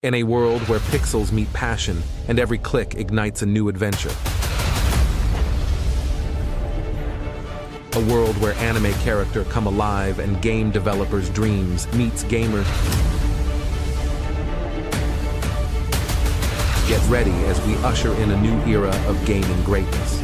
In a world where pixels meet passion and every click ignites a new adventure. A world where anime character come alive and game developers' dreams meets gamers. Get ready as we usher in a new era of gaming greatness.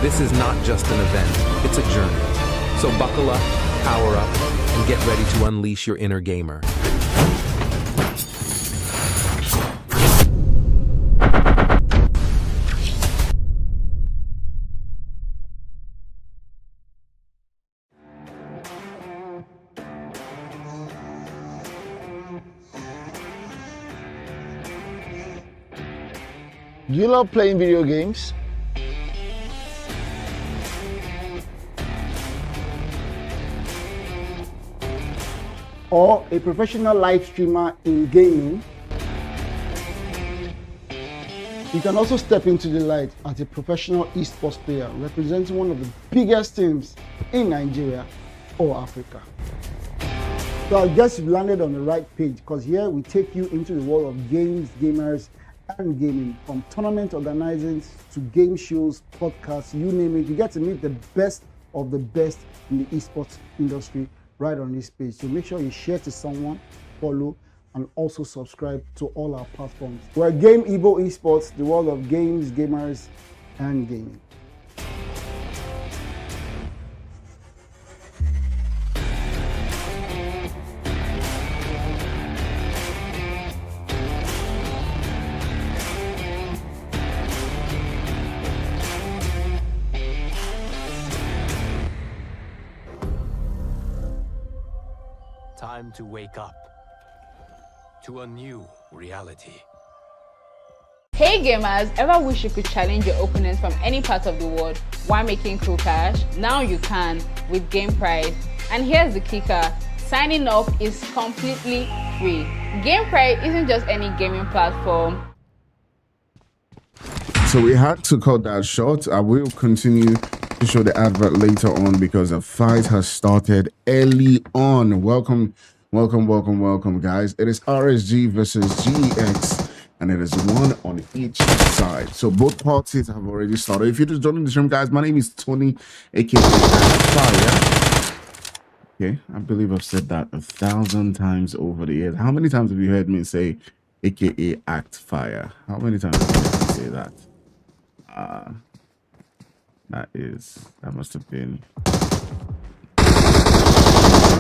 This is not just an event, it's a journey. So buckle up, power up, and get ready to unleash your inner gamer. Do you love playing video games? Or a professional live streamer in gaming? You can also step into the light as a professional esports player representing one of the biggest teams in Nigeria or Africa. So I guess you've landed on the right page, because here we take you into the world of games, gamers, and gaming. From tournament organizing to game shows, podcasts, you name it. You get to meet the best of the best in the esports industry right on this page. So make sure you share to someone, follow, and also subscribe to all our platforms. We're Game EVO Esports, the world of games, gamers, and gaming. Time to wake up to a new reality. Hey gamers, ever wish you could challenge your opponents from any part of the world while making cool cash? Now you can with Game Prize. And here's the kicker, signing up is completely free. Game Prize isn't just any gaming platform. So we had to cut that short. I will continue to show the advert later on because the fight has started early on. Welcome guys. It is RSG versus GEX, and it is one on each side. So both parties have already started. If you're just joining the stream, guys, my name is Tony, aka Fire. Okay, I believe I've said that 1,000 times over the years. How many times have you heard me say aka Act Fire? How many times have you heard me say that? That must have been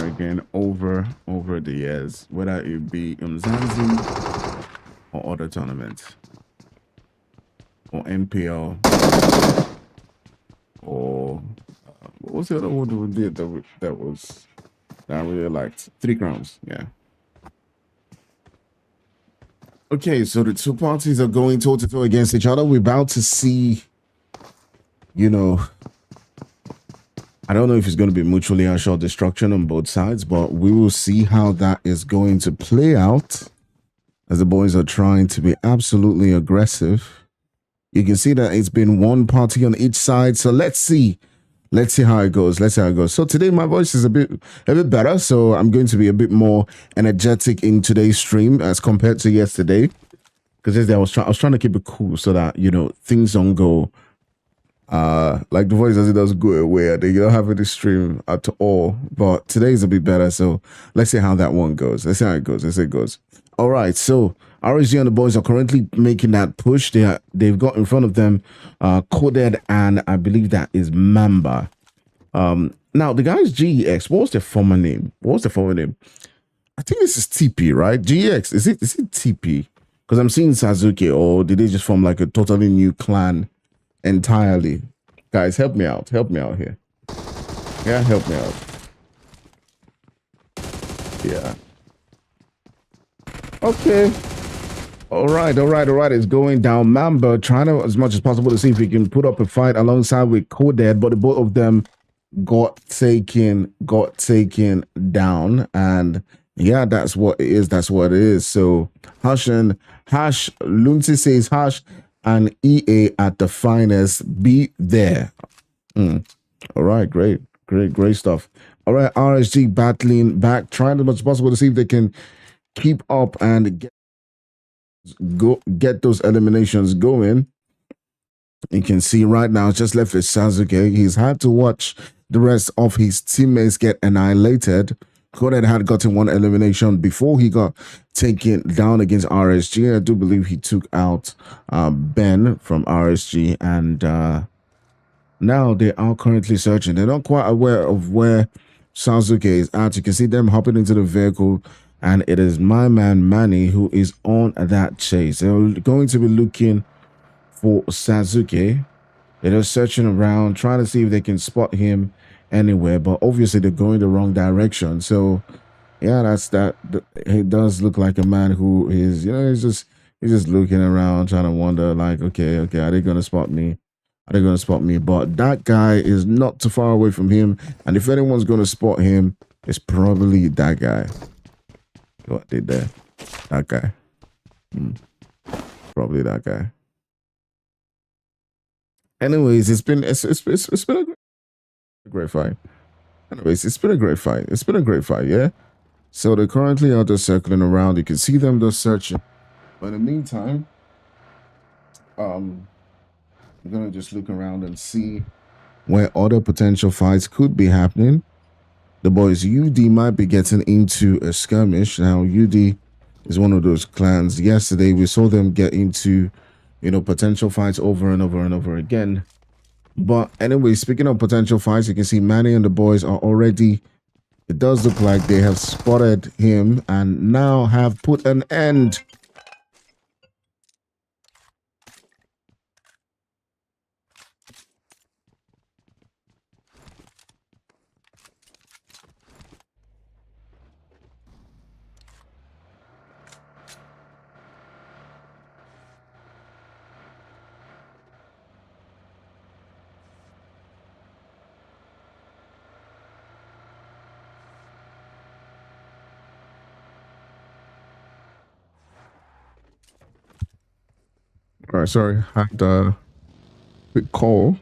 again over the years, whether it be Mzanzi or other tournaments or NPL or what was the other one we did that I really liked? 3 Crowns, yeah. Okay, so the two parties are going toe-to-toe against each other. We're about to see, you know, I don't know if it's going to be mutually assured destruction on both sides, but we will see how that is going to play out as the boys are trying to be absolutely aggressive. You can see that it's been one party on each side. So let's see how it goes. So today my voice is a bit better, so I'm going to be a bit more energetic in today's stream as compared to yesterday, because yesterday I was trying to keep it cool so that, you know, things don't go like the voice as it does go away and you don't have any stream at all. But today is a bit better, so let's see how that one goes. Let's see how it goes. All right, so RSG and the boys are currently making that push. They've got in front of them Coded, and I believe that is Mamba. Now the guys GEX, what was their former name? I think this is TP, right? GEX, is it TP? Because I'm seeing Sasuke, or did they just form like a totally new clan entirely? Guys, help me out here. Yeah, help me out. Yeah, Okay. All right. It's going down. Mamba trying to, as much as possible, to see if he can put up a fight alongside with CADE, but both of them got taken down. And yeah, that's what it is. So Hash Lunti says Hash and EA at the finest. Be there. All right, great stuff. All right, RSG battling back, trying as much as possible to see if they can keep up and get those eliminations going. You can see right now, it's just left with Sasuke. He's had to watch the rest of his teammates get annihilated. CADE had gotten one elimination before he got taken down against RSG. I do believe he took out Ben from RSG, and now they are currently searching. They're not quite aware of where Sasuke is at. You can see them hopping into the vehicle, and it is my man Manny who is on that chase. They're going to be looking for Sasuke. They're searching around, trying to see if they can spot him anywhere, but obviously they're going the wrong direction. So yeah, that's that. It does look like a man who is, he's just looking around, trying to wonder, like, okay, are they going to spot me? But that guy is not too far away from him, and if anyone's going to spot him, it's probably that guy. What did there? That guy. Probably that guy. Anyways, it's been a great fight. Anyways, it's been a great fight. Yeah. So they currently are just circling around. You can see them just searching. But in the meantime, I'm gonna just look around and see where other potential fights could be happening. The boys UD might be getting into a skirmish. Now UD is one of those clans. Yesterday we saw them get into, potential fights over and over again. But anyway, speaking of potential fights, you can see Manny and the boys are already, it does look like they have spotted him and now have put an end. All right, sorry, I had a quick call.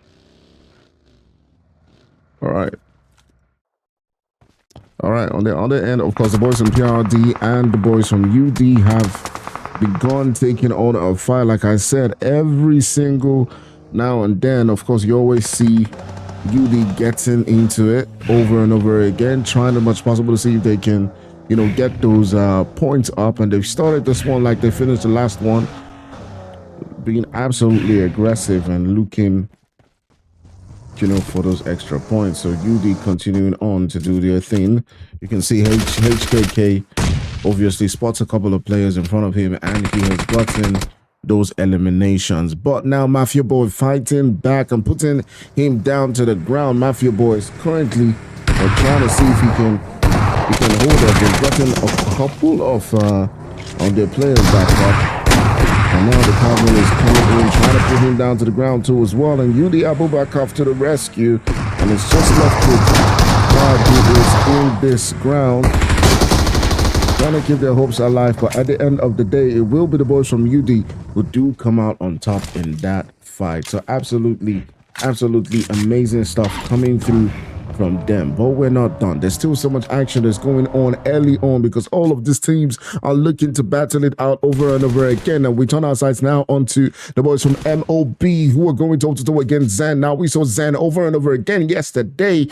All right, on the other end, of course, the boys from PRD and the boys from UD have begun taking on a fight. Like I said, every single now and then, of course, you always see UD getting into it over and over again, trying as much as possible to see if they can, get those points up. And they've started this one like they finished the last one, being absolutely aggressive and looking, for those extra points. So UD continuing on to do their thing. You can see HKK obviously spots a couple of players in front of him, and he has gotten those eliminations. But now Mafia Boy fighting back and putting him down to the ground. Mafia Boy is currently trying to see if he can hold up. They've gotten a couple of their players back up. And now the Cardinal is coming in, trying to put him down to the ground too as well. And UD Abubakar to the rescue. And it's just left with God who is in this ground, trying to keep their hopes alive. But at the end of the day, it will be the boys from UD who do come out on top in that fight. So absolutely amazing stuff coming through from them. But we're not done. There's still so much action that's going on early on, because all of these teams are looking to battle it out over and over again. And we turn our sights now onto the boys from MOB, who are going toe to toe against Zen. Now we saw Zen over and over again yesterday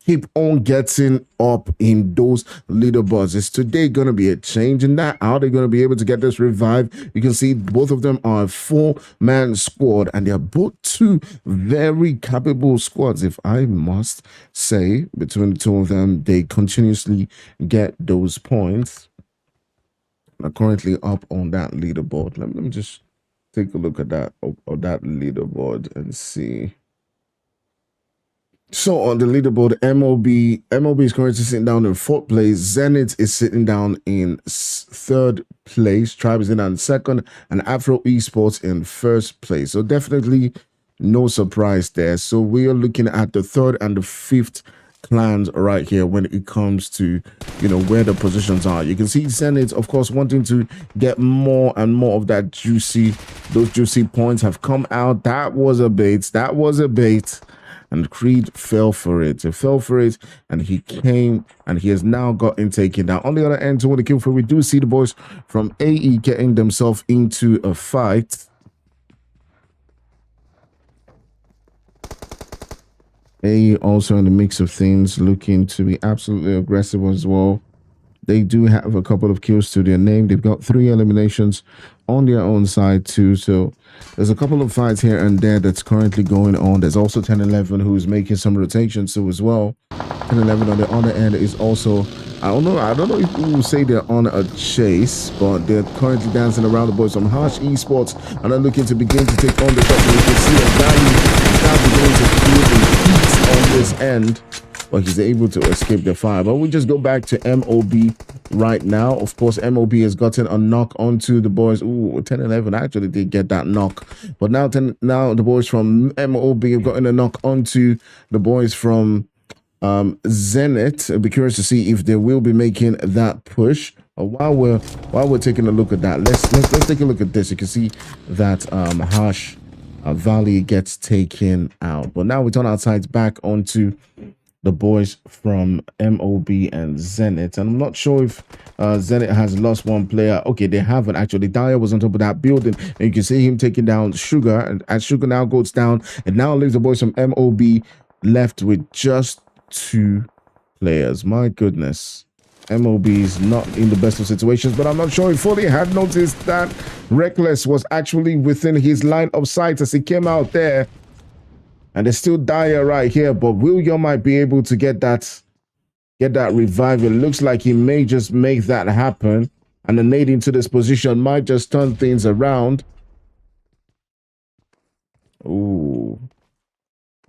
keep on getting up in those leaderboards. Is today going to be a change in that? How are they going to be able to get this revived? You can see both of them are a 4-man squad, and they're both two very capable squads, if I must say. Between the two of them, they continuously get those points. Are currently up on that leaderboard. Let me just take a look at that leaderboard and see. So on the leaderboard, MOB is currently sitting down in 4th place. Zenith is sitting down in 3rd place. Tribe is in on 2nd, and Afro Esports in 1st place. So definitely no surprise there. So we are looking at the 3rd and the 5th clans right here when it comes to, you know, where the positions are. You can see Zenith, of course, wanting to get more and more of that those juicy points have come out. That was a bait. And Creed fell for it. He fell for it, and he came, and he has now gotten taken down. On the other end, toward the kill for, we do see the boys from AE getting themselves into a fight. AE also in the mix of things, looking to be absolutely aggressive as well. They do have a couple of kills to their name. They've got 3 eliminations on their own side too. So there's a couple of fights here and there that's currently going on. There's also 10-11 who's making some rotations too as well. 10-11 on the other end is also, I don't know if we will say they're on a chase, but they're currently dancing around the boys from Harsh Esports, and are looking to begin to take on the shot. You can see a value is now beginning to feel the heat on this end, but he's able to escape the fire. But we just go back to MOB right now. Of course, MOB has gotten a knock onto the boys. Ooh, 10-11 actually did get that knock. But now the boys from MOB have gotten a knock onto the boys from Zenith. I'll be curious to see if they will be making that push. While we're taking a look at that, let's take a look at this. You can see that Harsh Valley gets taken out. But now we turn our sights back onto the boys from MOB and Zenith, and I'm not sure if Zenith has lost one player. Okay, they haven't actually. Dyer was on top of that building, and you can see him taking down Sugar, and as Sugar now goes down, and now leaves the boys from MOB left with just 2 players. My goodness, MOB is not in the best of situations, but I'm not sure if fully had noticed that Reckless was actually within his line of sight as he came out there. And there's still Dyer right here, but William might be able to get that revive. It looks like he may just make that happen. And the nade into this position might just turn things around. Ooh.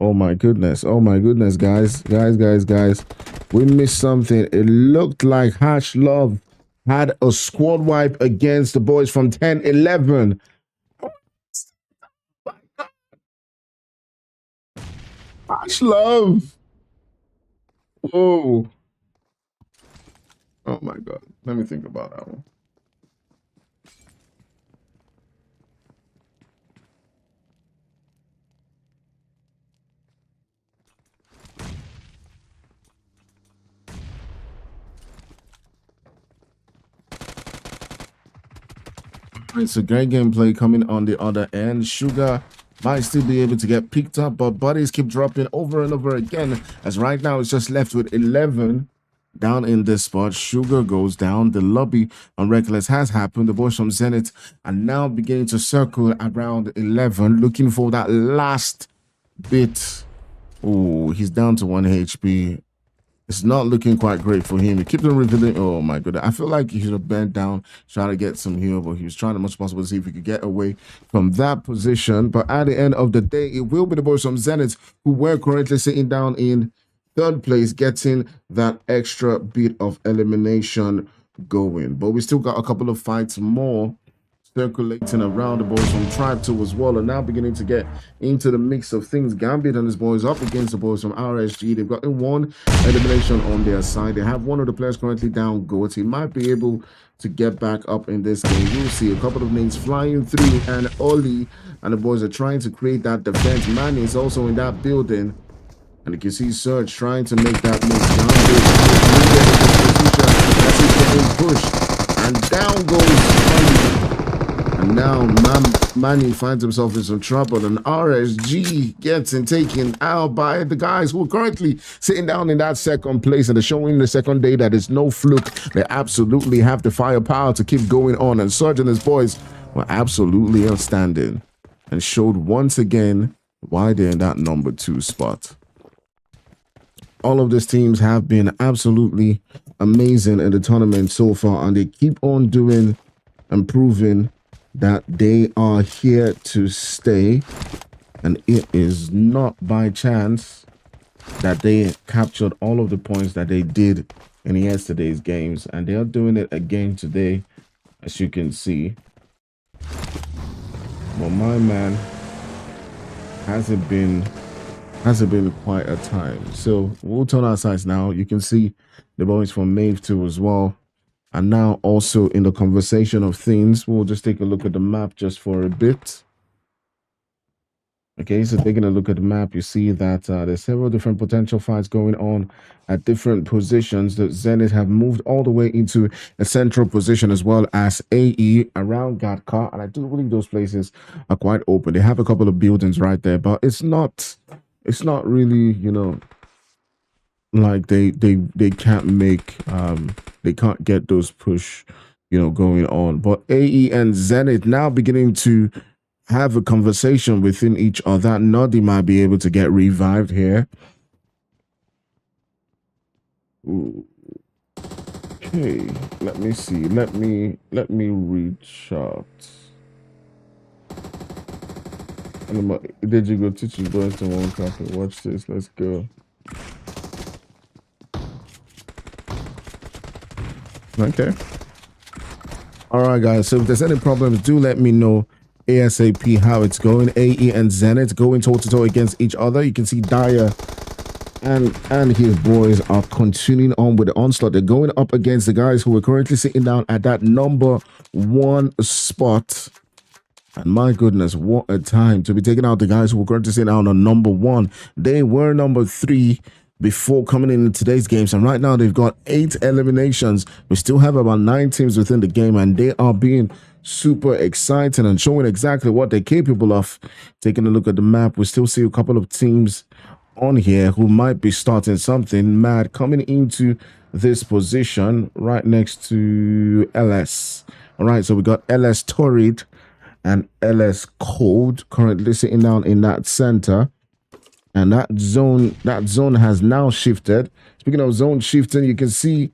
Oh my goodness, guys. We missed something. It looked like Hash Love had a squad wipe against the boys from 10-11. Hash Love. Whoa. Oh my God. Let me think about that one. It's a great gameplay coming on the other end. Sugar might still be able to get picked up, but buddies keep dropping over and over again, as right now it's just left with 11 down in this spot. Sugar goes down. The lobby on Reckless has happened. The boys from Zenith are now beginning to circle around 11, looking for that last bit. Oh, he's down to 1 HP. It's not looking quite great for him. He keeps on revealing. Oh my goodness. I feel like he should have bent down, trying to get some heal, but he was trying as much as possible to see if he could get away from that position. But at the end of the day, it will be the boys from Zenith who were currently sitting down in 3rd place, getting that extra bit of elimination going. But we still got a couple of fights more circulating around. The boys from Tribe 2 as well are now beginning to get into the mix of things. Gambit and his boys up against the boys from RSG. They've gotten 1 elimination on their side. They have one of the players currently down. Goat. He might be able to get back up in this game. You'll see a couple of names flying through, and Oli and the boys are trying to create that defense. Manny is also in that building, and you can see Surge trying to make that move down. Push, and down goes Oli. And now Manny finds himself in some trouble, and RSG gets taken out by the guys who are currently sitting down in that 2nd place, and they're showing the 2nd day that it's no fluke. They absolutely have the firepower to keep going on, and Surge and his boys were absolutely outstanding and showed once again why they're in that number 2 spot. All of these teams have been absolutely amazing in the tournament so far, and they keep on doing and proving that they are here to stay, and it is not by chance. that they captured all of the points that they did in yesterday's games, and they are doing it again today, as you can see. Well, my man hasn't been quite a time. So we'll turn our sights now. You can see the boys from Mave 2 as well. And now also in the conversation of things, we'll just take a look at the map just for a bit. Okay, so taking a look at the map, you see that there's several different potential fights going on at different positions. The Zenith have moved all the way into a central position, as well as AE around Gadkar, and I do believe those places are quite open. They have a couple of buildings right there, but it's not really, you know, like they can't make they can't get those push, you know, going on. But AE and Zenith now beginning to have a conversation within each other. Noddy might be able to get revived here. Ooh. Okay, let me see. Let me read chart. Did you go teach your boys to one copy? Watch this. Let's go. Okay. All right, guys. So if there's any problems, do let me know ASAP how it's going. AE and Zenith going toe-to-toe against each other. You can see Dyer and his boys are continuing on with the onslaught. They're going up against the guys who are currently sitting down at that #1 spot. And my goodness, what a time to be taking out the guys who were currently sitting down on #1. They were #3 before coming in today's games, and right now they've got 8 eliminations. We still have about 9 teams within the game, and they are being super exciting and showing exactly what they're capable of. Taking a look at the map, we still see a couple of teams on here who might be starting something. Mad coming into this position right next to LS. All right, so we got LS Torrid and LS Cold currently sitting down in that center. And that zone has now shifted. Speaking of zone shifting, you can see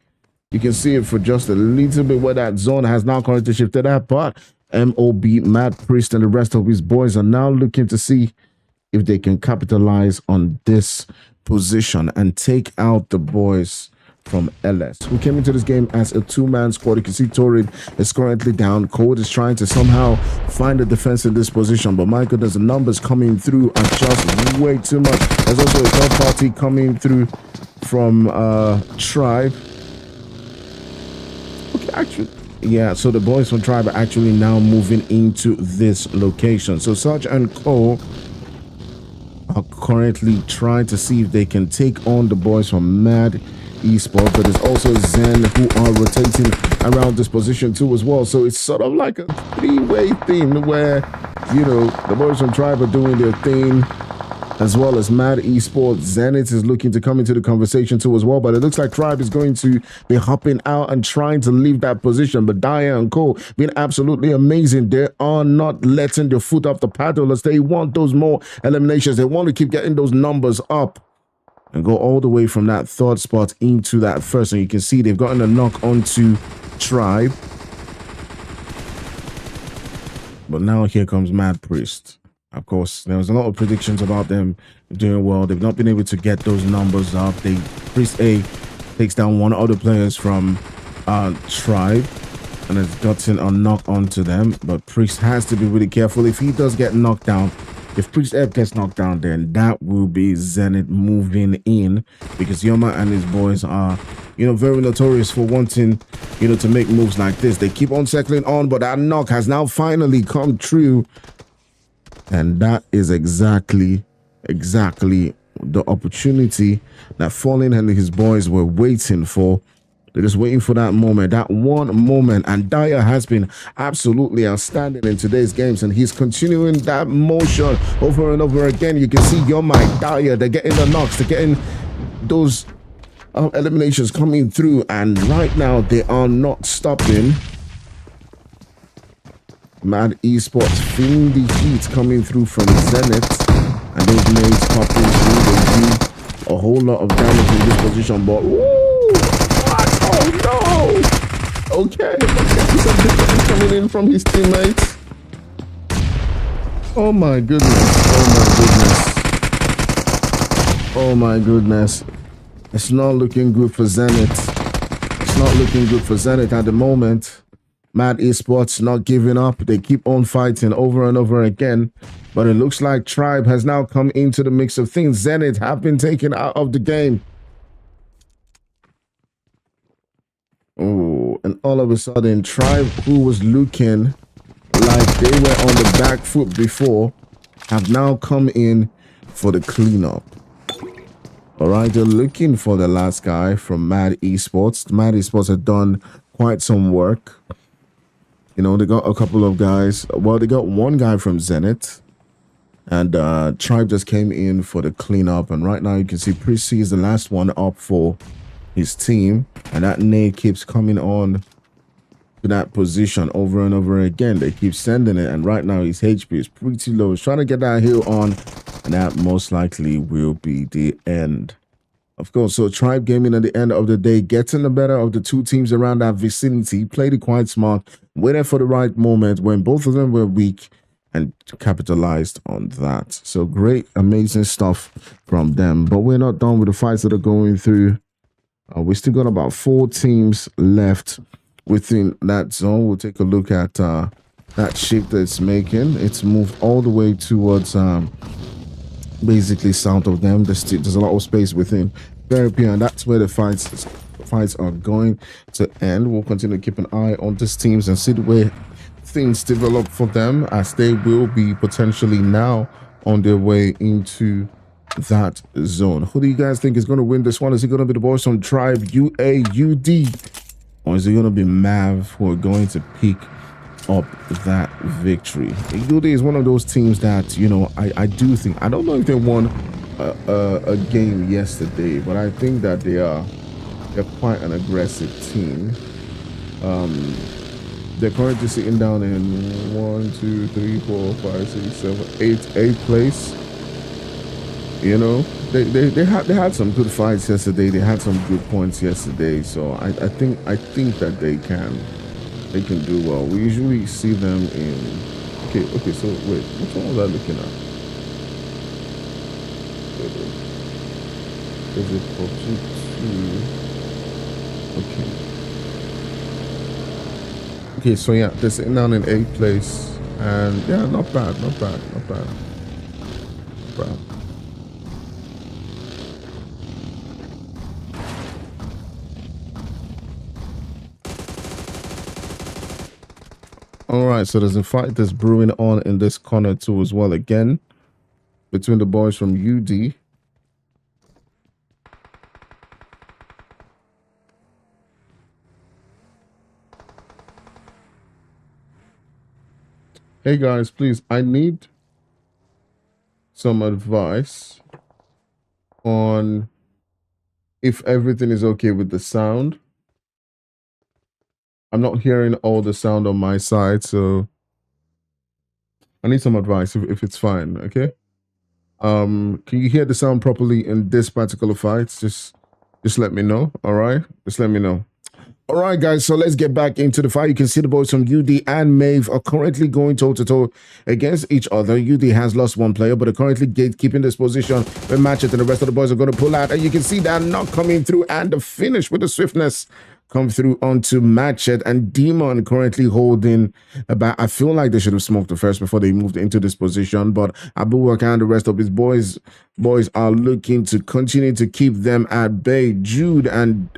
it for just a little bit where that zone has now currently shifted at. But MOB, Mad Priest, and the rest of his boys are now looking to see if they can capitalize on this position and take out the boys from LS. We came into this game as a 2-man squad. You can see Torrid is currently down. Code is trying to somehow find a defense in this position, but my goodness, the numbers coming through are just way too much. There's also a third party coming through from Tribe. Okay, actually, yeah, so the boys from Tribe are actually now moving into this location. So Sarge and Co are currently trying to see if they can take on the boys from Mad Esports, but there's also Zen who are rotating around this position too as well. So it's sort of like a 3-way thing where, you know, the boys from Tribe are doing their thing, as well as Mad Esports. Zenith is looking to come into the conversation too as well, but it looks like Tribe is going to be hopping out and trying to leave that position. But Dyer and Co being absolutely amazing. They are not letting their foot off the pedal as they want those more eliminations. They want to keep getting those numbers up and go all the way from that 3rd spot into that 1st. And you can see they've gotten a knock onto Tribe. But now here comes Mad Priest. Of course, there was a lot of predictions about them doing well. They've not been able to get those numbers up. Priest A takes down one of the players from Tribe and has gotten a knock onto them. But Priest has to be really careful. If he does get knocked down, if Priest F gets knocked down, then that will be Zenith moving in, because Yoma and his boys are, you know, very notorious for wanting, you know, to make moves like this. They keep on circling on, but that knock has now finally come true. And that is exactly the opportunity that Fallen and his boys were waiting for. They're just waiting for that moment, that one moment. And Dyer has been absolutely outstanding in today's games, and he's continuing that motion over and over again. You can see Yoma and Dyer, they're getting the knocks, they're getting those eliminations coming through, and right now they are not stopping. Mad Esports feeling the heat coming through from Zenith, and those nades popping through. They do a whole lot of damage in this position, but woo! What? Oh no! Okay, something coming in from his teammates. Oh my goodness! Oh my goodness! Oh my goodness. It's not looking good for Zenith. It's not looking good for Zenith at the moment. Mad Esports not giving up. They keep on fighting over and over again. But it looks like Tribe has now come into the mix of things. Zenith have been taken out of the game. Oh, and all of a sudden, Tribe, who was looking like they were on the back foot before, have now come in for the cleanup. All right, they're looking for the last guy from Mad Esports. Mad Esports have done quite some work. You know, they got a couple of guys. Well, they got one guy from Zenith. And Tribe just came in for the cleanup. And right now you can see Prissy is the last one up for his team. And that nade keeps coming on to that position over and over again. They keep sending it. And right now his HP is pretty low. He's trying to get that heal on. And that most likely will be the end. Of course, so Tribe Gaming at the end of the day, getting the better of the two teams around that vicinity, played it quite smart, waited for the right moment when both of them were weak and capitalized on that. So great, amazing stuff from them. But we're not done with the fights that are going through. We still got about 4 teams left within that zone. We'll take a look at that shape that it's making. It's moved all the way towards basically south of them. There's a lot of space within therapy, and that's where the fights are going to end. We'll continue to keep an eye on these teams and see the way things develop for them, as they will be potentially now on their way into that zone. Who do you guys think is going to win this one? Is it going to be the boys from Tribe UAUD, or is it going to be Mav who are going to pick up that victory? UD is one of those teams that, you know, I do think, I don't know if they won a game yesterday, but I think that they're quite an aggressive team. They're currently sitting down in 1, 2, 3, 4, 5, 6, 7, 8th place. You know, they had some good fights yesterday. They had some good points yesterday. So I think that they can do well. We usually see them in okay, so wait, which one was I looking at? Is it PUBG 2? Okay, so yeah, they're sitting down in 8th place, and yeah, not bad. All right, so there's a fight that's brewing on in this corner too as well, again, between the boys from UD. Hey guys, please, I need some advice on if everything is okay with the sound. I'm not hearing all the sound on my side, so I need some advice if it's fine, okay? Can you hear the sound properly in this particular fight? Just let me know, all right? Just let me know. All right, guys, so let's get back into the fight. You can see the boys from UD and Maeve are currently going toe-to-toe against each other. UD has lost one player, but are currently gatekeeping this position. When match it, and the rest of the boys are going to pull out. And you can see that not coming through, and the finish with the swiftness come through onto Matchet, and Demon currently holding about. I feel like they should have smoked the first before they moved into this position, but Abubakar and the rest of his boys are looking to continue to keep them at bay. Jude and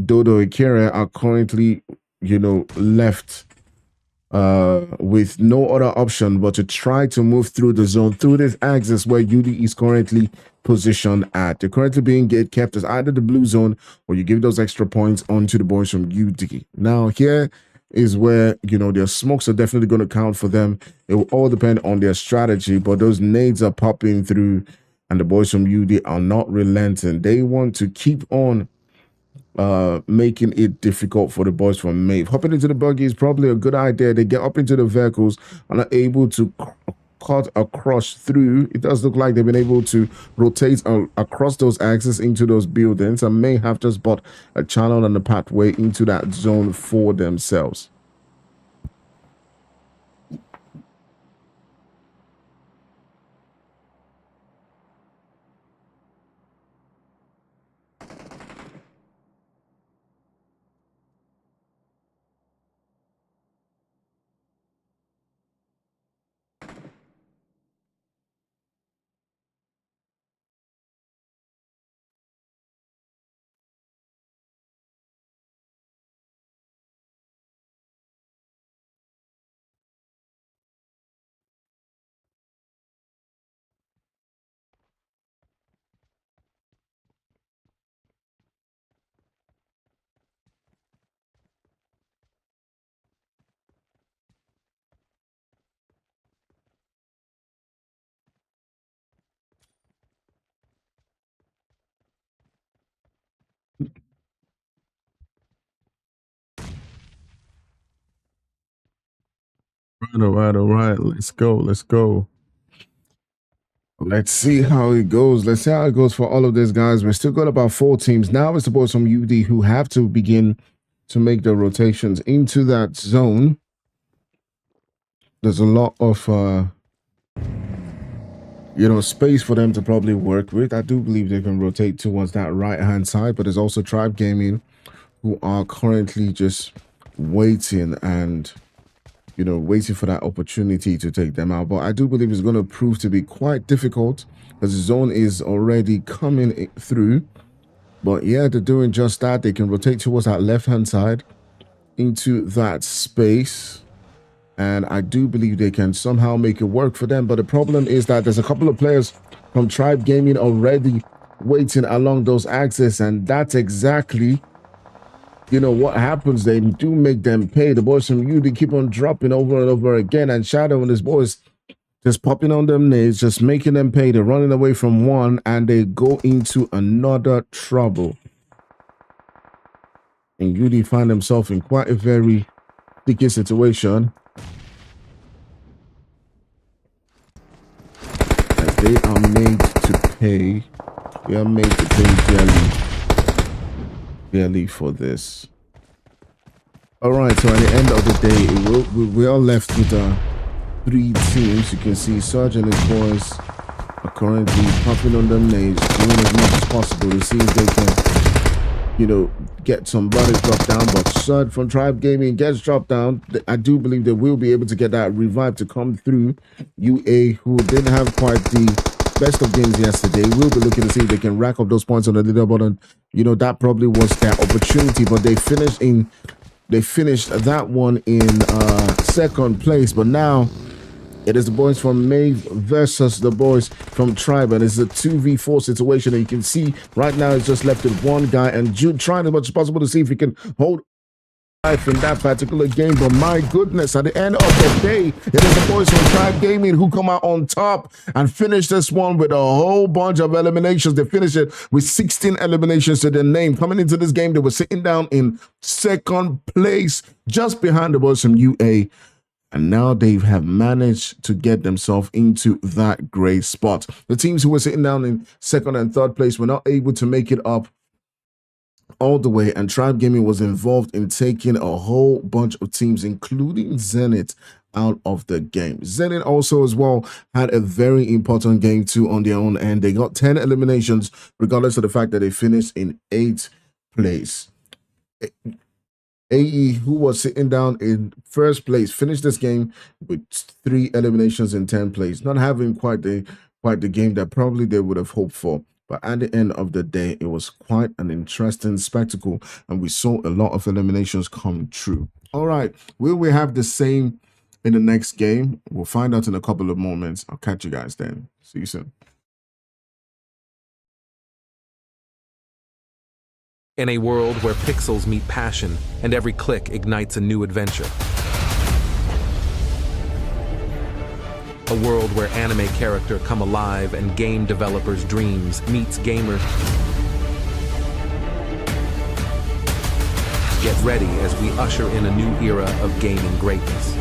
Dodo Ikere are currently, you know, left with no other option but to try to move through the zone, through this axis where UD is currently positioned at. They're currently being gate kept as either the blue zone, or you give those extra points onto the boys from UD. Now here is where, you know, their smokes are definitely going to count for them. It will all depend on their strategy, but those nades are popping through, and the boys from UD are not relenting. They want to keep on making it difficult for the boys from Maeve. Hopping into the buggy is probably a good idea. They get up into the vehicles and are able to cut across through. It does look like they've been able to rotate across those axes into those buildings, and may have just bought a channel and a pathway into that zone for themselves. All right. Let's go. Let's see how it goes. Let's see how it goes for all of these guys. We've still got about 4 teams. Now it's the boys from UD who have to begin to make the rotations into that zone. There's a lot of, space for them to probably work with. I do believe they can rotate towards that right-hand side, but there's also Tribe Gaming who are currently just waiting and, waiting for that opportunity to take them out. But I do believe it's going to prove to be quite difficult because the zone is already coming through. But yeah, they're doing just that. They can rotate towards that left-hand side into that space. And I do believe they can somehow make it work for them. But the problem is that there's a couple of players from Tribe Gaming already waiting along those axes. And that's exactly, what happens. They do make them pay. The boys from UD keep on dropping over and over again. And Shadow and his boys just popping on them nades, just making them pay. They're running away from one and they go into another trouble. And UD find themselves in quite a very sticky situation. As they are made to pay. They are made to pay dearly for this. All right, so at the end of the day, we are left with 3 teams. You can see Surge and his boys are currently popping on them nades, doing as much as possible to see if they can, get somebody dropped down. But Surge from Tribe Gaming gets dropped down. I do believe they will be able to get that revive to come through. UA, who didn't have quite the best of games yesterday, will be looking to see if they can rack up those points on the leaderboard. And that probably was their opportunity, but they finished that one in 2nd place. But now it is the boys from Mave versus the boys from Tribe, and it's a 2v4 situation. And you can see right now it's just left with one guy, and Jude trying as much as possible to see if he can hold life in that particular game. But my goodness, at the end of the day, it is the boys from Tribe Gaming who come out on top and finish this one with a whole bunch of eliminations. They finished it with 16 eliminations to their name. Coming into this game, they were sitting down in 2nd place, just behind the boys from UA. And now they have managed to get themselves into that great spot. The teams who were sitting down in 2nd and 3rd place were not able to make it up all the way, and Tribe Gaming was involved in taking a whole bunch of teams, including Zenith, out of the game. Zenith also as well had a very important game too on their own end. They got 10 eliminations, regardless of the fact that they finished in 8th place. AE, who was sitting down in 1st place, finished this game with 3 eliminations in 10th place, not having quite the game that probably they would have hoped for. But at the end of the day, it was quite an interesting spectacle, and we saw a lot of eliminations come true. All right, will we have the same in the next game? We'll find out in a couple of moments. I'll catch you guys then. See you soon. In a world where pixels meet passion and every click ignites a new adventure. A world where anime character come alive and game developers' dreams meets gamers. Get ready as we usher in a new era of gaming greatness.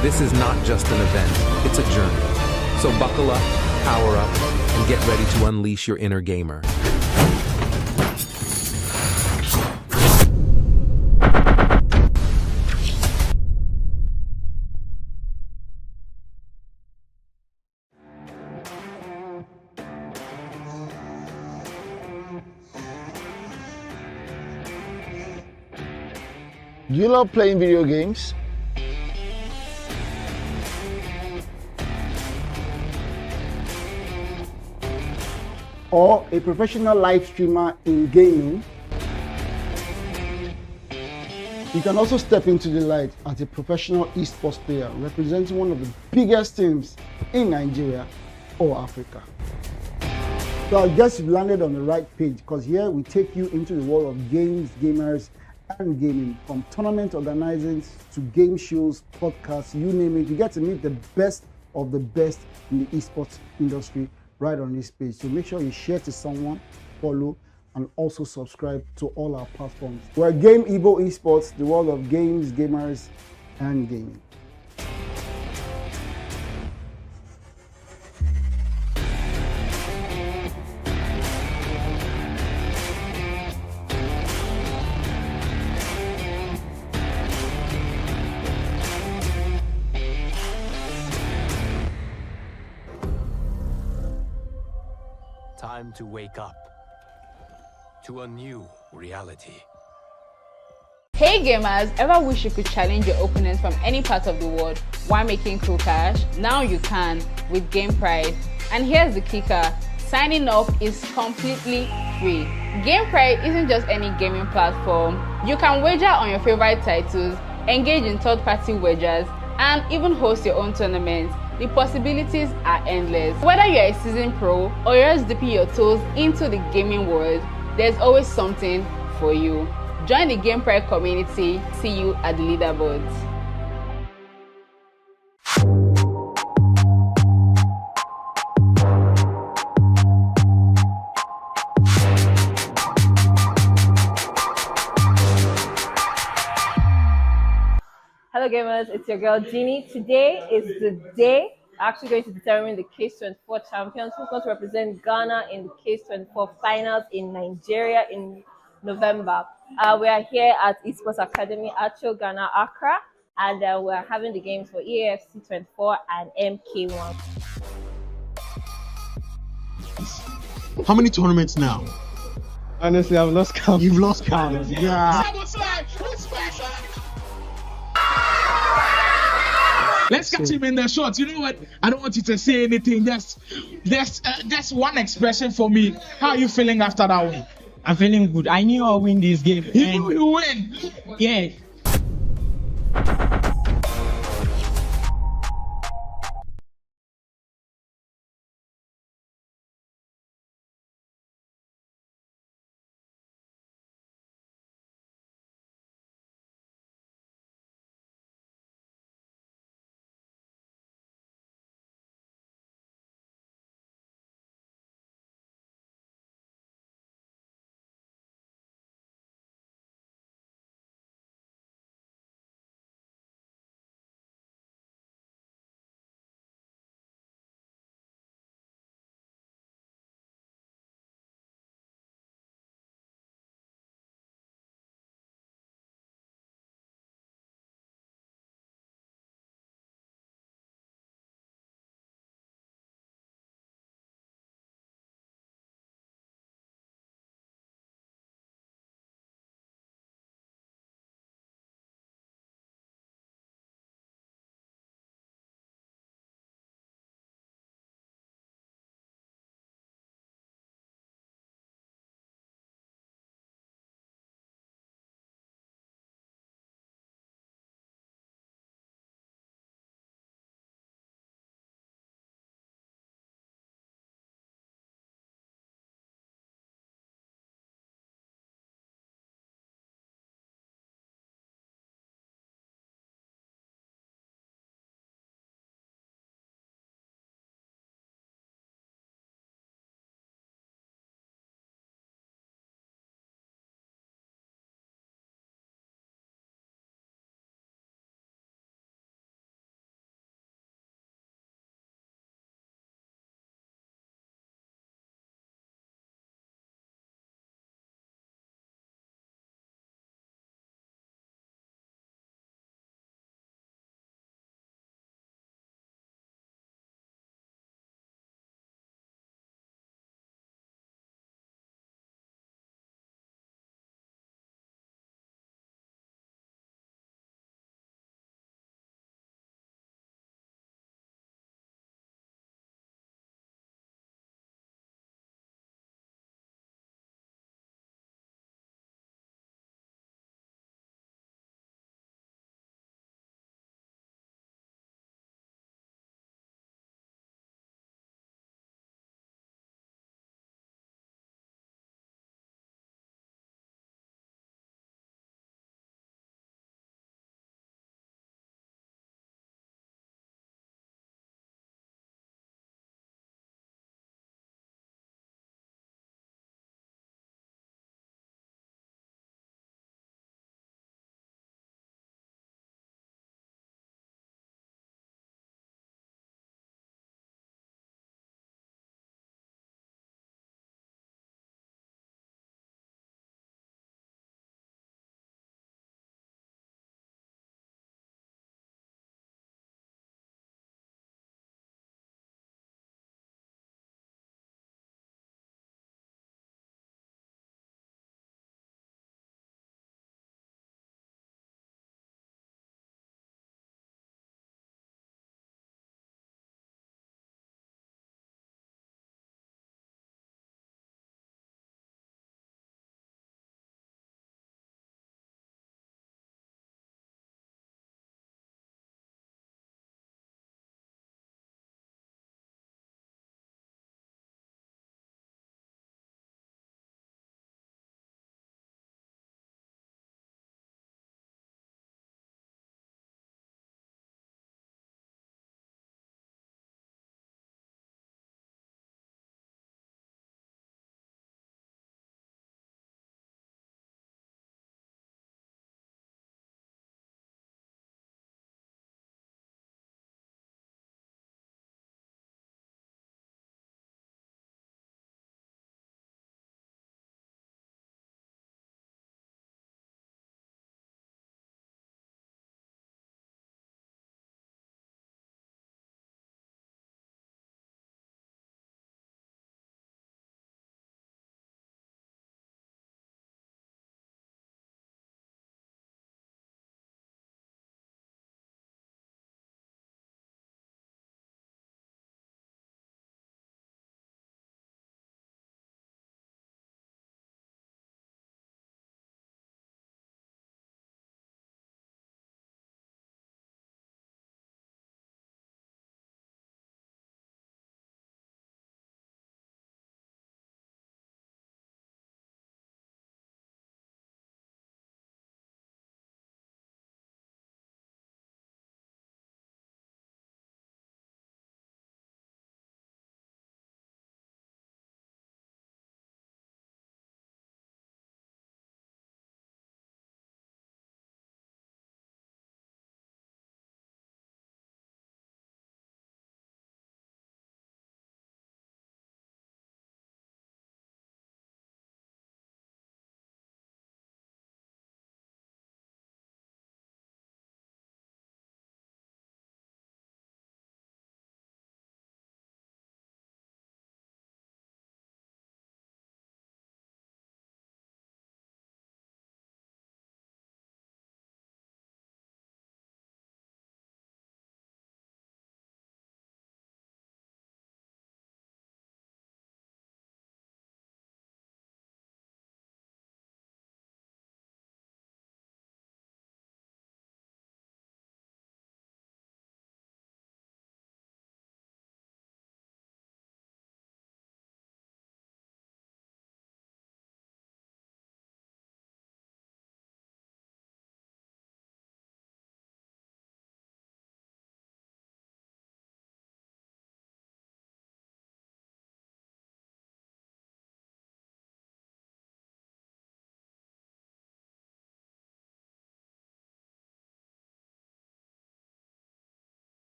This is not just an event, it's a journey. So buckle up, power up, and get ready to unleash your inner gamer. Do you love playing video games? Or a professional live streamer in gaming? You can also step into the light as a professional esports player representing one of the biggest teams in Nigeria or Africa. So I guess you've landed on the right page, because here we take you into the world of games, gamers, and gaming. From tournament organizing to game shows, podcasts, you name it. You get to meet the best of the best in the esports industry right on this page. So make sure you share to someone, follow, and also subscribe to all our platforms. We're Game EVO Esports, the world of games, gamers, and gaming. Time to wake up to a new reality. Hey gamers, ever wish you could challenge your opponents from any part of the world while making cool cash? Now you can with Game Prize. And here's the kicker, signing up is completely free. Game Prize isn't just any gaming platform. You can wager on your favorite titles, engage in third-party wagers, and even host your own tournaments. The possibilities are endless. Whether you're a seasoned pro or you're just dipping your toes into the gaming world, there's always something for you. Join the Game Prize community. See you at the leaderboards. Hello gamers, it's your girl Jeannie. Today is the day actually going to determine the Case 24 champions who's going to represent Ghana in the Case 24 finals in Nigeria in November. We are here at Esports Academy, Acho, Ghana, Accra, and we're having the games for EAFC 24 and MK1. How many tournaments now? Honestly, I've lost count. You've lost count. Yeah. Let's catch him in the shots. You know what? I don't want you to say anything. Just one expression for me. How are you feeling after that one? I'm feeling good. I knew I'll win this game. You knew you win. Yeah.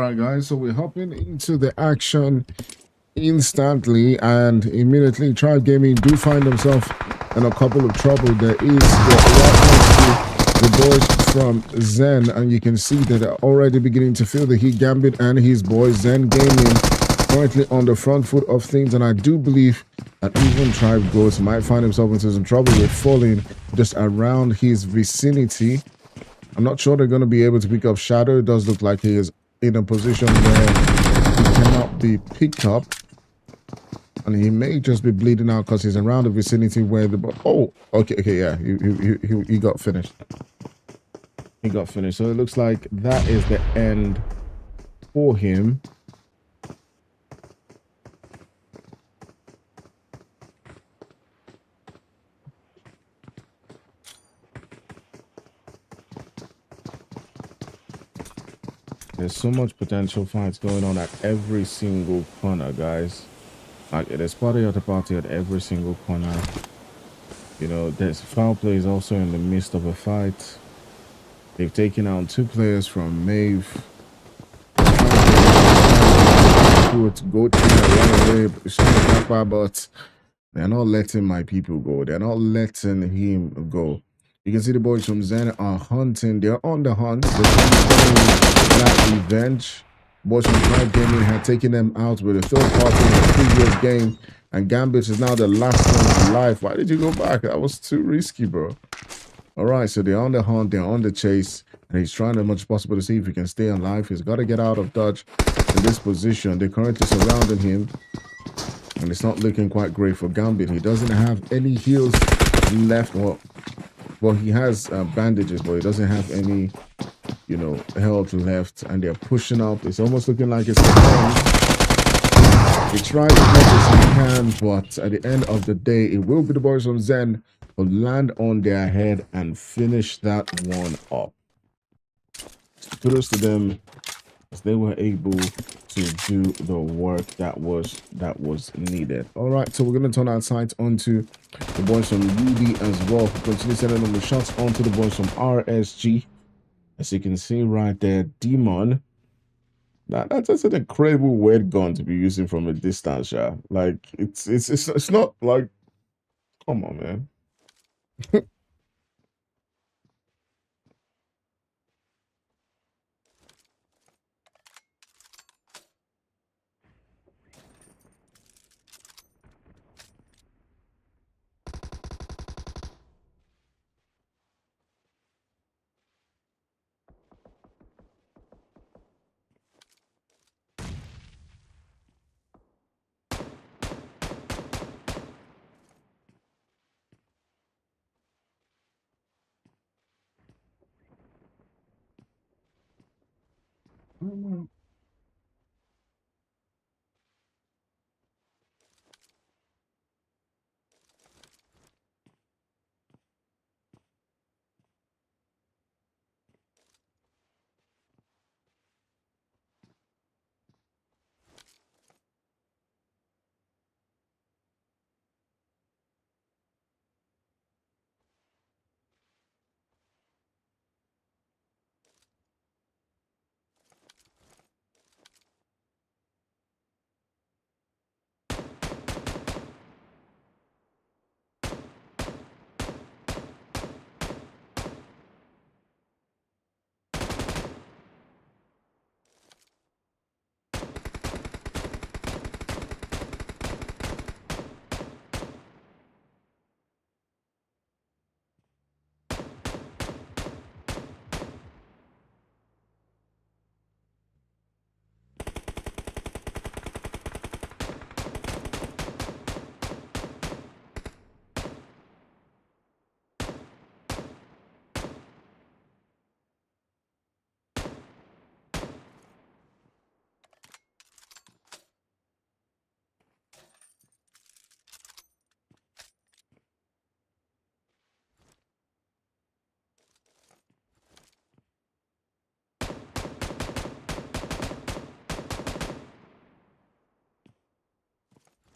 right, guys. So we're hopping into the action instantly, and immediately Tribe Gaming do find themselves in a couple of trouble. There is the boys from Zen, and you can see that they're already beginning to feel the heat. Gambit and his boys Zen Gaming currently on the front foot of things, and I do believe that even Tribe Ghost might find himself into some trouble with falling just around his vicinity. I'm not sure they're going to be able to pick up Shadow. It does look like he is in a position where he cannot be picked up, and he may just be bleeding out because he's around the vicinity where the okay, yeah, he got finished. He got finished. So it looks like that is the end for him. There's so much potential fights going on at every single corner, guys. Like, there's party after party at every single corner. You know, there's foul play is also in the midst of a fight. They've taken out 2 players from Maeve. To go to the right way, but they're not letting my people go. They're not letting him go. You can see the boys from Zen are hunting. They're on the hunt. They're that revenge. Boys from Tribe Gaming had taken them out with a third party in the previous game, and Gambit is now the last one alive. Why did you go back? That was too risky, bro. All right, so they're on the hunt. They're on the chase, and he's trying as much as possible to see if he can stay alive. He's got to get out of dodge in this position. They're currently surrounding him, and it's not looking quite great for Gambit. He doesn't have any heals left. Well, he has bandages, but he doesn't have any, you know, health left, and they're pushing up. It's almost looking like it's a game. He tried as much as he can, but at the end of the day, it will be the boys from Zen who land on their head and finish that one up. Kudos to them, as they were able to do the work that was needed. All right, so we're going to turn our sights onto the boys from UD as well. Continue sending them the shots onto the boys from RSG. As you can see right there, Demon. That's just an incredible weird gun to be using from a distance, yeah. Like, it's not like, come on, man.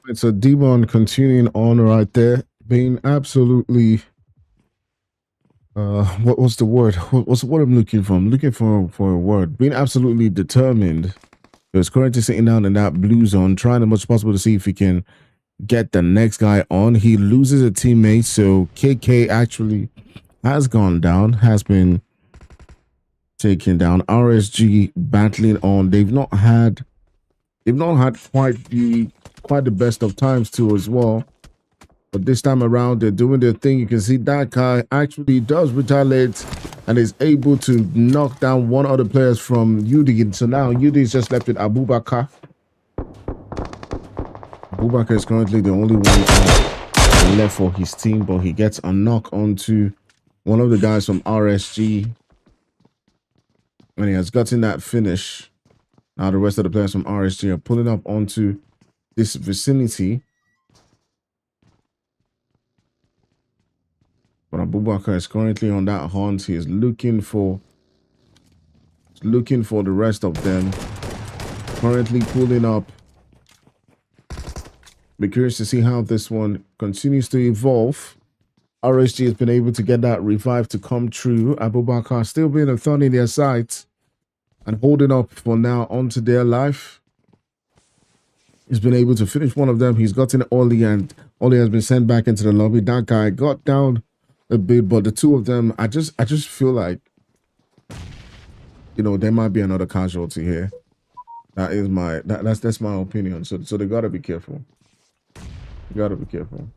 It's a Demon continuing on right there, being absolutely what's the word? What's what I'm looking for? I'm looking for a word. Being absolutely determined. He's currently sitting down in that blue zone, trying as much as possible to see if he can get the next guy on. He loses a teammate, so KK actually has gone down, has been taken down. RSG battling on. They've not had quite the best of times too as well. But this time around, they're doing their thing. You can see that guy actually does retaliate and is able to knock down one of the players from UD. So now UD is just left with Abubakar. Abubakar is currently the only one left for his team, but he gets a knock onto one of the guys from RSG. And he has gotten that finish. Now the rest of the players from RSG are pulling up onto this vicinity. But Abubakar is currently on that hunt. He is looking for the rest of them. Currently pulling up. Be curious to see how this one continues to evolve. RSG has been able to get that revive to come true. Abubakar still being a thorn in their sides and holding up for now onto their life. He's been able to finish one of them. He's gotten Oli, and Oli has been sent back into the lobby. That guy got down a bit, but the two of them, I just feel like, you know, there might be another casualty here. That is that's my opinion. So they gotta be careful. You gotta be careful.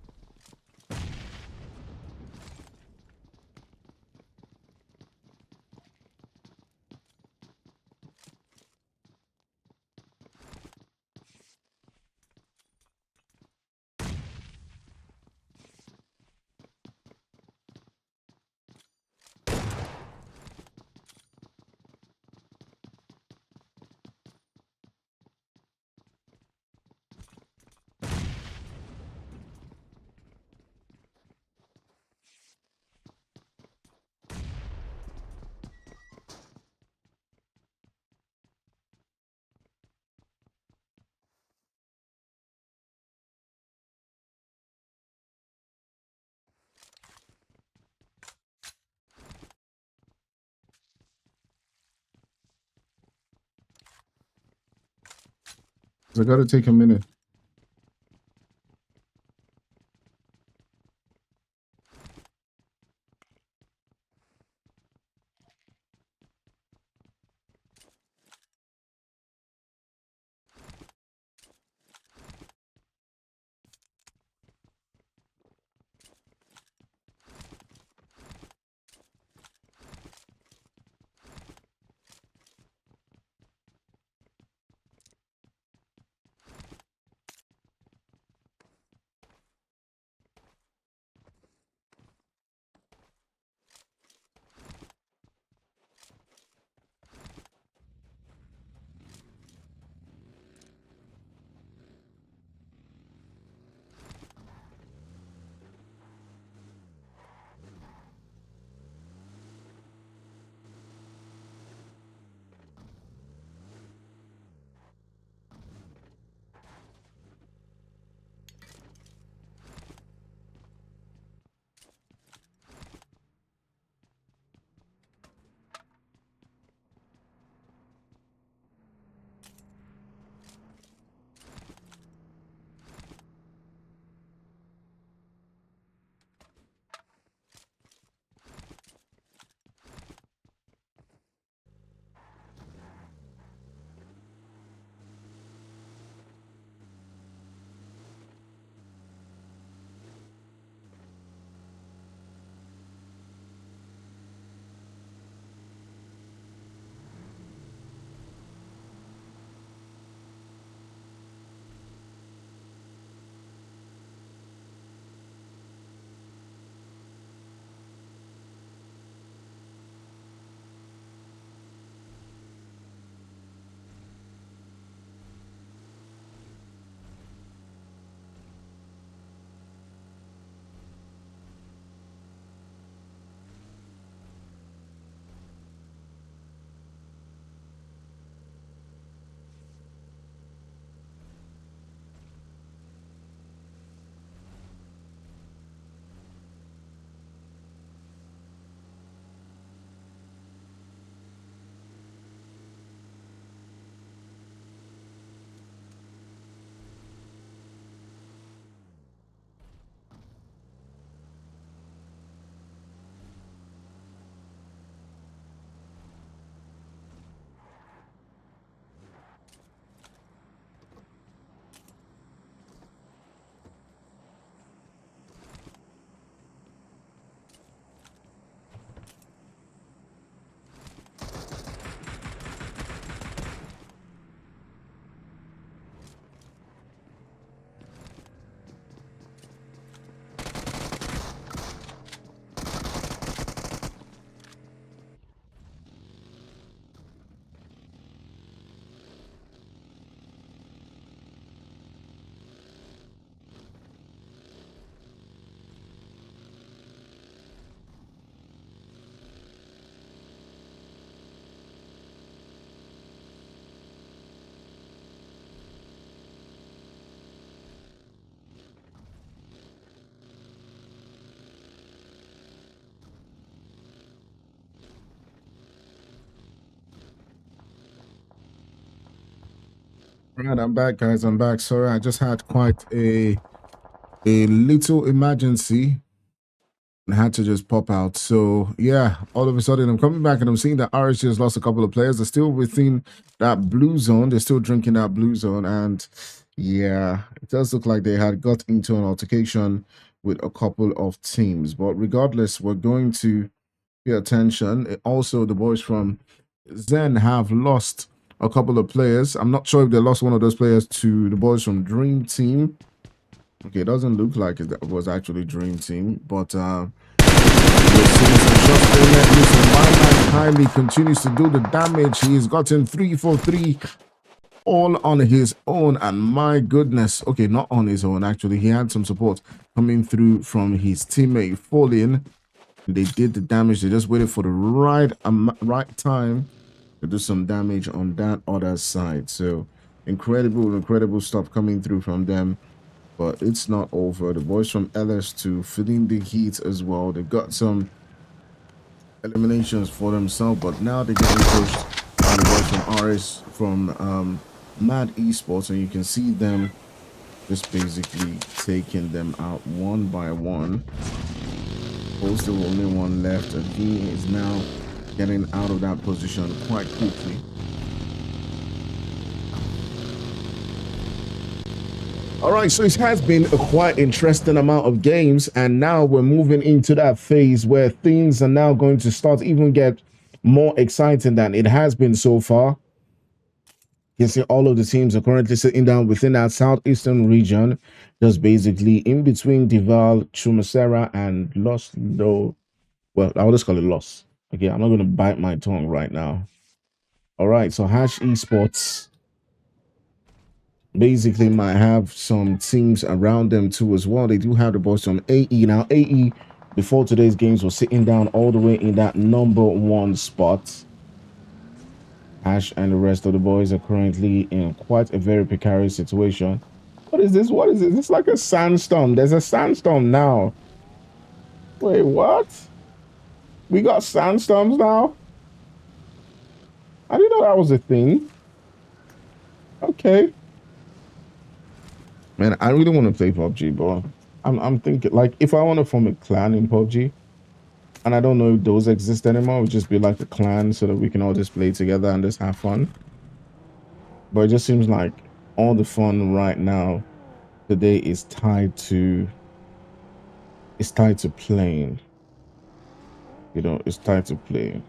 I gotta take a minute. Right, I'm back, guys. I'm back. Sorry, I just had quite a little emergency and had to just pop out. So yeah, all of a sudden I'm coming back and I'm seeing that RSG has lost a couple of players. They're still within that blue zone. They're still drinking that blue zone, and yeah, it does look like they had got into an altercation with a couple of teams. But regardless, we're going to pay attention. Also, the boys from Zen have lost a couple of players. I'm not sure if they lost one of those players to the boys from Dream Team. Okay, it doesn't look like it was actually Dream Team, but we're seeing some shots being let loose, and my man Kylie continues to do the damage. He's gotten 3 for 3 all on his own, and my goodness, okay, not on his own actually. He had some support coming through from his teammate Falling. They did the damage. They just waited for the right time to do some damage on that other side. So incredible stuff coming through from them. But it's not over. The boys from LS2 feeling the heat as well. They got some eliminations for themselves, but now they're getting pushed by the boys from RS from Mad Esports, and you can see them just basically taking them out one by one. Both the only one left, and he is now getting out of that position quite quickly. All right, so it has been a quite interesting amount of games, and now we're moving into that phase where things are now going to start even get more exciting than it has been so far. You can see all of the teams are currently sitting down within that southeastern region, just basically in between Dival, Chumasera, and Los Lo. Well, I'll just call it Los. Okay, I'm not going to bite my tongue right now. All right, so Hash Esports basically might have some teams around them too as well. They do have the boys from AE. Now, AE, before today's games, was sitting down all the way in that #1 spot. Ash and the rest of the boys are currently in quite a very precarious situation. What is this? What is this? It's like a sandstorm. There's a sandstorm now. Wait, what? We got sandstorms now? I didn't know that was a thing. Okay. Man, I really want to play PUBG, but I'm thinking, like, if I want to form a clan in PUBG, and I don't know if those exist anymore, it would just be like a clan so that we can all just play together and just have fun. But it just seems like all the fun right now today is tied to playing. You know, it's tied to playing.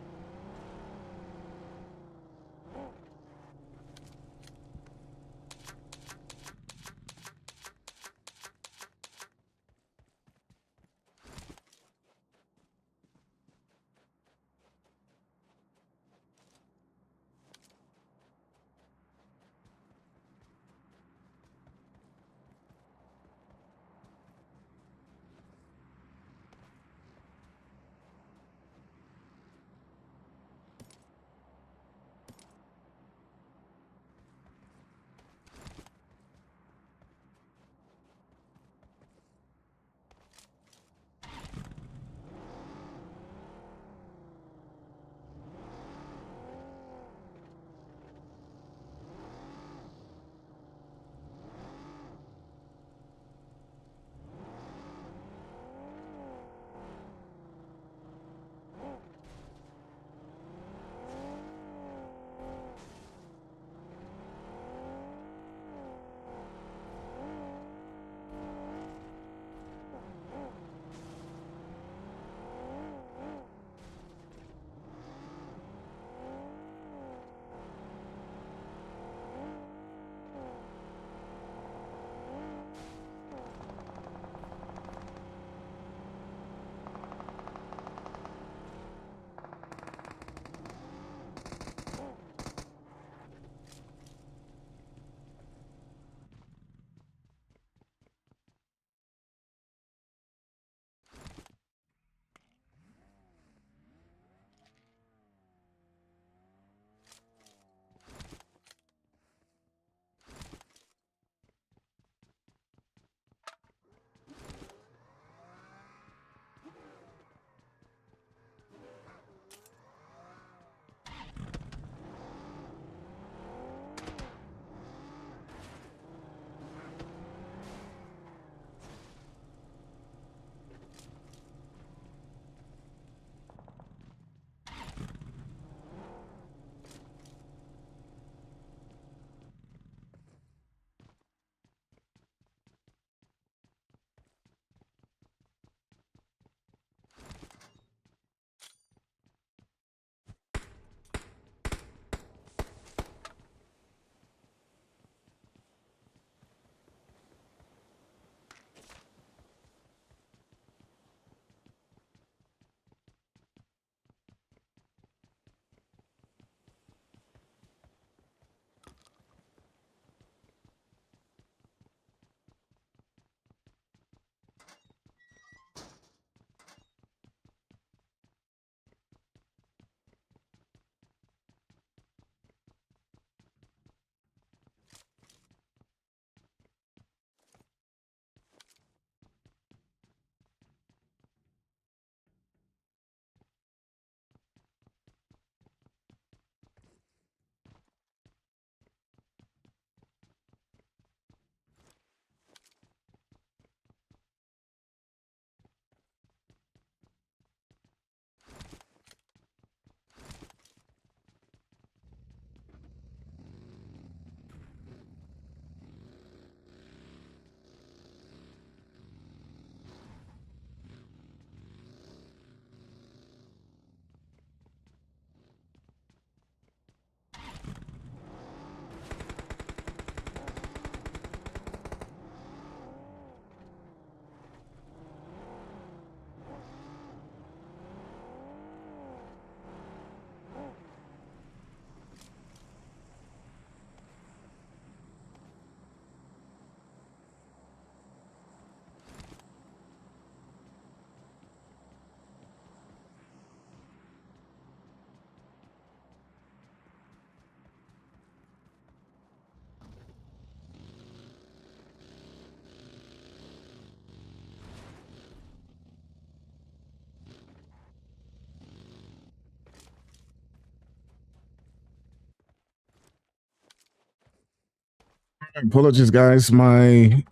Apologies, guys. I've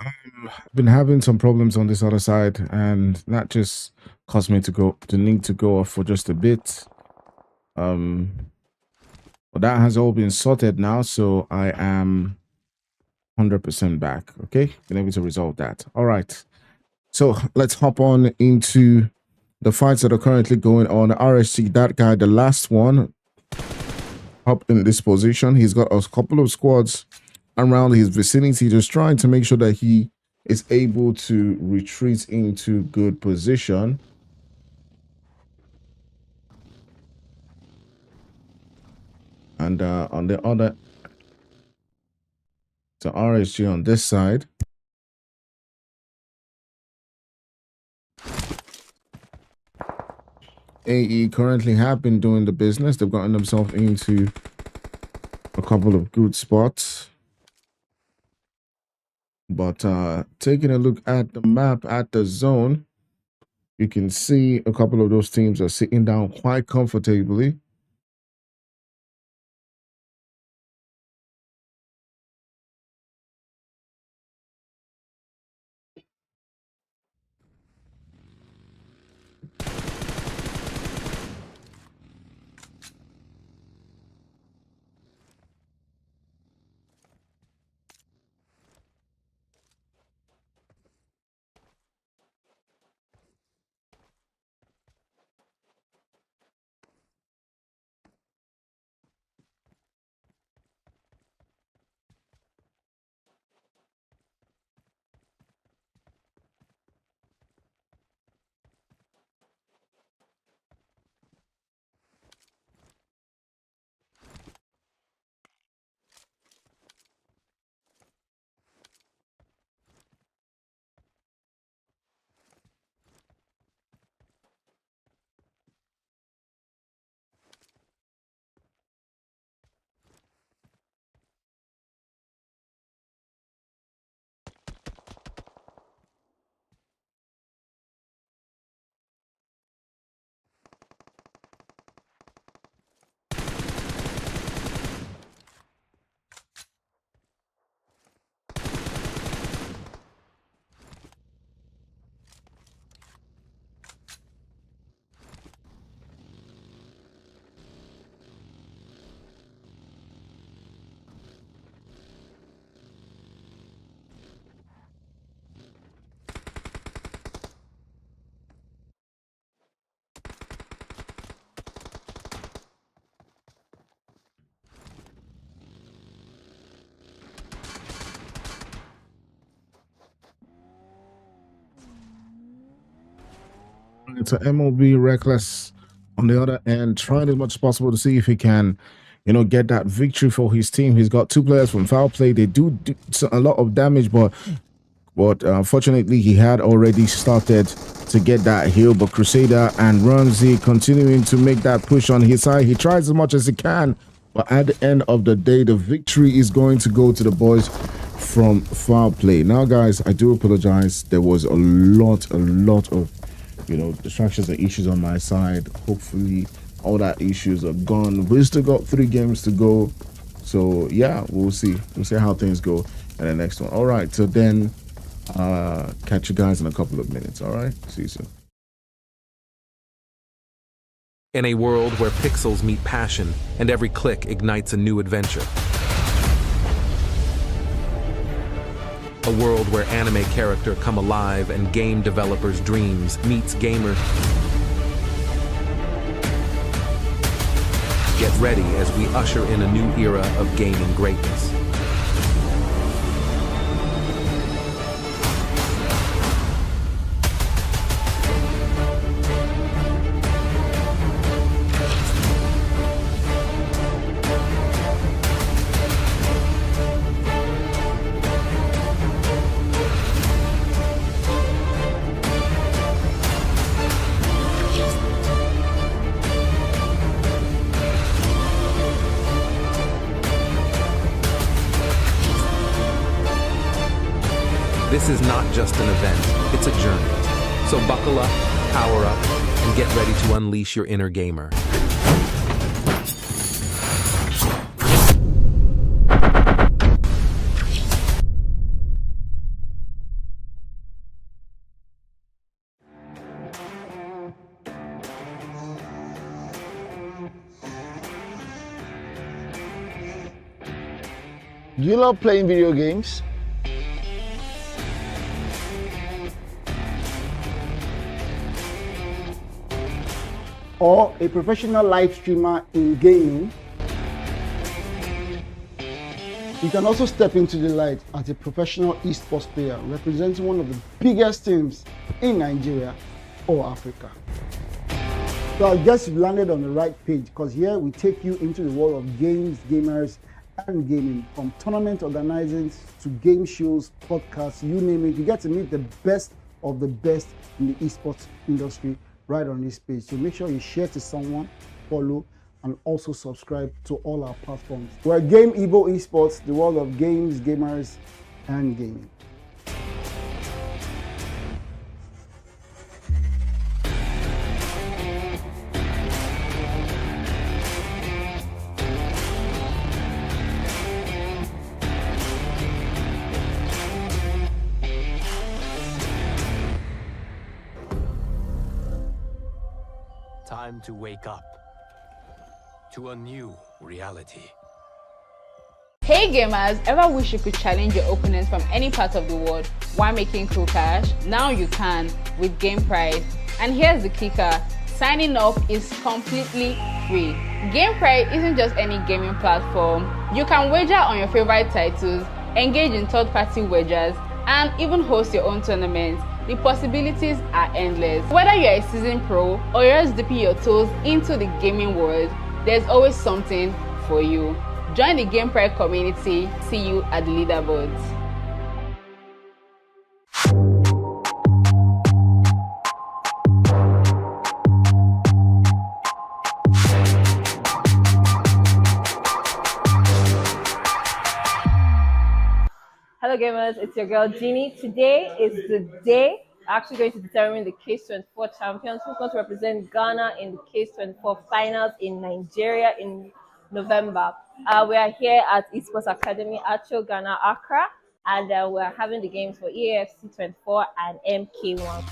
been having some problems on this other side, and that just caused me to need to go off for just a bit. But that has all been sorted now, so I am 100% back. Okay, been able to resolve that. All right, so let's hop on into the fights that are currently going on. RSC, that guy, the last one, up in this position. He's got a couple of squads around his vicinity, just trying to make sure that he is able to retreat into good position. And on the other, so RSG on this side. AE currently have been doing the business. They've gotten themselves into a couple of good spots. But taking a look at the map, at the zone, you can see a couple of those teams are sitting down quite comfortably. It's an MOB Reckless on the other end, trying as much as possible to see if he can, get that victory for his team. He's got 2 players from foul play. They do a lot of damage, but fortunately he had already started to get that heal. But Crusader and Ramsey continuing to make that push on his side. He tries as much as he can, but at the end of the day, the victory is going to go to the boys from foul play. Now, guys, I do apologize. There was a lot of distractions and issues on my side. Hopefully all that issues are gone. We've still got 3 games to go, so yeah, we'll see how things go in the next one. All right, so then catch you guys in a couple of minutes. All right, see you soon. In a world where pixels meet passion and every click ignites a new adventure. A world where anime character come alive and game developers' dreams meets gamer. Get ready as we usher in a new era of gaming greatness. This is not just an event, it's a journey. So buckle up, power up, and get ready to unleash your inner gamer. Do you love playing video games? Or a professional live streamer in gaming? You can also step into the light as a professional esports player representing one of the biggest teams in Nigeria or Africa. So I guess you've landed on the right page, because here we take you into the world of games, gamers, and gaming. From tournament organizing to game shows, podcasts, you name it. You get to meet the best of the best in the esports industry right on this page. So make sure you share to someone, follow, and also subscribe to all our platforms. We're Game EVO Esports, the world of games, gamers, and gaming. Time to wake up to a new reality. Hey gamers, ever wish you could challenge your opponents from any part of the world while making cool cash? Now you can with Game Prize. And here's the kicker, signing up is completely free. Game Prize isn't just any gaming platform. You can wager on your favorite titles, engage in third-party wagers, and even host your own tournaments. The possibilities are endless. Whether you're a seasoned pro or you're just dipping your toes into the gaming world, there's always something for you. Join the Game Prize community. See you at the leaderboards. Hello gamers, it's your girl Jeannie. Today is the day actually going to determine the Case 24 champions who's going to represent Ghana in the Case 24 finals in Nigeria in November. We are here at Esports Academy at Ghana, Accra, and we're having the games for EAFC 24 and MK1.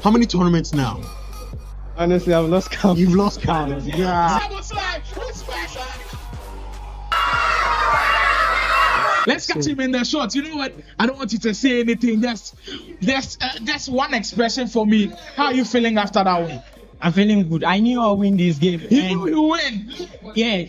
How many tournaments now? Honestly, I've lost count. You've lost count. Yeah. Let's catch him in the shot. You know what? I don't want you to say anything. That's one expression for me. How are you feeling after that win? I'm feeling good. I knew I'll win this game. You knew you win. Yeah.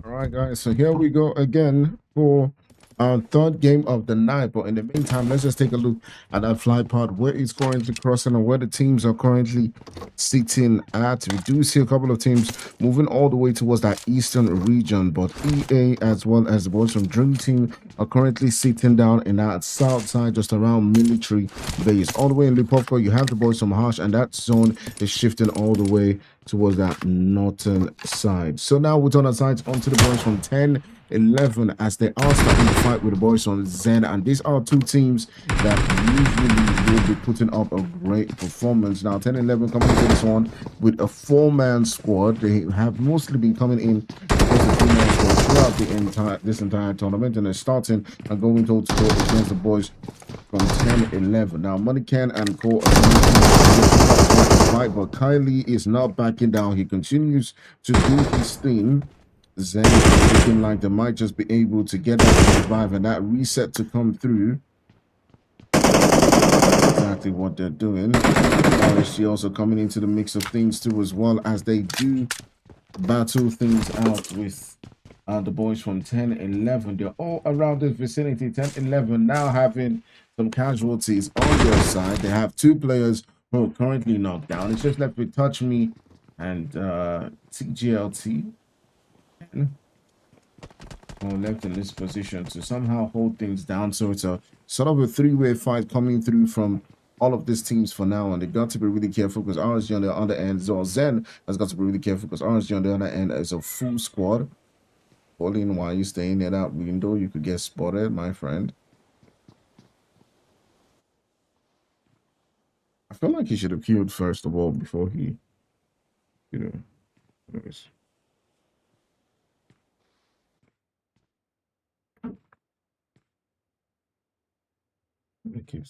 All right, guys. So here we go again for our third game of the night. But in the meantime, let's just take a look at that flight part, where it's currently crossing and where the teams are currently sitting at. We do see a couple of teams moving all the way towards that eastern region, but EA as well as the boys from Dream Team are currently sitting down in that south side, just around military base. All the way in Lipovka, you have the boys from Harsh, and that zone is shifting all the way towards that northern side. So now we turn our sights onto the boys from 10-11 as they are starting to fight with the boys on Zen, and these are two teams that usually will be putting up a great performance. Now 10-11 coming into this one with a 4-man squad. They have mostly been coming in as a 3-man squad throughout this entire tournament, and they're starting and going toe to toe against the boys from 10-11. Now Moneycan and Co are fight, but Kylie is not backing down. He continues to do his thing. Zen is looking like they might just be able to get that to survive and that reset to come through. Exactly what they're doing. RSG also coming into the mix of things too, as well, as they do battle things out with the boys from 10-11. They're all around this vicinity. 10-11 now having some casualties on their side. They have 2 players who are currently knocked down. It's just left with Touch Me and TGLT. Left in this position to somehow hold things down. So it's a sort of a 3-way fight coming through from all of these teams for now, and they've got to be really careful because RSG on the other end, so Zen has got to be really careful because RSG on the other end is a full squad. Pauline, while you staying near that window, you could get spotted, my friend. I feel like he should have killed first of all before he, you know, anyways. Okay.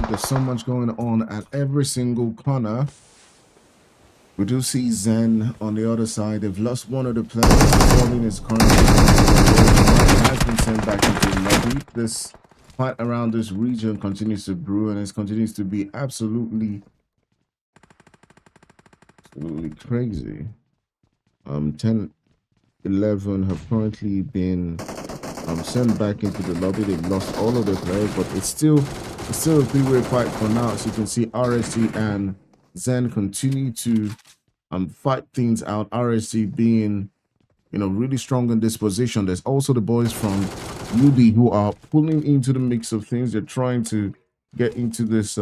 There's so much going on at every single corner. We do see Zen on the other side. They've lost one of the players. Pauline is currently has been sent back into the lobby. This fight around this region continues to brew, and it continues to be absolutely crazy. 10-11 have currently been sent back into the lobby. They've lost all of their players, but it's still It's still a three-way fight for now. As you can see, RSG and Zen continue to fight things out. RSG being, you know, really strong in this position. There's also the boys from UD who are pulling into the mix of things. They're trying to get into this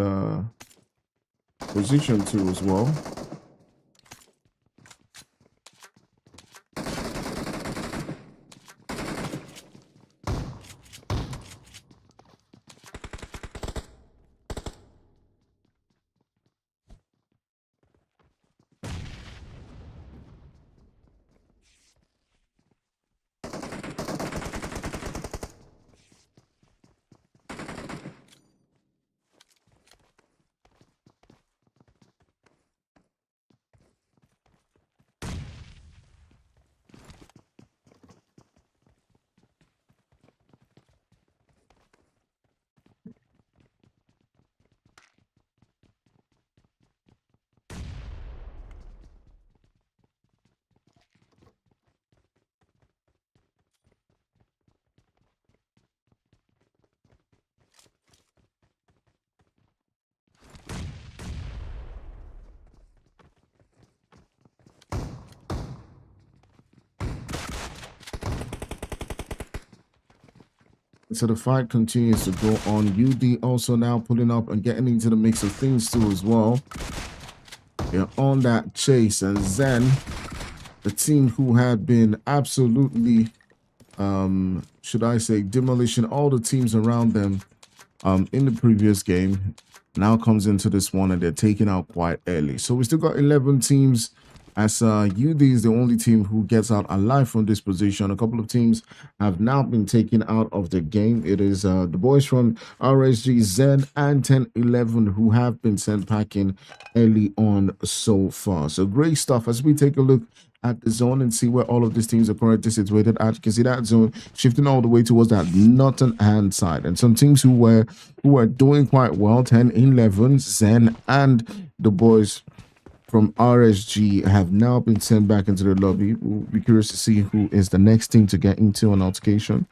position too as well. So the fight continues to go on. UD also now pulling up and getting into the mix of things too as well. They're on that chase, and Zen, the team who had been absolutely, should I say, demolishing all the teams around them in the previous game, now comes into this one and they're taking out quite early. So we still got 11 teams, as UD is the only team who gets out alive from this position. A couple of teams have now been taken out of the game. It is the boys from RSG, Zen, and 10-11 who have been sent packing early on so far. So great stuff. As we take a look at the zone and see where all of these teams are currently situated at, you can see that zone shifting all the way towards that northern hand side, and some teams who were doing quite well, 10-11, Zen, and the boys from RSG have now been sent back into the lobby. We'll be curious to see who is the next team to get into an altercation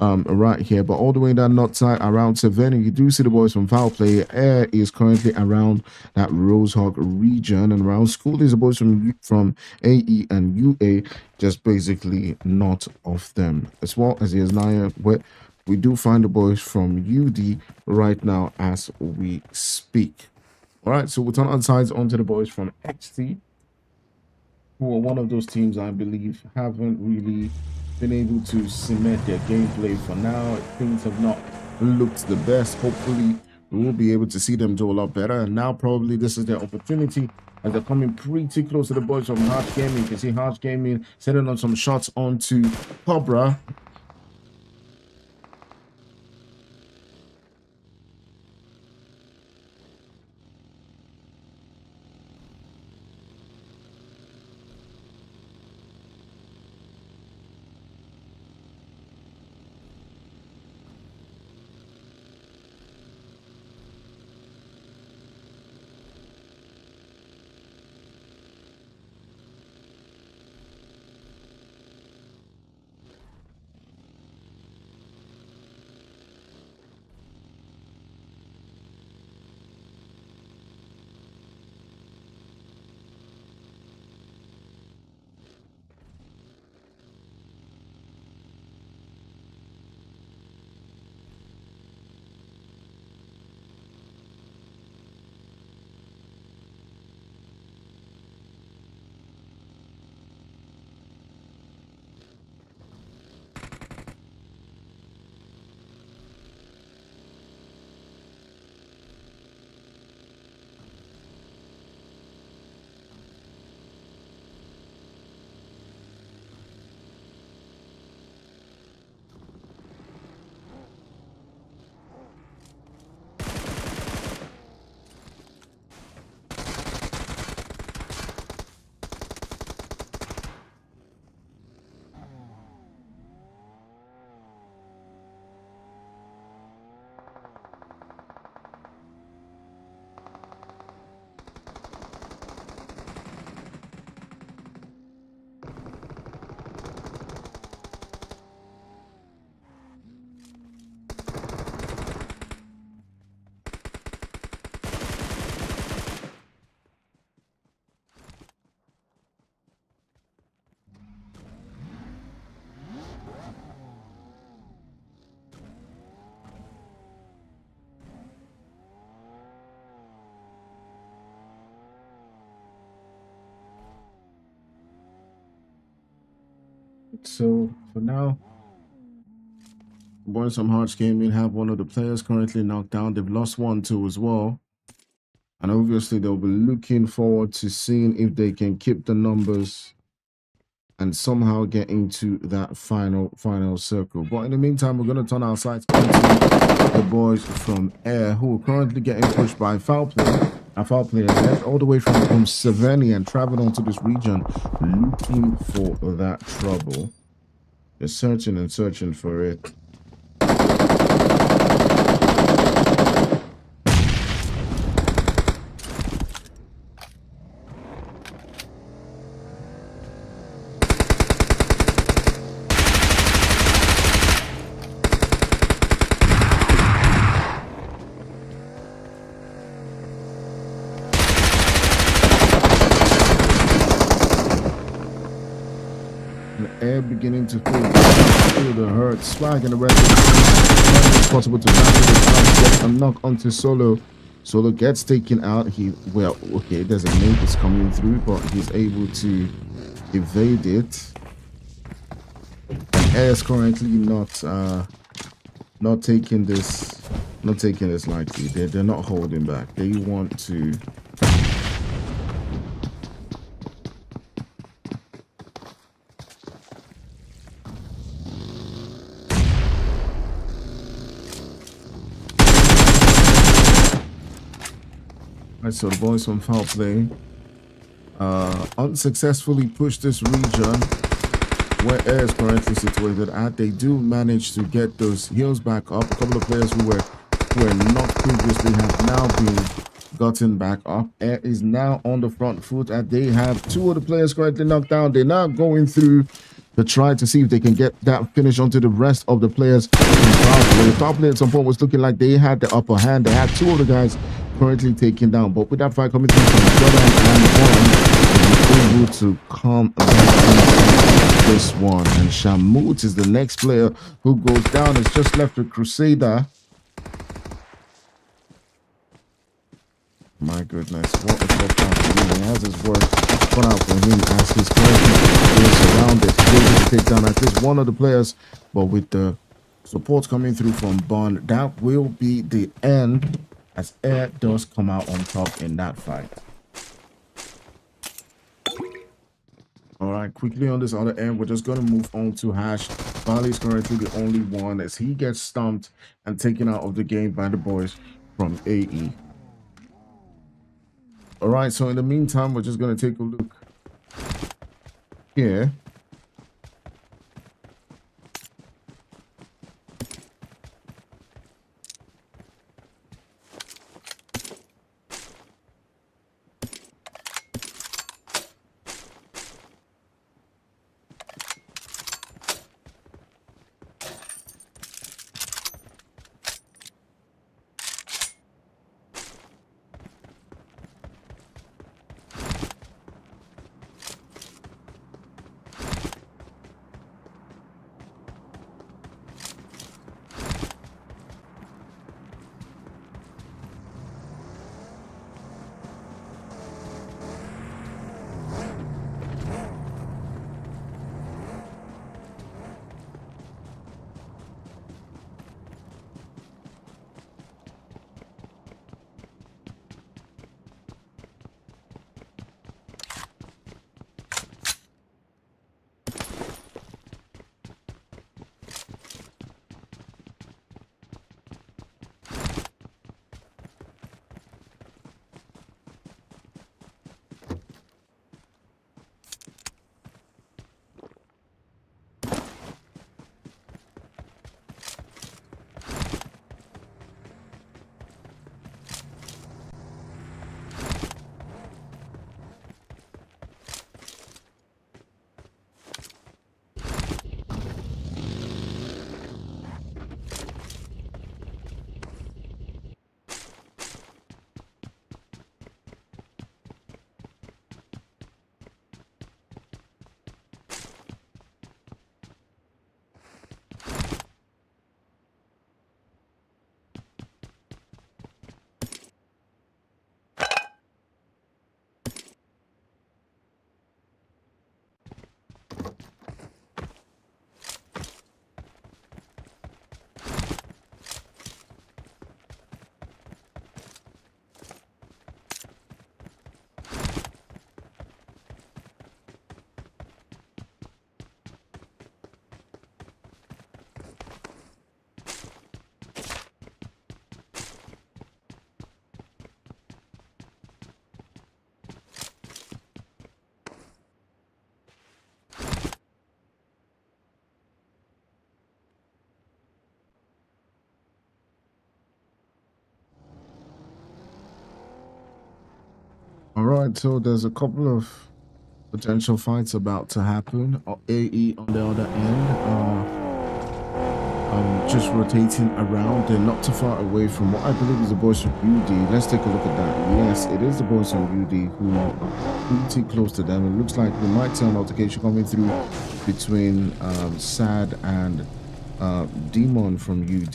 right here. But all the way down north side around Savannah, you do see the boys from Foul Play. Air is currently around that Rosehawk region, and around school is the boys from AE and UA, just basically not of them, as well as the Naya, where we do find the boys from UD right now as we speak. All right, so we'll turn our sides onto the boys from XT, who are one of those teams I believe haven't really been able to cement their gameplay for now. Things have not looked the best. Hopefully, we will be able to see them do a lot better. And now probably this is their opportunity, as they're coming pretty close to the boys from Harsh Gaming. You can see Harsh Gaming sending on some shots onto Cobra. so for now, Boys from Hearts Gaming have one of the players currently knocked down. They've lost 1-2 as well. And obviously, they'll be looking forward to seeing if they can keep the numbers and somehow get into that final circle. But in the meantime, we're going to turn our sights onto the boys from Air, who are currently getting pushed by foul play. A foul player left all the way from Savannah and traveled onto this region looking for that trouble. They're searching and searching for it. Air beginning to feel the hurt. Swag and the rest it's possible to get a knock onto Solo. Solo gets taken out. There's a nade that's coming through, but he's able to evade it. And Air is currently not taking this lightly. They're not holding back. They want to. So the boys from foul play unsuccessfully pushed this region where Air is currently situated at. They do manage to get those heals back up. A couple of players who were knocked previously have now been gotten back up. Air is now on the front foot, and they have 2 of the players currently knocked down. They're now going through to try to see if they can get that finish onto the rest of the players. The foul play at some point was looking like they had the upper hand. They had 2 of the guys currently taken down, but with that fight coming through from Jordan and Bond, able to come back this one. And Shamut is the next player who goes down. It's just left with Crusader. My goodness, what a tough time for him. He has his work cut out for him as he's currently being surrounded. He's able to take down at least one of the players, but with the support coming through from Bond, that will be the end, as Air does come out on top in that fight. All right, quickly on this other end, we're just going to move on to Hash. Bali is currently the only one as he gets stumped and taken out of the game by the boys from AE. All right, so in the meantime, we're just going to take a look here. All right, so there's a couple of potential fights about to happen. AE on the other end, just rotating around. They're not too far away from what I believe is the boys from UD. Let's take a look at that. Yes, it is the boys from UD who are pretty close to them. It looks like we might see an altercation coming through between SAD and Demon from UD.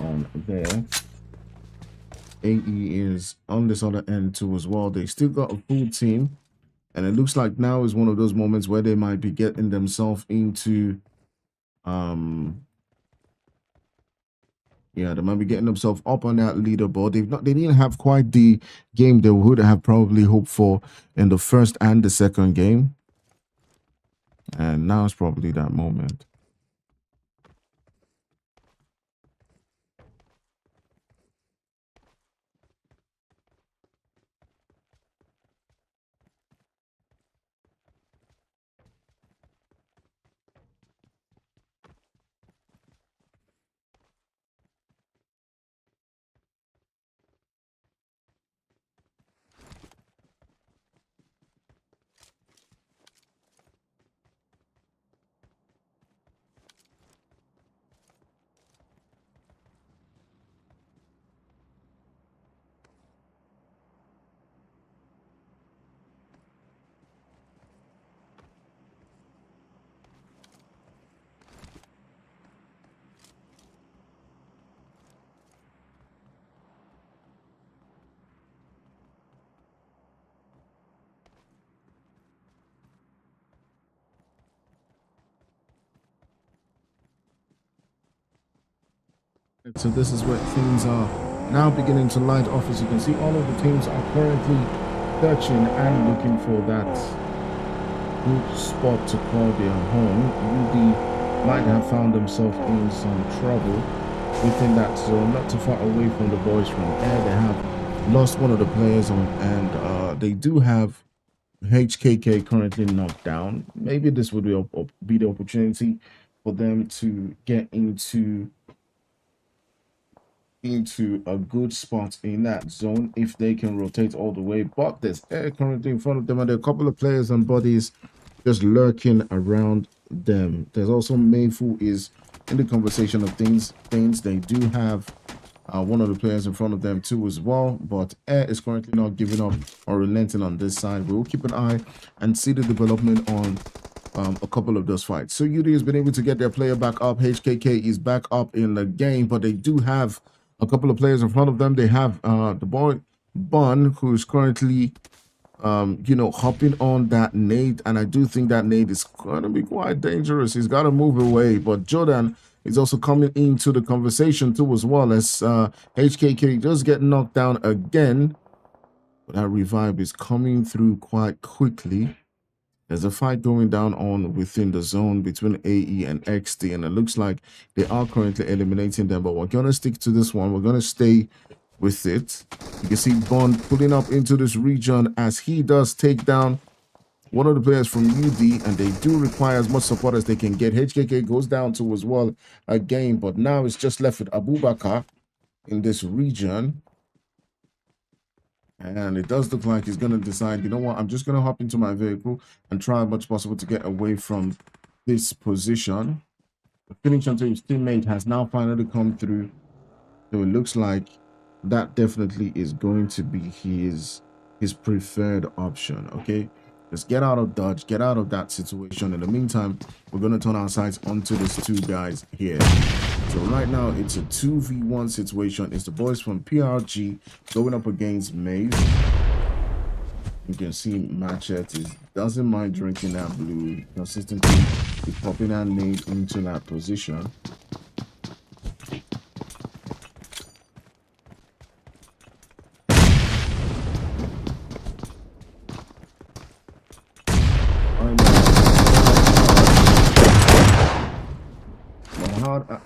On there. AE is on this other end too as well. They still got a full team, and it looks like now is one of those moments where they might be getting themselves into yeah, they might be getting themselves up on that leaderboard. They didn't have quite the game they would have probably hoped for in the first and the second game, and now it's probably that moment. So this is where things are now beginning to light off. As you can see, all of the teams are currently searching and looking for that good spot to call their home. UD might have found themselves in some trouble within that zone, not too far away from the boys from Air. They have lost one of the players on, and they do have HKK currently knocked down. Maybe this would be the opportunity for them to get into a good spot in that zone if they can rotate all the way. But there's Air currently in front of them, and there are a couple of players and bodies just lurking around them. There's also Maeve, who is in the conversation of things. They do have one of the players in front of them too as well, but Air is currently not giving up or relenting on this side. We'll keep an eye and see the development on a couple of those fights. So UD has been able to get their player back up. HKK is back up in the game, but they do have a couple of players in front of them. They have the boy Bun, who is currently hopping on that nade, and I do think that nade is going to be quite dangerous. He's got to move away, but Jordan is also coming into the conversation too as well, as HKK does get knocked down again, but that revive is coming through quite quickly. There's a fight going down on within the zone between AE and XD, and it looks like they are currently eliminating them, but we're going to stick to this one. We're going to stay with it. You can see Bond pulling up into this region as he does take down one of the players from UD, and they do require as much support as they can get. HKK goes down to as well again, but now it's just left with Abubakar in this region. And it does look like he's going to decide, you know what, I'm just going to hop into my vehicle and try as much possible to get away from this position. The finish onto his teammate has now finally come through. So it looks like that definitely is going to be his preferred option. Okay, just get out of dodge, get out of that situation. In the meantime, we're going to turn our sights onto these two guys here. So right now it's a 2v1 situation. It's the boys from PRG going up against Maze. You can see Machete doesn't mind drinking that blue. Consistently is popping that nade into that position.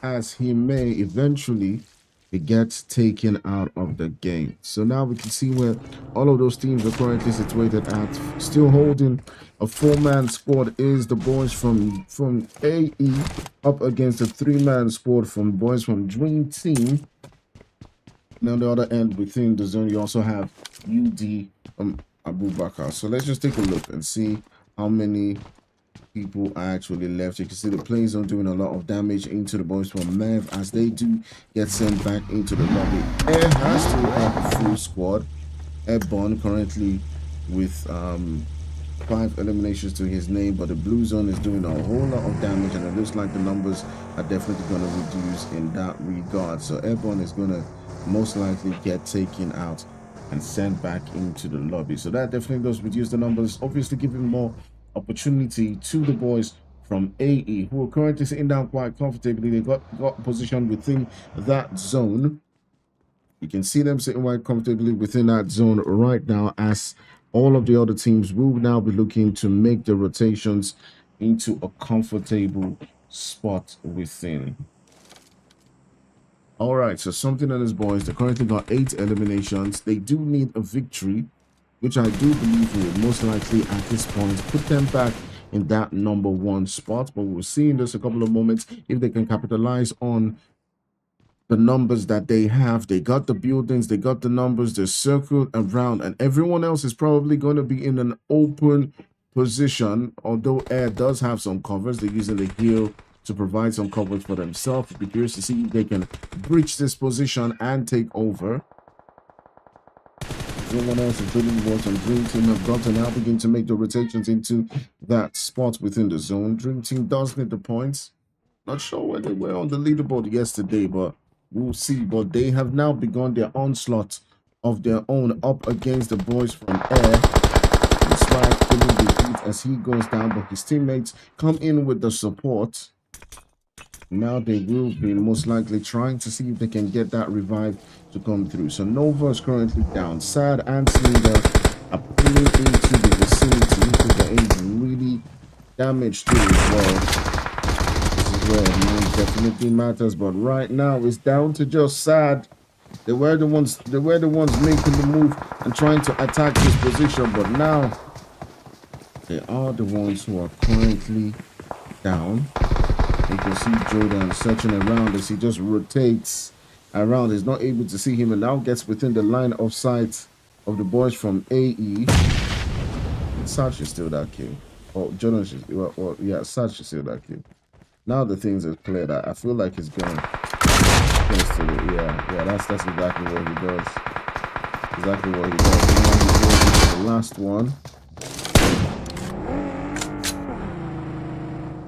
As he may, eventually it gets taken out of the game. So now we can see where all of those teams are currently situated at. Still holding a 4-man squad is the boys from AE up against a 3-man squad from boys from Dream Team. And on the other end, within the zone, you also have UD Abubakar. So let's just take a look and see how many people are actually left. You can see the play zone doing a lot of damage into the boys from Mev as they do get sent back into the lobby. Air has to have a full squad. Airborne currently with 5 eliminations to his name, but the blue zone is doing a whole lot of damage, and it looks like the numbers are definitely going to reduce in that regard. So Airborne is going to most likely get taken out and sent back into the lobby. So that definitely does reduce the numbers, obviously giving more opportunity to the boys from AE, who are currently sitting down quite comfortably. They got positioned within that zone. You can see them sitting quite comfortably within that zone right now, as all of the other teams will now be looking to make the rotations into a comfortable spot within. All right, so something on this, boys. They currently got 8 eliminations. They do need a victory, which I do believe will most likely at this point put them back in that #1 spot. But we'll see in just a couple of moments if they can capitalize on the numbers that they have. They got the buildings, they got the numbers, they're circled around, and everyone else is probably going to be in an open position. Although Air does have some covers, they're using the heel to provide some coverage for themselves. Be curious to see if they can breach this position and take over. Everyone else, including the Water and Dream Team, have got to now begin to make the rotations into that spot within the zone. Dream Team does need the points. Not sure where they were on the leaderboard yesterday, but we'll see. But they have now begun their onslaught of their own up against the boys from Air. Despite feeling the heat as he goes down, but his teammates come in with the support. Now they will be most likely trying to see if they can get that revive to come through. So Nova is currently down. Sad and Sneaker are pulling into the vicinity because there is really damage to it as well. This is where it definitely matters, but right now it's down to just Sad. They were the ones making the move and trying to attack this position, but now they are the ones who are currently down. You can see Jordan searching around as he just rotates around. He's not able to see him and now gets within the line of sight of the boys from AE. Sarge is still that kill. Oh, Jordan is, well, yeah, Sarge is still that kill. Now the things are cleared. I feel like he's going to it. Yeah, that's exactly what he does. Exactly what he does. Now he's going to the last one.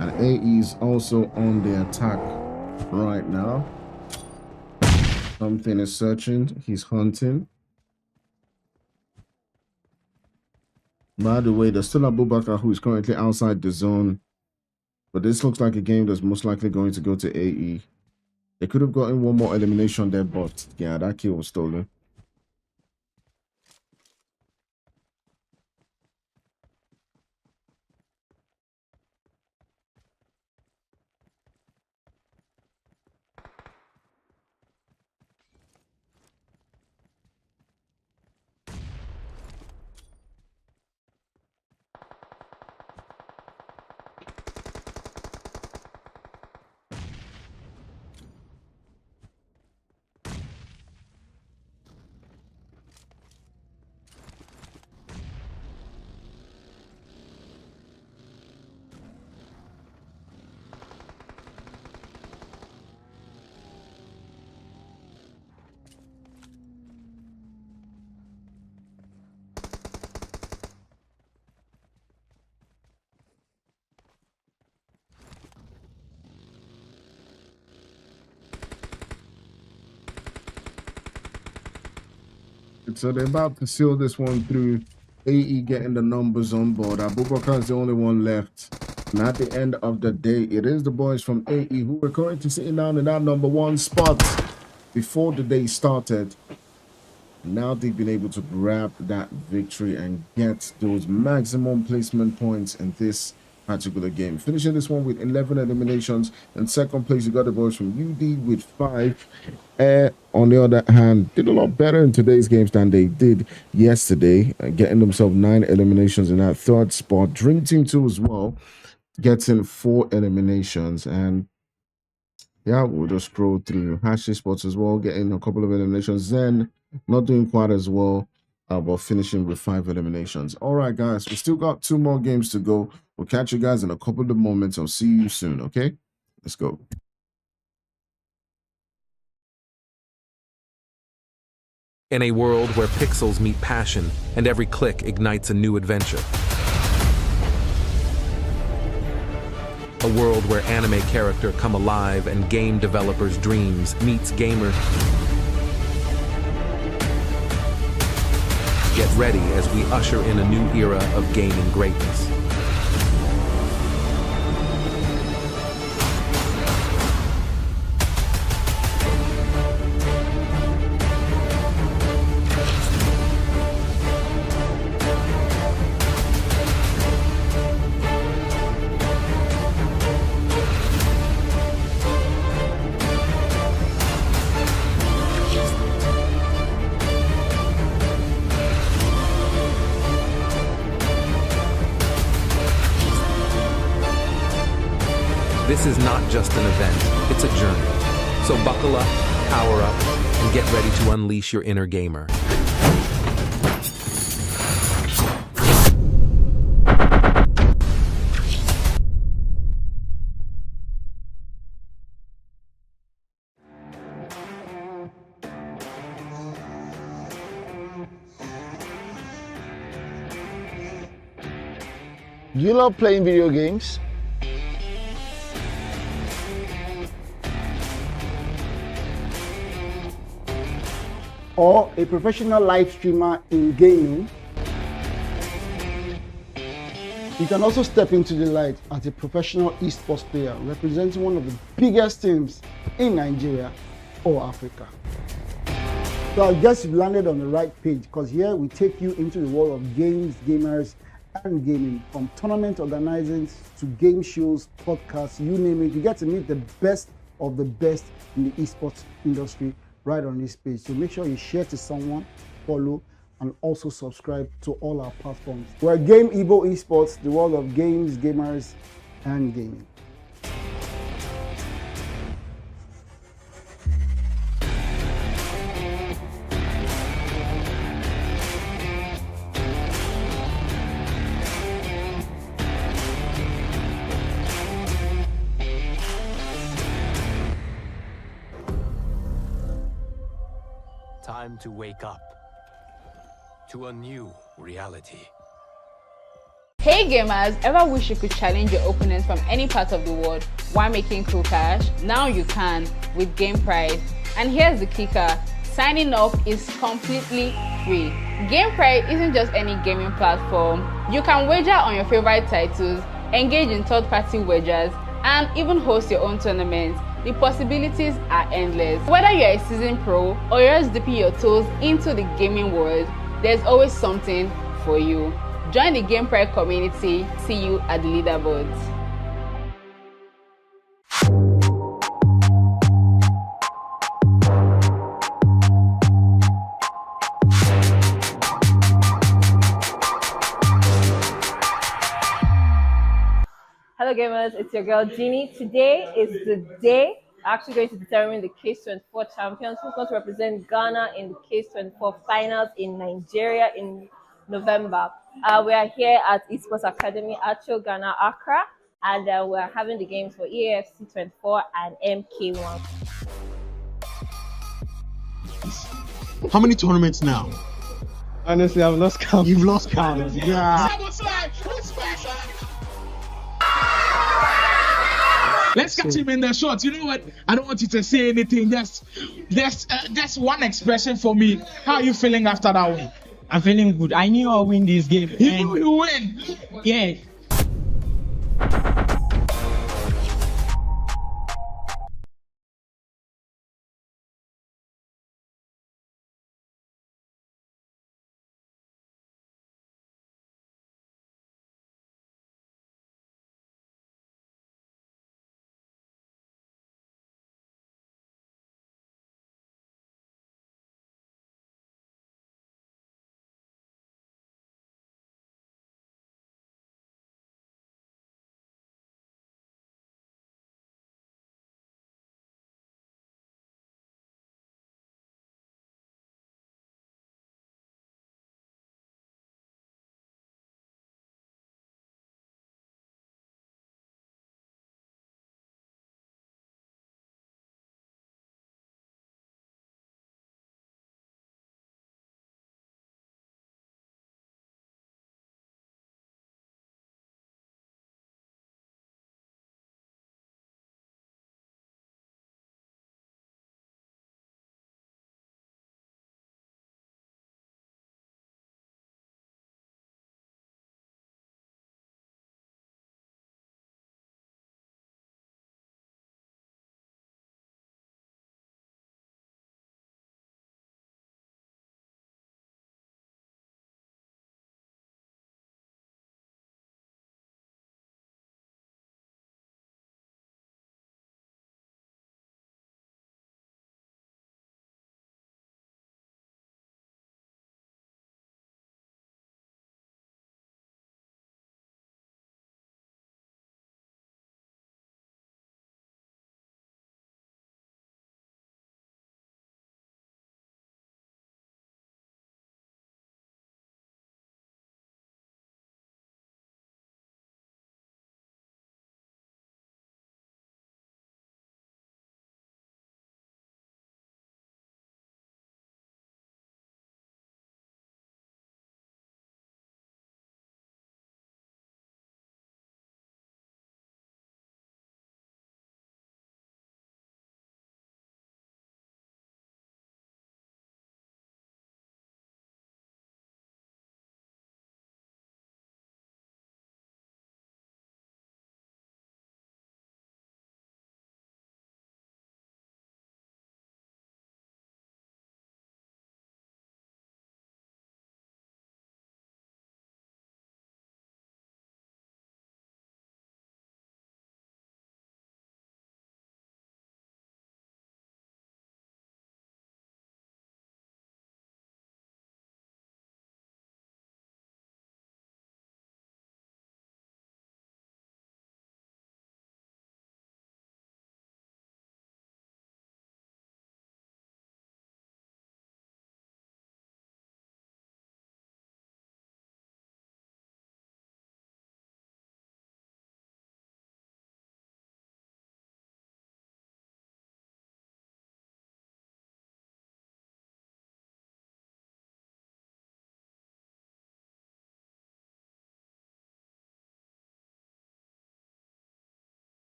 And AE is also on the attack right now. Something is searching. He's hunting. By the way, there's still Abubakar, who is currently outside the zone. But this looks like a game that's most likely going to go to AE. They could have gotten one more elimination there, but yeah, that kill was stolen. So they're about to seal this one through. AE getting the numbers on board. Abubakar is the only one left. And at the end of the day, it is the boys from AE who were currently sitting down in that #1 spot before the day started. Now they've been able to grab that victory and get those maximum placement points in this particular game. Finishing this one with 11 eliminations. In second place, you got the boys from UD with 5. Air, on the other hand, did a lot better in today's games than they did yesterday, getting themselves 9 eliminations in that third spot. Dream Team 2 as well, getting 4 eliminations. And Yeah, we'll just scroll through. Hash Sports as well, getting a couple of eliminations. Zen not doing quite as well, but finishing with 5 eliminations. All right, guys, we still got 2 more games to go. We'll catch you guys in a couple of moments. I'll see you soon, okay? Let's go. In a world where pixels meet passion and every click ignites a new adventure. A world where anime character come alive and game developers' dreams meets gamer. Get ready as we usher in a new era of gaming greatness. This is not just an event, it's a journey. So buckle up, power up, and get ready to unleash your inner gamer. Do you love playing video games? Or a professional live streamer in gaming? You can also step into the light as a professional esports player representing one of the biggest teams in Nigeria or Africa. So I guess you've landed on the right page, because here we take you into the world of games, gamers, and gaming. From tournament organizing to game shows, podcasts, you name it. You get to meet the best of the best in the esports industry right on this page. So make sure you share to someone, follow, and also subscribe to all our platforms. We're Game EVO Esports, the world of games, gamers, and gaming. Time to wake up to a new reality. Hey gamers, ever wish you could challenge your opponents from any part of the world while making cool cash? Now you can with Game Prize. And here's the kicker, signing up is completely free. Game Prize isn't just any gaming platform. You can wager on your favorite titles, engage in third-party wagers, and even host your own tournaments. The possibilities are endless. Whether you're a seasoned pro or you're just dipping your toes into the gaming world, there's always something for you. Join the Game Prize community. See you at the leaderboards. Hello gamers, it's your girl Jeannie. Today is the day actually going to determine the Case 24 champions who's going to represent Ghana in the Case 24 finals in Nigeria in November. We are here at Esports Academy at Ghana, Accra, and we're having the games for EAFC 24 and MK1. How many tournaments now? Honestly, I've lost count. You've lost count. Yeah. Let's catch him in the shot. You know what? I don't want you to say anything. That's one expression for me. How are you feeling after that win? I'm feeling good. I knew I'll win this game. You know you win. Yeah.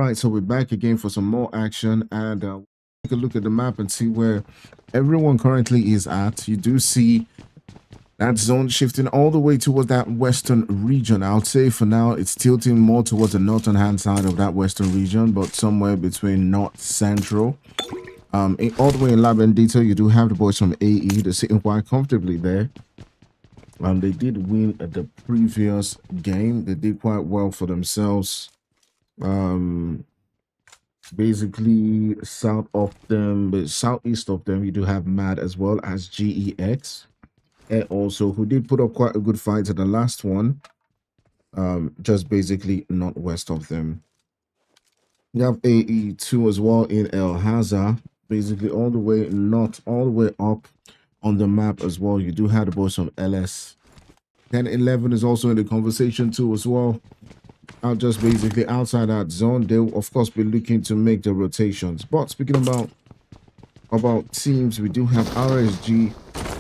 right, so we're back again for some more action, and take a look at the map and see where everyone currently is at. You do see that zone shifting all the way towards that western region. I would say for now it's tilting more towards the northern hand side of that western region, but somewhere between north central. All the way in lab and detail, you do have the boys from AE. They're sitting quite comfortably there. They did win at the previous game. They did quite well for themselves. Basically south of them, but southeast of them, you do have Mad as well as GEX. And also, who did put up quite a good fight at the last one. Just basically not west of them. You have AE2 as well in El Haza, basically all the way north, all the way up on the map as well. You do have the boys from LS. 10-11 is also in the conversation too as well. Out just basically outside that zone. They'll of course be looking to make the rotations. But speaking about teams, we do have RSG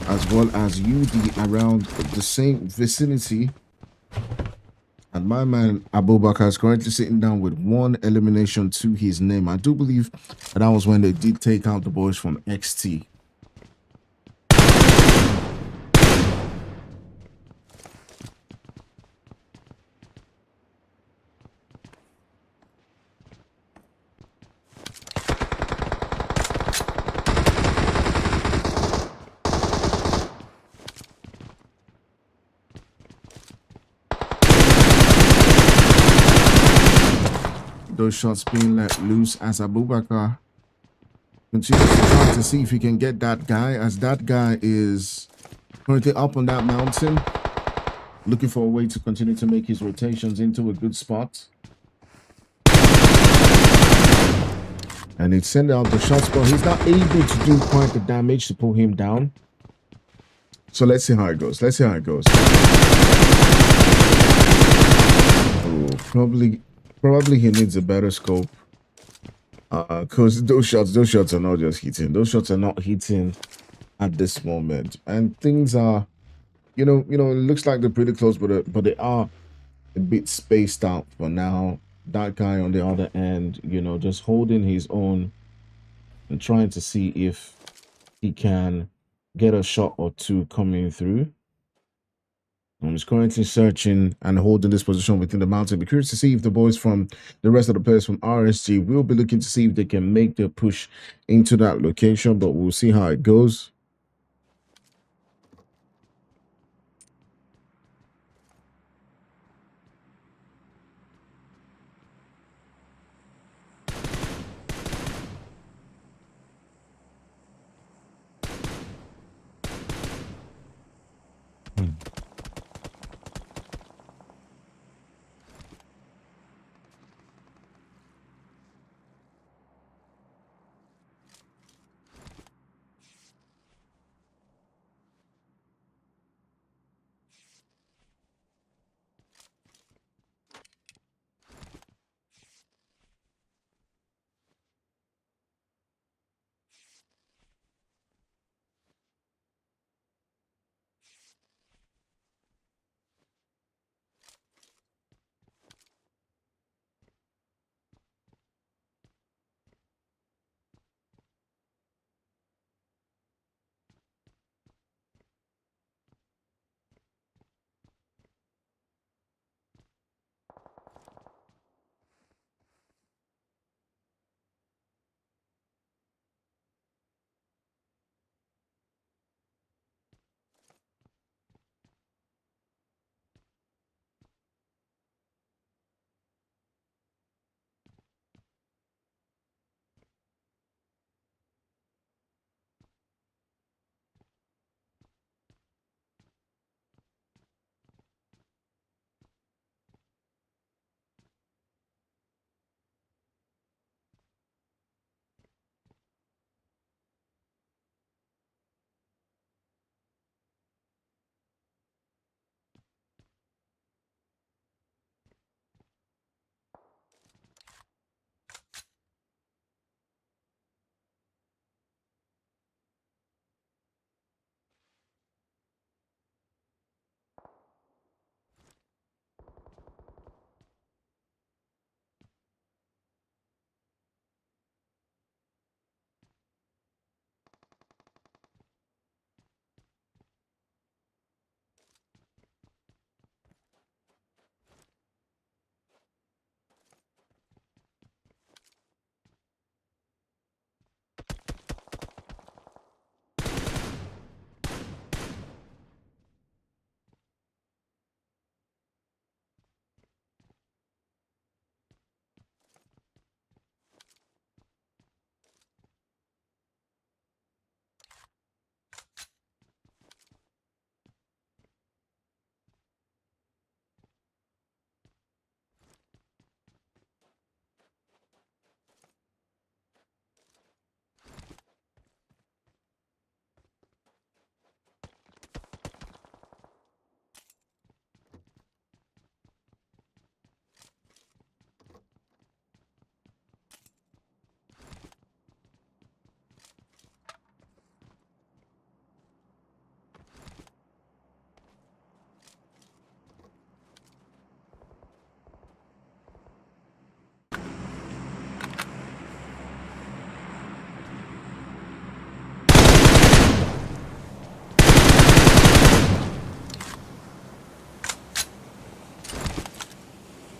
as well as UD around the same vicinity. And my man Abubakar is currently sitting down with 1 elimination to his name. I do believe that was when they did take out the boys from XT. Those shots being let loose as Abubakar continues to try to see if he can get that guy, as that guy is currently up on that mountain, looking for a way to continue to make his rotations into a good spot. And it sent out the shots, but he's not able to do quite the damage to pull him down. So let's see how it goes. Let's see how it goes. Oh, probably he needs a better scope. Because those shots are not just hitting. Those shots are not hitting at this moment. And things are, it looks like they're pretty close, but they are a bit spaced out for now. That guy on the other end, just holding his own and trying to see if he can get a shot or two coming through. I'm just currently searching and holding this position within the mountain. Be curious to see if the boys from the rest of the players from RSG will be looking to see if they can make their push into that location, but we'll see how it goes.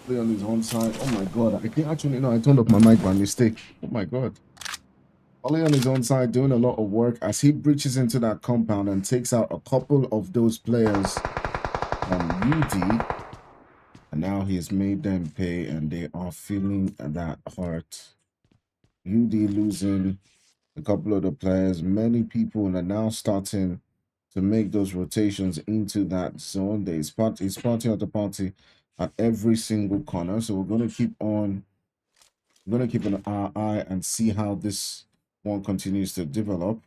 Play on his own side. Oh my god. I think actually no, I turned off my mic by mistake. Oh my god. Ollie on his own side doing a lot of work as he breaches into that compound and takes out a couple of those players from UD. And now he has made them pay and they are feeling that hurt. UD losing a couple of the players. Many people are now starting to make those rotations into that zone. It's party after party at every single corner. So we're going to keep on. We're going to keep an eye and see how this one continues to develop.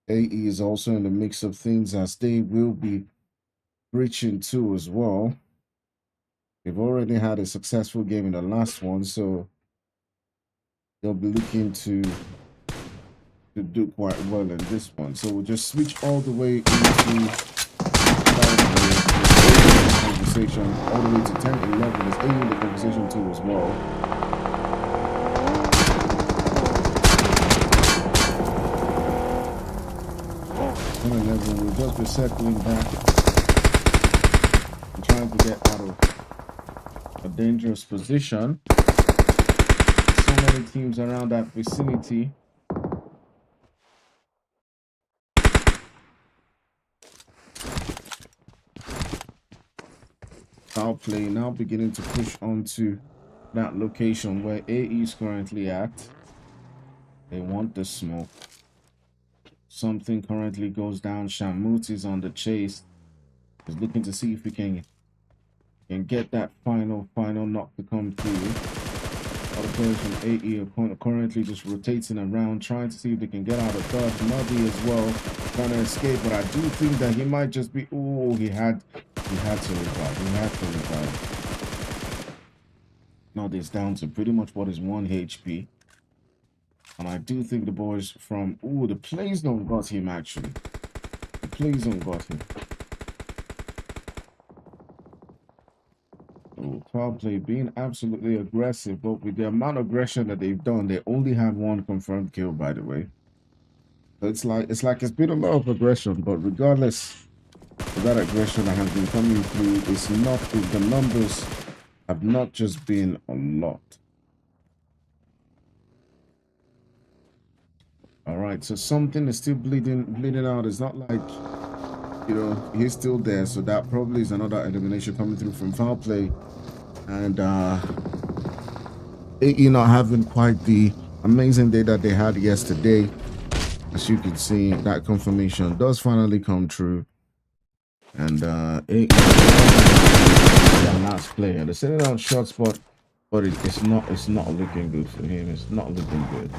AE is also in the mix of things as they will be breaching too as well. They've already had a successful game in the last one, so they'll be looking to do quite well in this one. So we'll just switch all the way into the conversation, all the way to 10-11. There's 8 in the conversation too as well. We'll just be circling back and trying to get out of a dangerous position. So many teams around that vicinity. Foul play now beginning to push onto that location where AE is currently at. They want the smoke. Something currently goes down. Shamut is on the chase. He's looking to see if we can get that final knock to come through. Other players from AE are currently just rotating around, trying to see if they can get out of dodge. Muddy as well, trying to escape, but I do think that he might just be. Oh, he had to revive. He had to revive. Now this down to pretty much what is 1 HP. And I do think the boys from the play zone got him actually. The play zone got him. Foul play being absolutely aggressive, but with the amount of aggression that they've done, they only have 1 confirmed kill, by the way. So it's like it's been a lot of aggression, but regardless of that aggression that has been coming through, the numbers have not just been a lot. All right, so something is still bleeding out. It's not like, he's still there. So that probably is another elimination coming through from foul play. And AE not having quite the amazing day that they had yesterday. As you can see, that confirmation does finally come true. And AE, that last player, they're sitting on short spot, but it's not looking good for him. It's not looking good.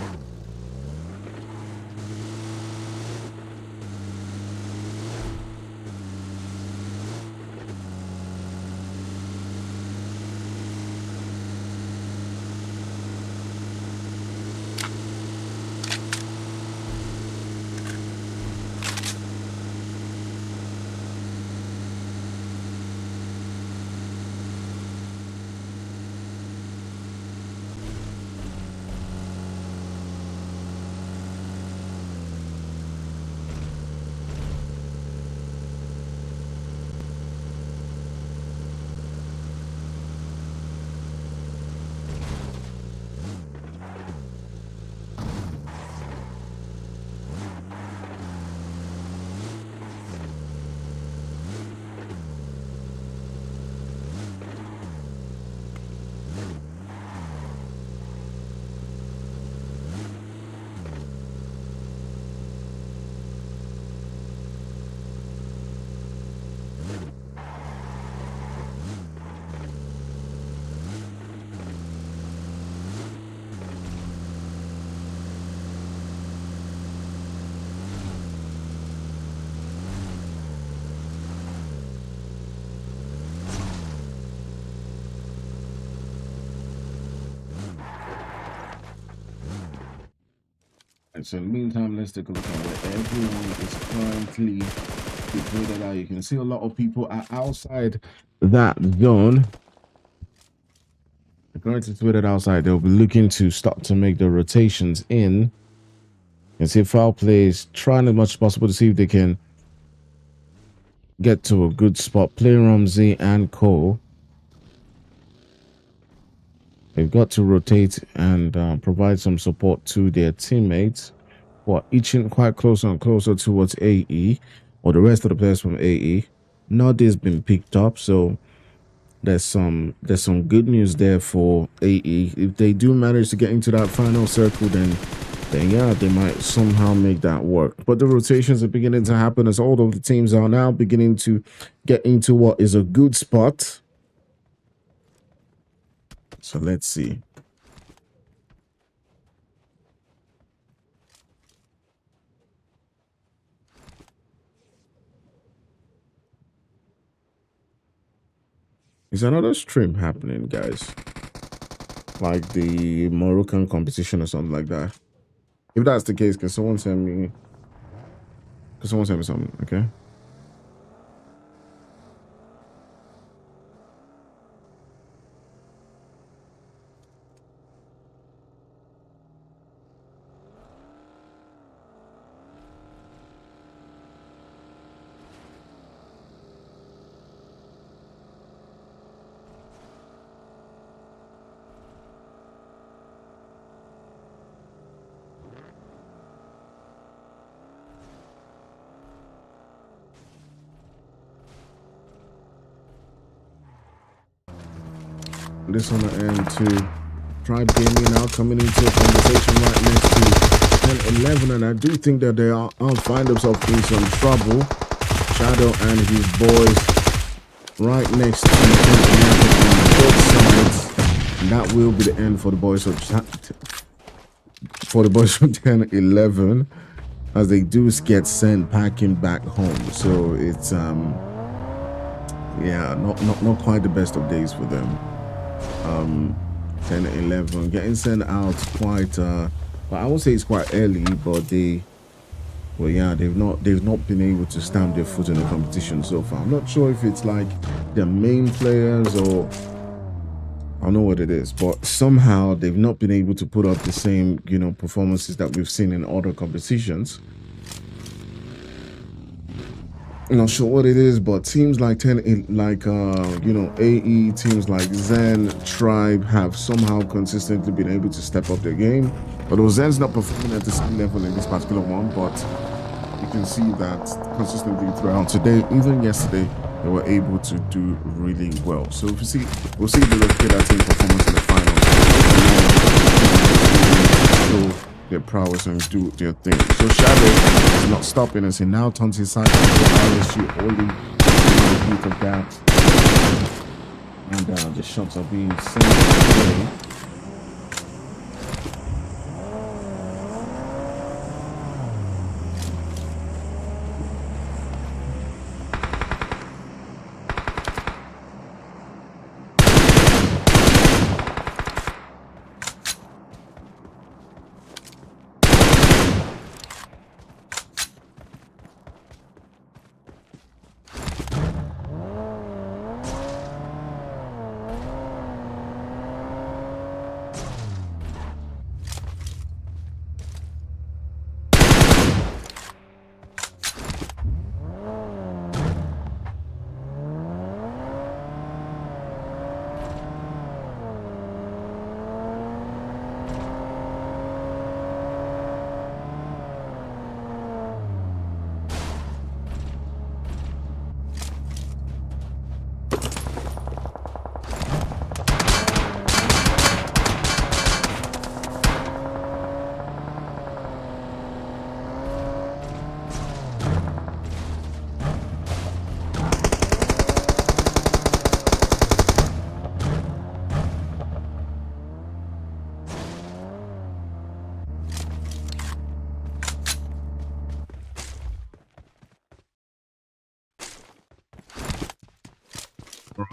So in the meantime, let's take a look at where everyone is currently situated out. You can see a lot of people are outside that zone. They're currently situated outside. They'll be looking to start to make the rotations in. You can see foul plays, trying as much as possible to see if they can get to a good spot. Play Ramsey and Cole. They've got to rotate and provide some support to their teammates who are inching quite closer and closer towards AE, or the rest of the players from AE. Nodi's been picked up, so there's some good news there for AE. If they do manage to get into that final circle, then yeah, they might somehow make that work. But the rotations are beginning to happen as all of the teams are now beginning to get into what is a good spot. So let's see. Is another stream happening, guys? Like the Moroccan competition or something like that? If that's the case, can someone send me something, okay? This on the end to Tribe Gaming now coming into a conversation right next to 10-11, and I do think that they are find themselves in some trouble. Shadow and his boys right next to 10-11 on both sides, and that will be the end for the boys of 10-11 as they do get sent packing back home. So it's yeah, not quite the best of days for them. 10-11 getting sent out quite well, I won't say it's quite early, but they've not been able to stamp their foot in the competition so far. I'm not sure if it's like their main players or I don't know what it is, but somehow they've not been able to put up the same performances that we've seen in other competitions. Not sure what it is, but teams like AE, teams like Zen, Tribe have somehow consistently been able to step up their game. Although Zen's not performing at the same level in this particular one, but you can see that consistently throughout today, even yesterday, they were able to do really well. So we'll see the Rocket team performance in the final. So their prowess and do their thing. So Shadow is not stopping us. He now turns his side to RSU only a bit of that. And the shots are being sent away.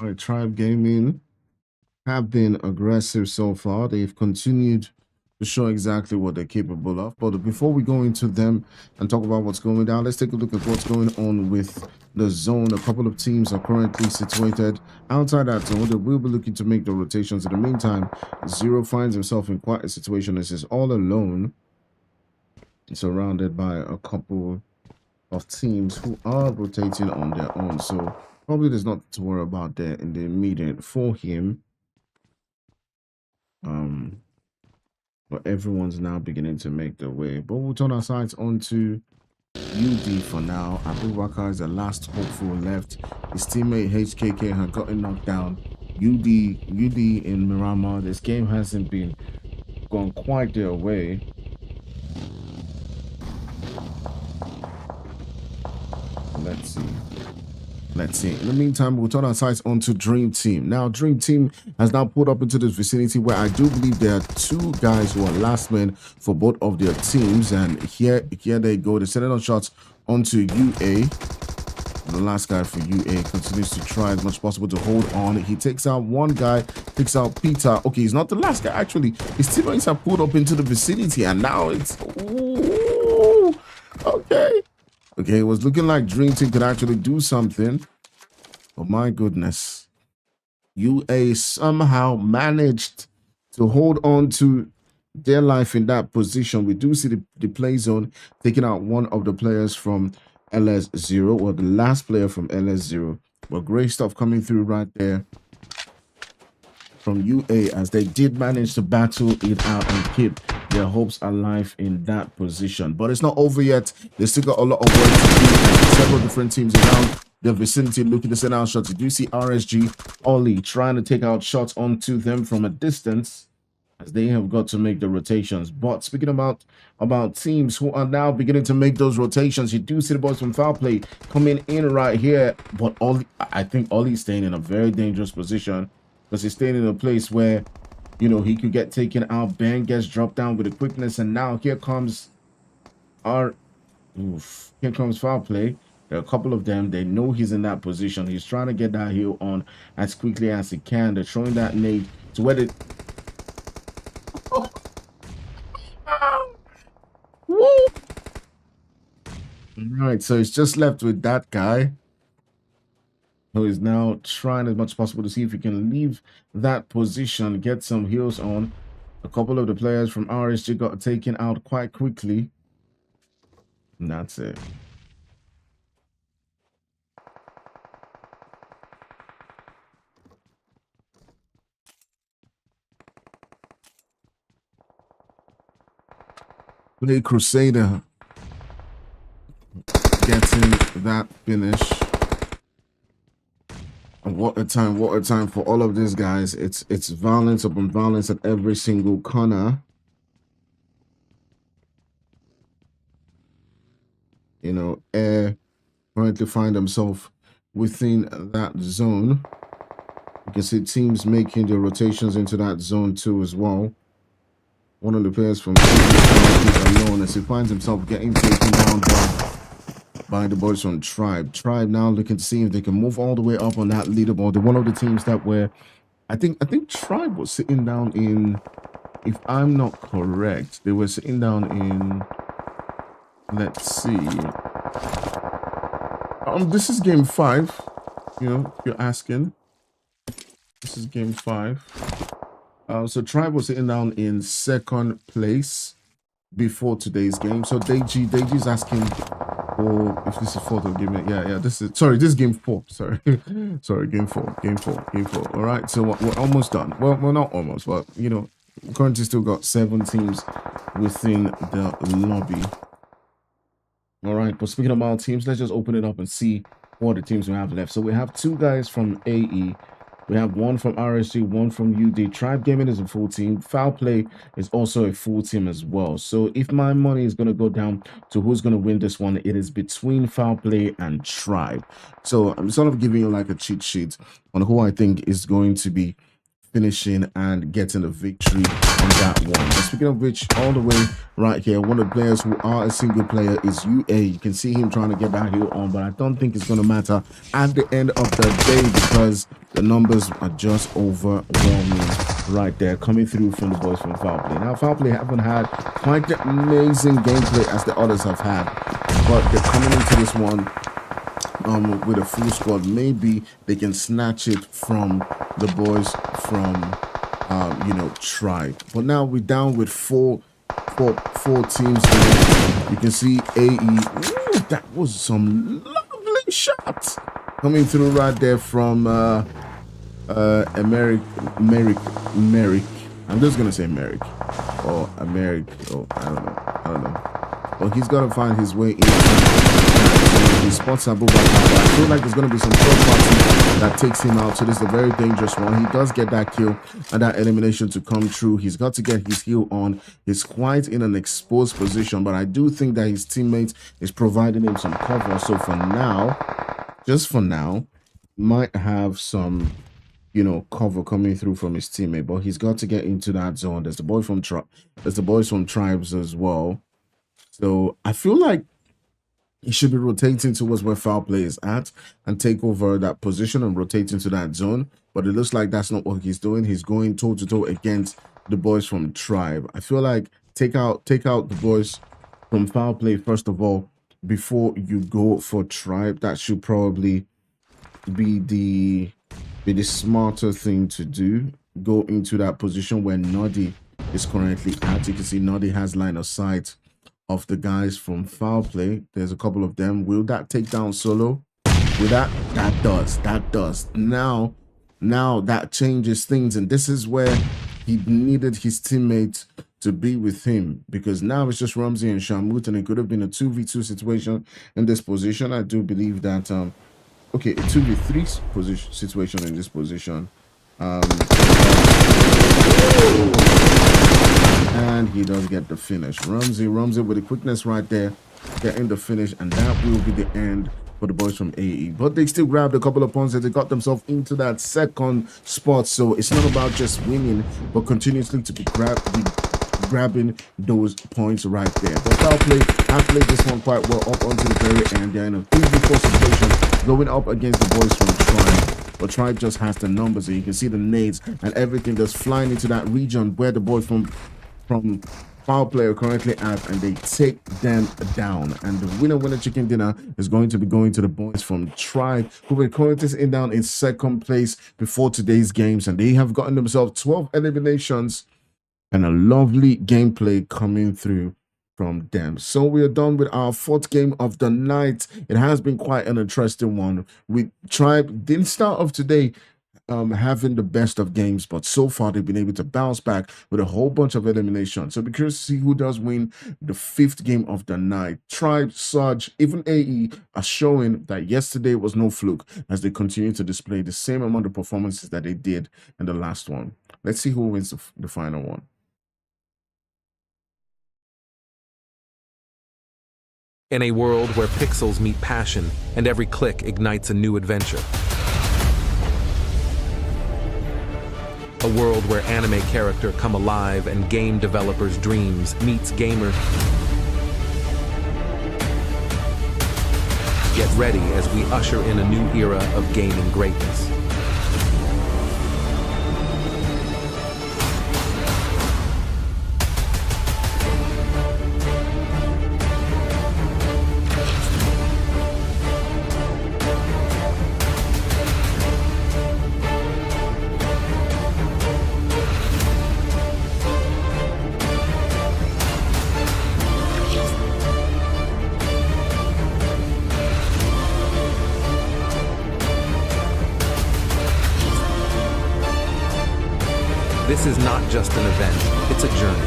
Right, Tribe Gaming have been aggressive so far. They've continued to show exactly what they're capable of. But before we go into them and talk about what's going down, let's take a look at what's going on with the zone. A couple of teams are currently situated outside that zone. They will be looking to make the rotations. In the meantime, Zero finds himself in quite a situation as he's all alone, surrounded by a couple of teams who are rotating on their own. So probably there's not to worry about there in the immediate for him. But everyone's now beginning to make their way. But we'll turn our sights onto UD for now. Abubakar is the last hopeful left. His teammate HKK had gotten knocked down. UD in Miramar. This game hasn't been gone quite their way. Let's see. In the meantime, we'll turn our sights onto Dream Team. Now, Dream Team has now pulled up into this vicinity where I do believe there are two guys who are last men for both of their teams. And here they go. They're sending out shots onto UA. The last guy for UA continues to try as much as possible to hold on. He takes out one guy, takes out Peter. Okay, he's not the last guy, actually. His teammates have pulled up into the vicinity, and now it's... Ooh, okay. Okay, it was looking like Dream Team could actually do something. Oh my goodness. UA somehow managed to hold on to their life in that position. We do see the play zone taking out one of the players from LS0, or the last player from LS0. But great stuff coming through right there from UA, as they did manage to battle it out and keep their hopes alive in that position. But it's not over yet. They still got a lot of work to do. Several different teams around the vicinity looking to send out shots. You do see RSG Ollie trying to take out shots onto them from a distance, as they have got to make the rotations. But speaking about teams who are now beginning to make those rotations, you do see the boys from Foul Play coming in right here. But Ollie, I think Ollie's staying in a very dangerous position, because he's staying in a place where, you know, he could get taken out. Ben gets dropped down with the quickness, and now here comes Foul Play. There are a couple of them. They know he's in that position. He's trying to get that heel on as quickly as he can. They're throwing that nade to where they... All right, so it's just left with that guy, who is now trying as much as possible to see if he can leave that position, get some heals on. A couple of the players from RSG got taken out quite quickly. And that's it. Play Crusader getting that finish. And what a time for all of these guys. It's violence upon violence at every single corner. You know, Air currently find themselves within that zone. You can see teams making their rotations into that zone too as well. One of the players from is alone as he finds himself getting taken down by the boys from Tribe. Tribe now looking to see if they can move all the way up on that leaderboard. They're one of the teams that were, I think Tribe was sitting down in, if I'm not correct, they were sitting down in, let's see. This is game 5. You know, if you're asking. This is game 5. So Tribe was sitting down in 2nd place before today's game. So Deji's asking, or if this is 4th of game, yeah, this is game 4. Sorry, game 4. All right, so we're almost done. Well, we're not almost, but you know, currently still got 7 teams within the lobby. All right, but speaking about teams, let's just open it up and see what the teams we have left. So we have 2 guys from AE. We have 1 from RSG, 1 from UD. Tribe Gaming is a full team. Foul Play is also a full team as well. So if my money is going to go down to who's going to win this one, it is between Foul Play and Tribe. So I'm sort of giving you like a cheat sheet on who I think is going to be finishing and getting the victory on that one. But speaking of which, all the way right here, one of the players who are a single player is UA. You can see him trying to get that heel on, but I don't think it's going to matter at the end of the day, because the numbers are just overwhelming right there, coming through from the boys from Foul Play. Now, Foul Play haven't had quite the amazing gameplay as the others have had, but they're coming into this one with a full squad. Maybe they can snatch it from the boys from you know, Tribe. But now we're down with four teams. You can see AE. That was some lovely shots coming through right there from Merrick. I'm just gonna say Merrick or Americ. Oh, I don't know. But he's got to find his way into the spots Abubakar. I feel like there's going to be some third party that takes him out. So this is a very dangerous one. He does get that kill and that elimination to come true. He's got to get his heel on. He's quite in an exposed position, but I do think that his teammate is providing him some cover. So for now, just for now, might have some, you know, cover coming through from his teammate, but he's got to get into that zone. There's the boys from Tribes as well. So I feel like he should be rotating towards where foul play is at and take over that position and rotate into that zone. But it looks like that's not what he's doing. He's going toe to toe against the boys from Tribe. I feel like take out the boys from foul play first of all before you go for Tribe. That should probably be the smarter thing to do. Go into that position where Noddy is currently at. You can see Noddy has line of sight of the guys from foul play. There's a couple of them. Will that take down Solo? With that does. Now that changes things, and this is where he needed his teammates to be with him, because now it's just Ramsey and Shamut, and it could have been a 2v2 situation in this position. I do believe that okay, a 2v3 situation in this position. And he does get the finish. Ramsey with the quickness right there, getting the finish, and that will be the end for the boys from AE. But they still grabbed a couple of points and they got themselves into that second spot. So it's not about just winning, but continuously to be grabbing those points right there. But foul play have played this one quite well up until the very end. They're in a 3v4 situation going up against the boys from Tribe. But Tribe just has the numbers, and you can see the nades and everything that's flying into that region where the boys from foul play are currently at, and they take them down. And the winner chicken dinner is going to be going to the boys from Tribe, who were currently sitting down in second place before today's games, and they have gotten themselves 12 eliminations and a lovely gameplay coming through from them. So we are done with our fourth game of the night. It has been quite an interesting one. With Tribe didn't start off today having the best of games, but so far they've been able to bounce back with a whole bunch of eliminations. So be curious to see who does win the fifth game of the night. Tribe, Sarge, even AE are showing that yesterday was no fluke, as they continue to display the same amount of performances that they did in the last one. Let's see who wins the final one. In a world where pixels meet passion and every click ignites a new adventure. A world where anime character come alive and game developers' dreams meets gamer. Get ready as we usher in a new era of gaming greatness. This is not just an event, it's a journey.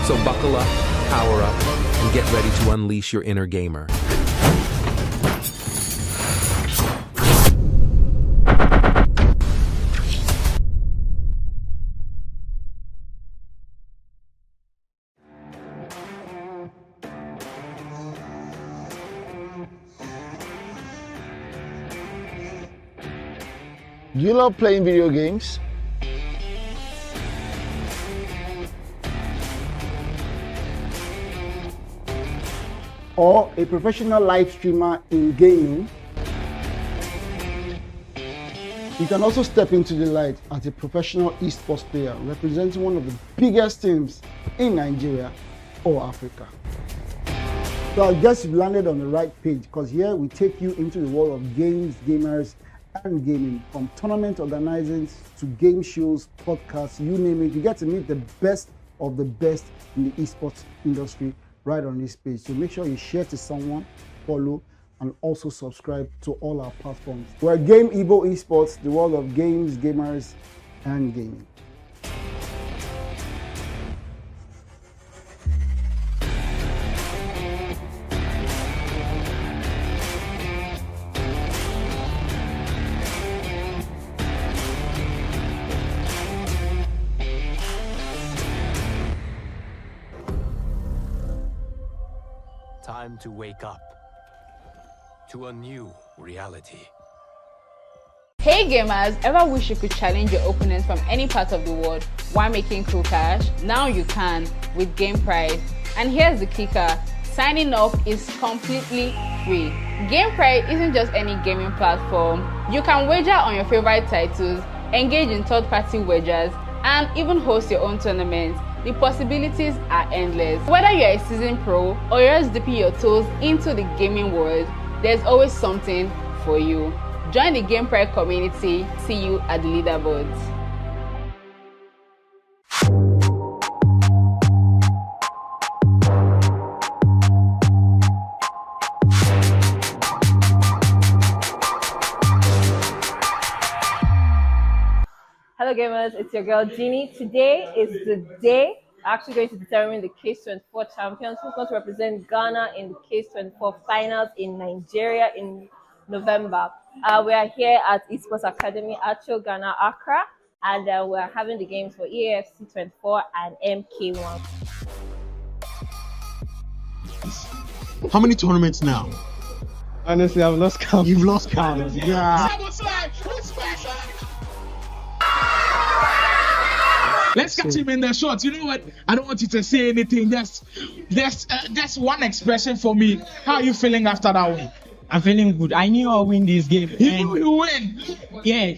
So buckle up, power up, and get ready to unleash your inner gamer. Do you love playing video games? Or a professional live streamer in gaming? You can also step into the light as a professional esports player representing one of the biggest teams in Nigeria or Africa. So I guess you've landed on the right page, because here we take you into the world of games, gamers, and gaming. From tournament organizing to game shows, podcasts, you name it. You get to meet the best of the best in the esports industry right on this page. So make sure you share to someone, follow, and also subscribe to all our platforms. We're Game EVO Esports, the world of games, gamers, and gaming. Time to wake up to a new reality. Hey gamers, ever wish you could challenge your opponents from any part of the world while making cool cash? Now you can with Game Prize. And here's the kicker, signing up is completely free. Game Prize isn't just any gaming platform. You can wager on your favorite titles, engage in third-party wagers, and even host your own tournaments. The possibilities are endless. Whether you're a seasoned pro or you're just dipping your toes into the gaming world, there's always something for you. Join the Game Prize community. See you at the leaderboards. Hello gamers, it's your girl Jeannie. Today is the day actually going to determine the Case 24 champions who's going to represent Ghana in the Case 24 finals in Nigeria in November. We are here at Esports Academy at Ghana, Accra, and we're having the games for EAFC 24 and MK1. How many tournaments now? Honestly, I've lost count. You've lost count. Yeah. Let's catch him in the shot. You know what? I don't want you to say anything. That's one expression for me. How are you feeling after that win? I'm feeling good. I knew I'll win this game. You knew you win. Yeah.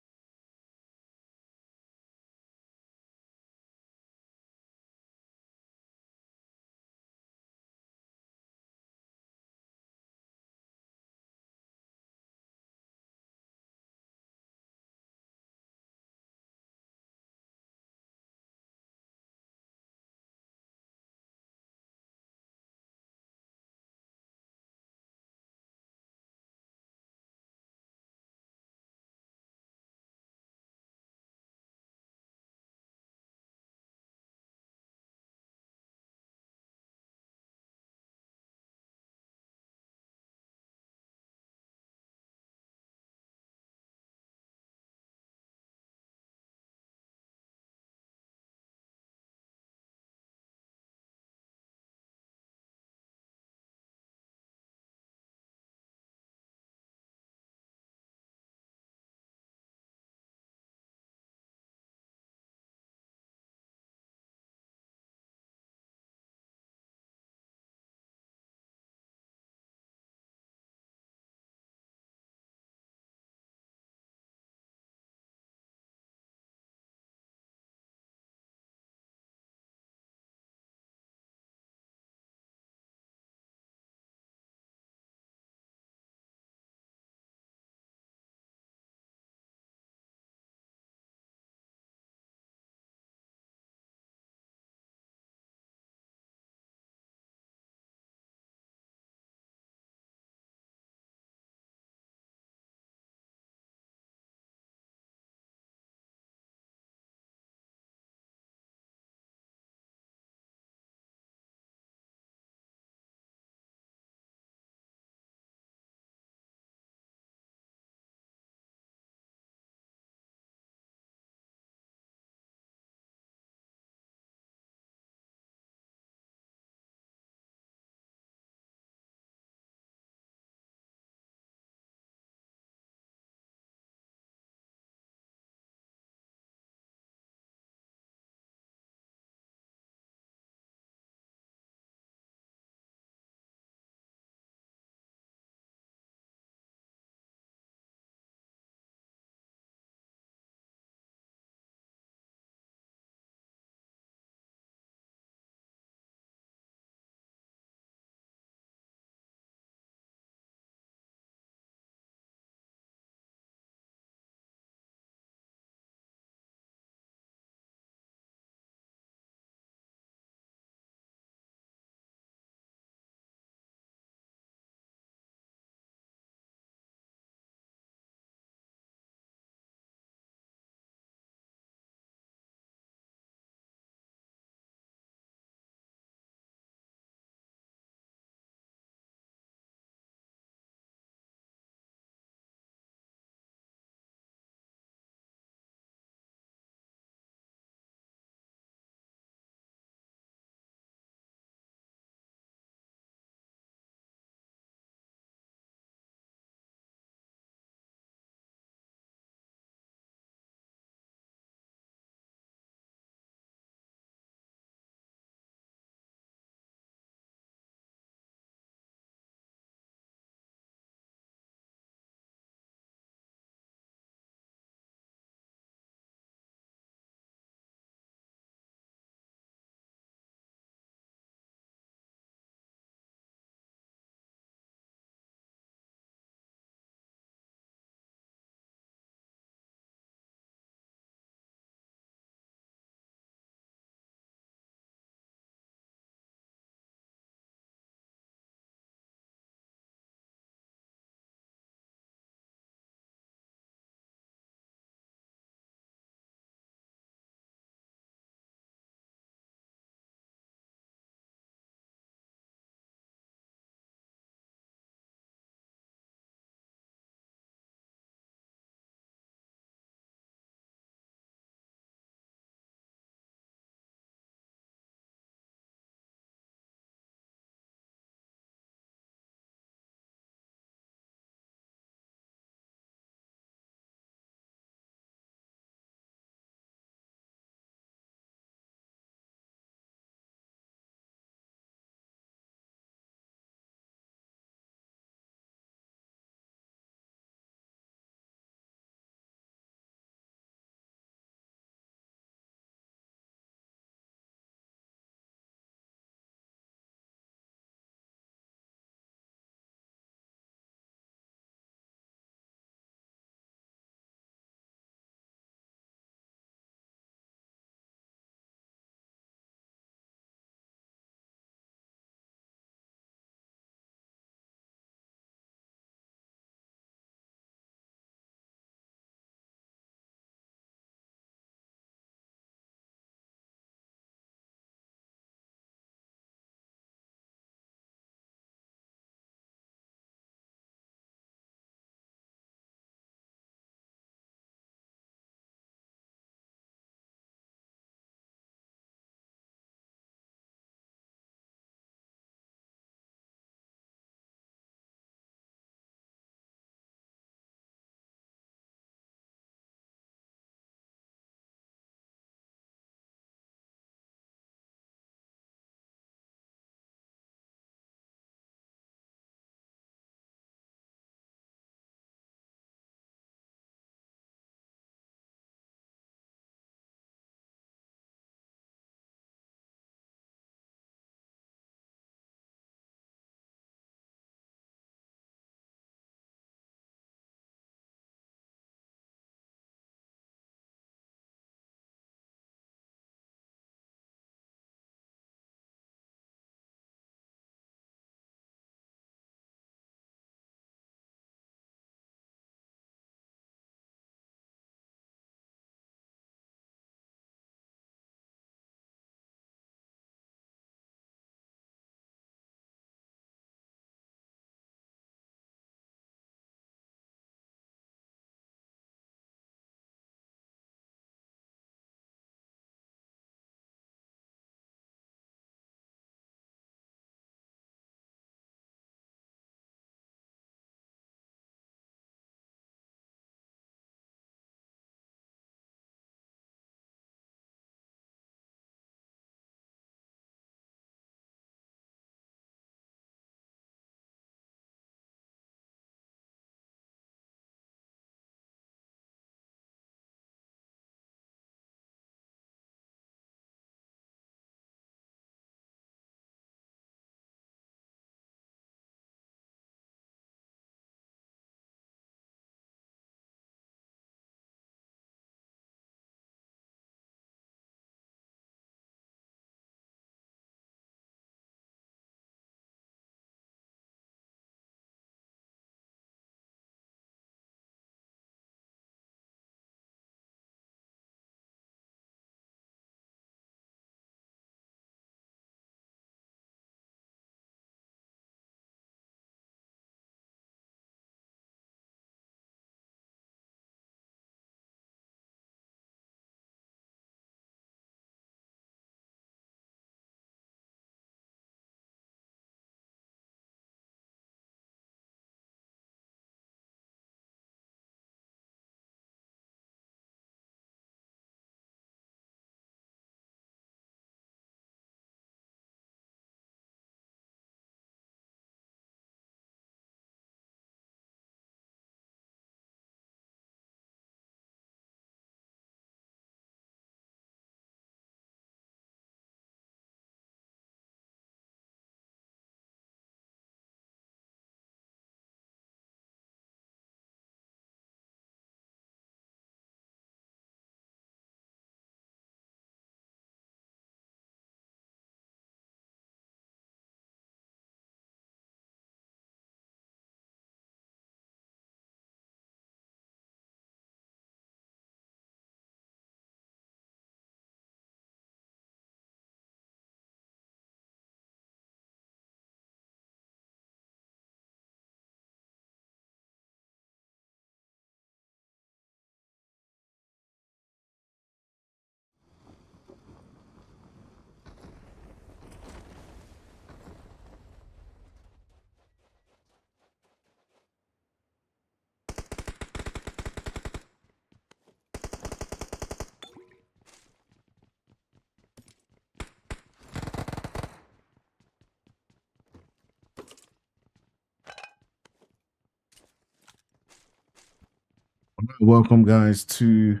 Welcome, guys, to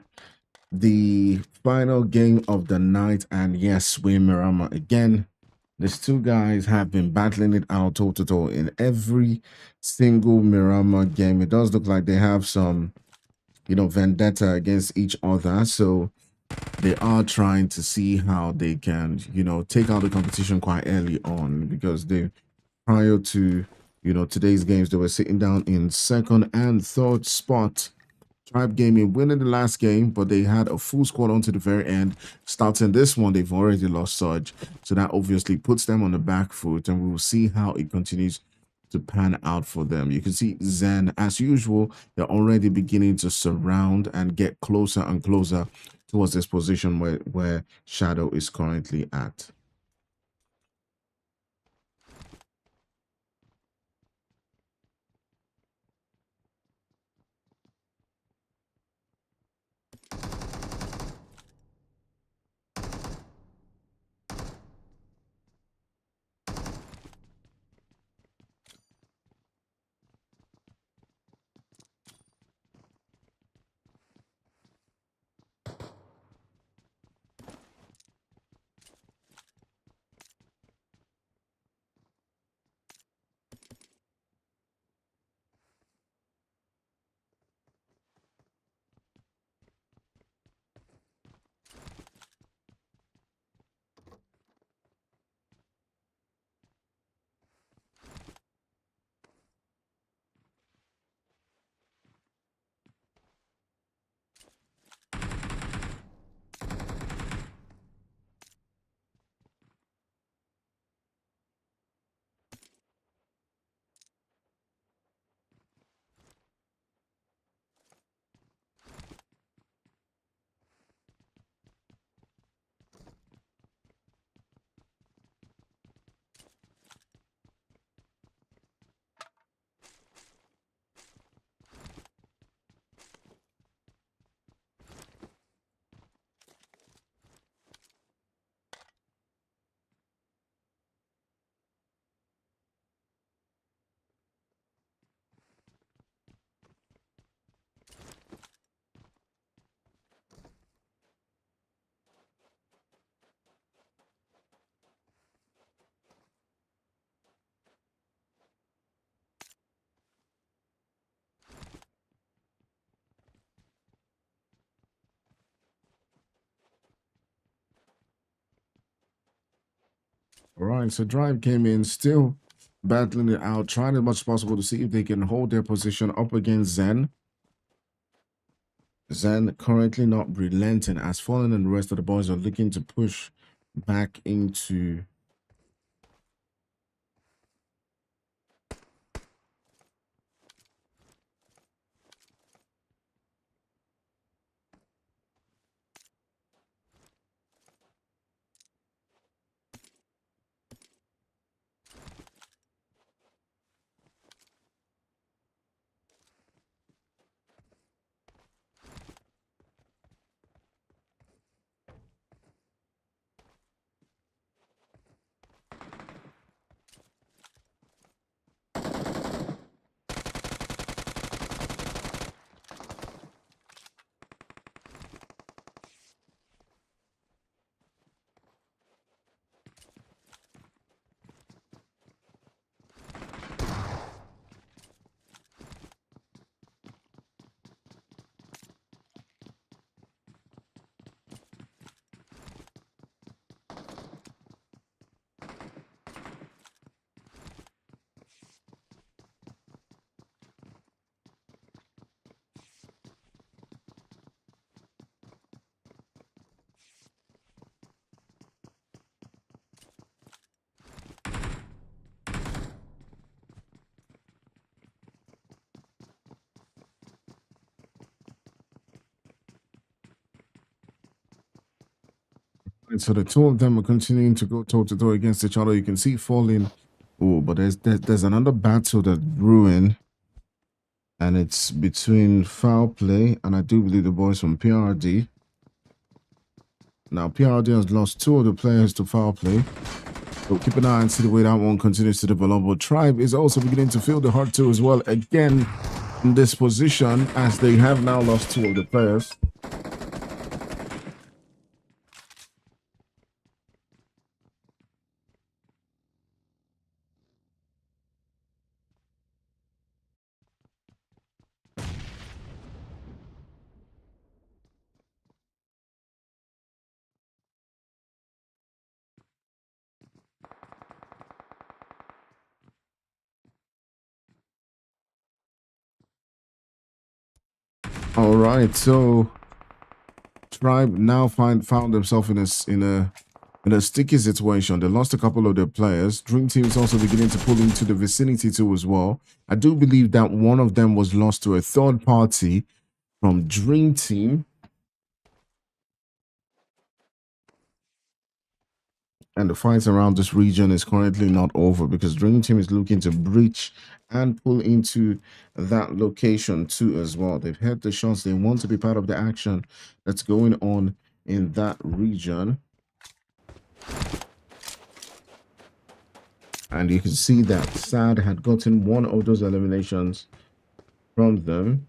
the final game of the night. And yes, we're Mirama again. These two guys have been battling it out toe to toe in every single Mirama game. It does look like they have some, vendetta against each other. So they are trying to see how they can, take out the competition quite early on, because they, prior to, today's games, they were sitting down in second and third spot. Tribe Gaming winning the last game, but they had a full squad onto the very end. Starting this one, they've already lost Surge, so that obviously puts them on the back foot, and we will see how it continues to pan out for them. You can see Zen, as usual, they're already beginning to surround and get closer and closer towards this position where Shadow is currently at. All right, so Drive came in, still battling it out, trying as much as possible to see if they can hold their position up against Zen. Zen currently not relenting, as Fallen and the rest of the boys are looking to push back into... And so the two of them are continuing to go toe to toe against each other. You can see Falling. Oh, but there's another battle that brewing, and it's between Foul Play and I do believe the boys from PRD. Now PRD has lost two of the players to Foul Play. So keep an eye and see the way that one continues to develop. But Tribe is also beginning to feel the hurt too as well. Again, in this position as they have now lost 2 of the players. All right, so Tribe now found themselves in a sticky situation. They lost a couple of their players. Dream Team is also beginning to pull into the vicinity too as well. I do believe that one of them was lost to a third party from Dream Team. And the fight around this region is currently not over because Dream Team is looking to breach and pull into that location too as well. They've heard the shots. They want to be part of the action that's going on in that region. And you can see that SAD had gotten one of those eliminations from them.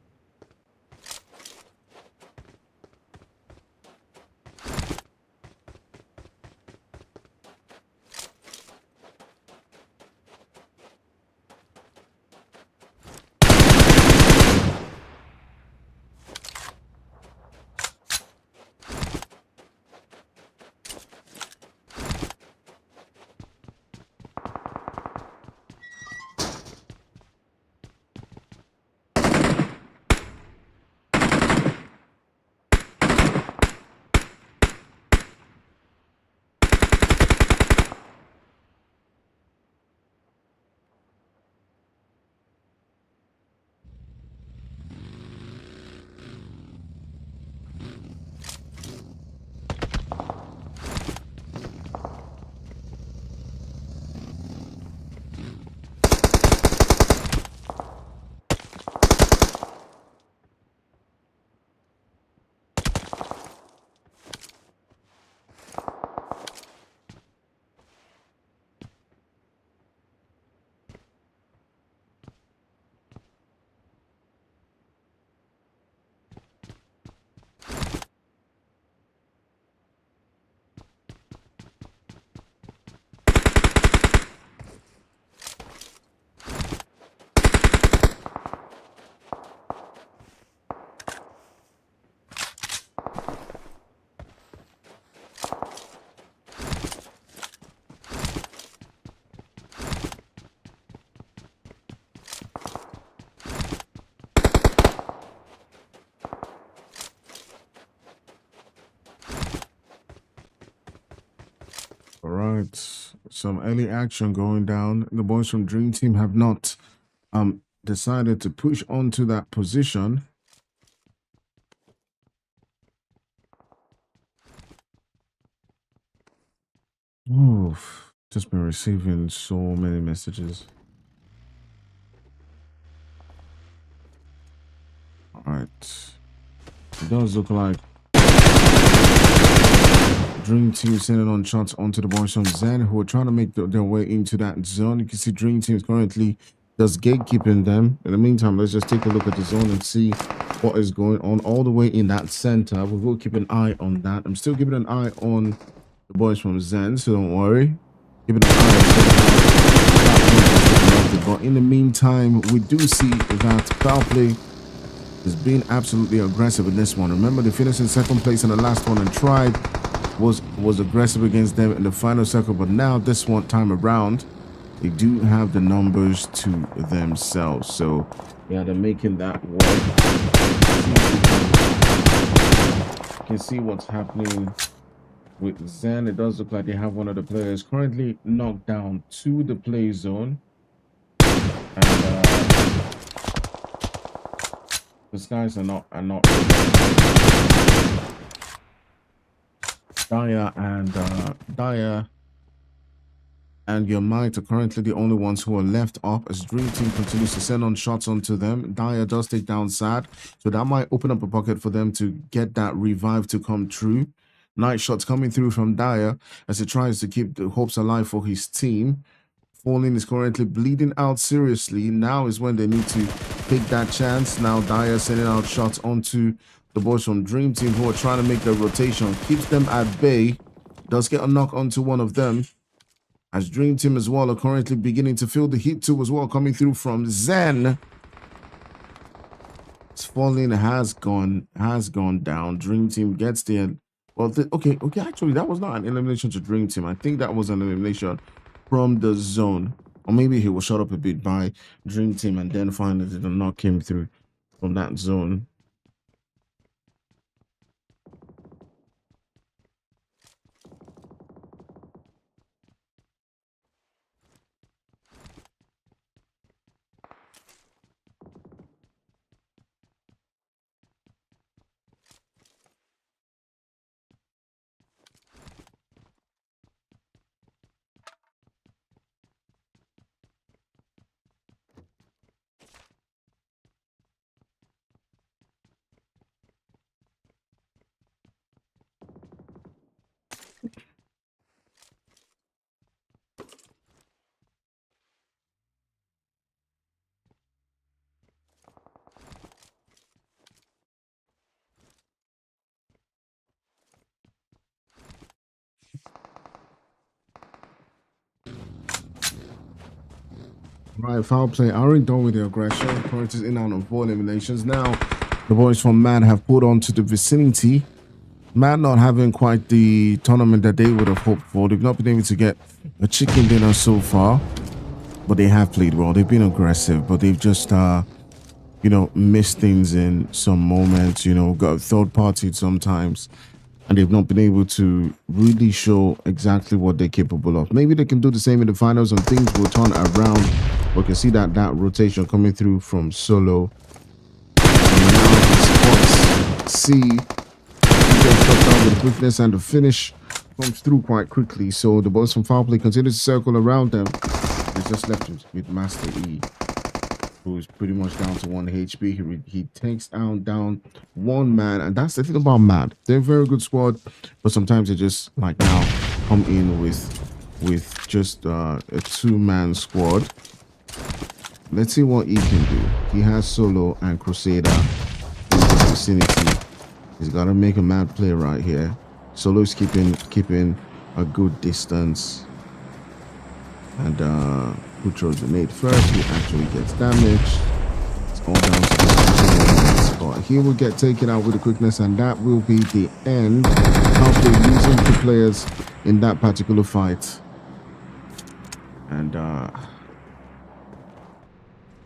All right, some early action going down. The boys from Dream Team have not decided to push onto that position. Oof, just been receiving so many messages. All right, it does look like Dream Team sending on shots onto the boys from Zen, who are trying to make their way into that zone. You can see Dream Team is currently just gatekeeping them. In the meantime, let's just take a look at the zone and see what is going on all the way in that center. We will keep an eye on that. I'm still keeping an eye on the boys from Zen, so don't worry. Keeping an eye on. But in the meantime, we do see that foul play is being absolutely aggressive in this one. Remember, they finished in second place in the last one and tried was aggressive against them in the final circle, but now this one time around they do have the numbers to themselves. So yeah, they're making that work. You can see what's happening with Zen. It does look like they have one of the players currently knocked down to the play zone, and these guys are not Daya and Your Might are currently the only ones who are left up as Dream Team continues to send on shots onto them. Daya does take down Sad, so that might open up a pocket for them to get that revive to come true. Nice shots coming through from Daya as he tries to keep the hopes alive for his team. Falling is currently bleeding out seriously. Now is when they need to take that chance. Now Dyer sending out shots onto the boys from Dream Team who are trying to make the rotation. Keeps them at bay. Does get a knock onto one of them. As Dream Team as well are currently beginning to feel the heat too as well, coming through from Zen. Falling has gone down. Dream Team gets there. Well, okay, actually, that was not an elimination to Dream Team. I think that was an elimination from the zone. Or maybe he was shot up a bit by Dream Team and then finally the knock came through from that zone. Right, foul play. Aren't done with the aggression. Current is in out of 4 eliminations. Now, the boys from MAD have pulled on to the vicinity. MAD not having quite the tournament that they would have hoped for. They've not been able to get a chicken dinner so far. But they have played well. They've been aggressive. But they've just, you know, missed things in some moments. You know, got third party sometimes. And they've not been able to really show exactly what they're capable of. Maybe they can do the same in the finals and things will turn around. We can see that rotation coming through from Solo. And now ESPORTSII just got down with the quickness and the finish comes through quite quickly. So the boys from foul play continue to circle around them. They just left with Master E, who is pretty much down to 1 HP. He takes down one man, and that's the thing about MAD. They're a very good squad, but sometimes they just like now come in with just a 2-man squad. Let's see what he can do. He has Solo and Crusader in the vicinity. He's got to make a mad play right here. Solo's keeping a good distance, and who throws the nade first? Who actually gets damaged? It's all down to the spot. He will get taken out with the quickness, and that will be the end. After losing 2 players in that particular fight, and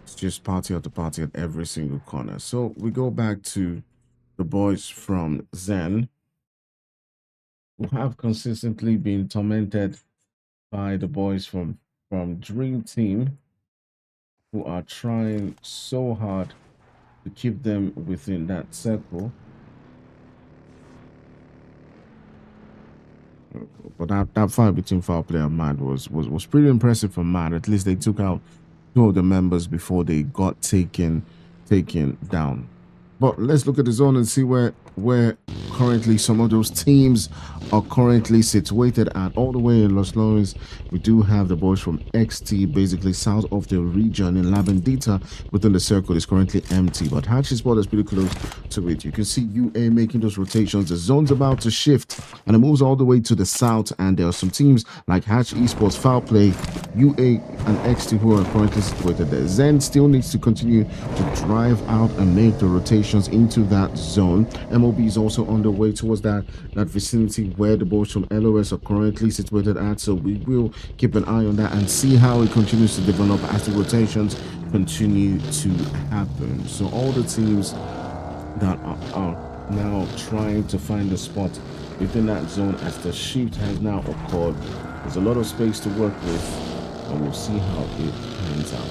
it's just party after party at every single corner. So we go back to the boys from Zen, who have consistently been tormented by the boys from Dream Team, who are trying so hard to keep them within that circle. But that fight between foul play and MAD was pretty impressive for MAD. At least they took out 2 of the members before they got taken down. But let's look at the zone and see where currently some of those teams are currently situated at. All the way in Los Lones, we do have the boys from XT, basically south of the region in Labendita. Within the circle is currently empty, but Hatch's spot is pretty close to it. You can see UA making those rotations. The zone's about to shift, and it moves all the way to the south, and there are some teams like Hatch Esports, Foul Play, UA, and XT who are currently situated there. Zen still needs to continue to drive out and make the rotations into that zone. MOB is also on the way towards that vicinity where the boys from LOS are currently situated at, so we will keep an eye on that and see how it continues to develop as the rotations continue to happen. So all the teams that are now trying to find a spot within that zone as the shift has now occurred, there's a lot of space to work with, and we'll see how it pans out.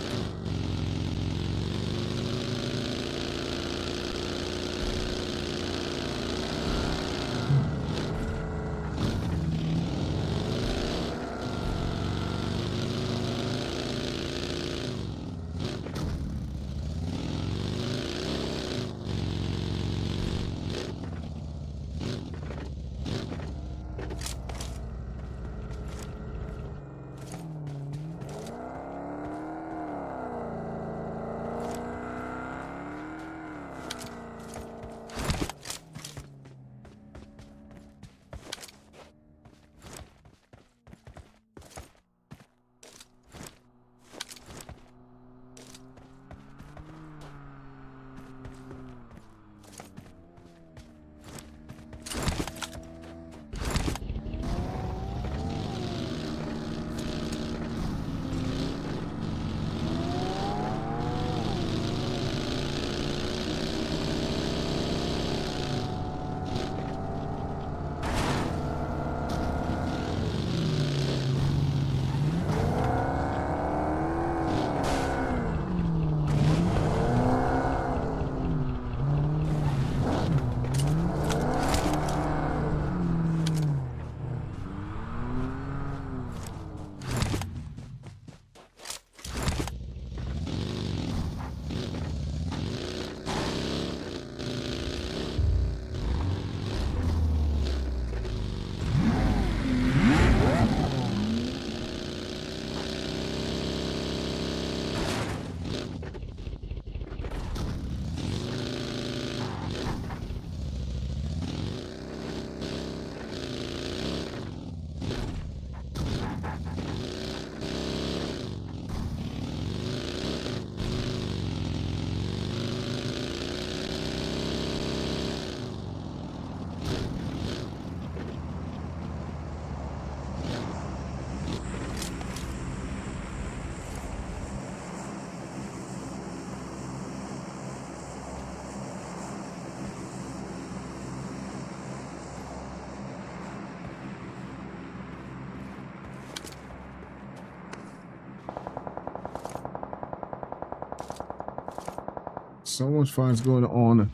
So much fights going on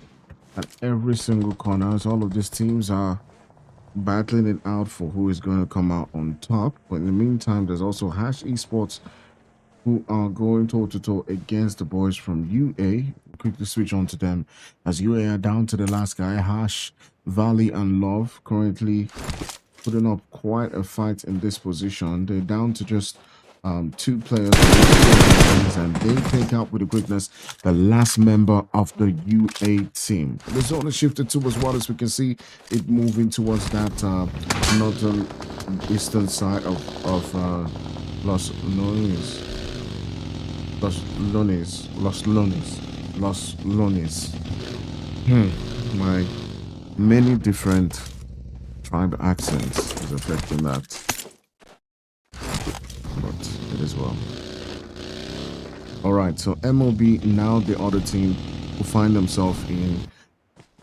at every single corner. As all of these teams are battling it out for who is going to come out on top. But in the meantime, there's also Hash Esports who are going toe-to-toe against the boys from UA. Quickly switch on to them as UA are down to the last guy. Hash, Valley, and Love currently putting up quite a fight in this position. They're down to just 2 players, and they take out with the quickness the last member of the UA team. The zone is shifted to as well, as we can see it moving towards that northern eastern side of Los Lones. My many different tribe accents is affecting that, but it is well. All right, so MOB, now the other team who find themselves in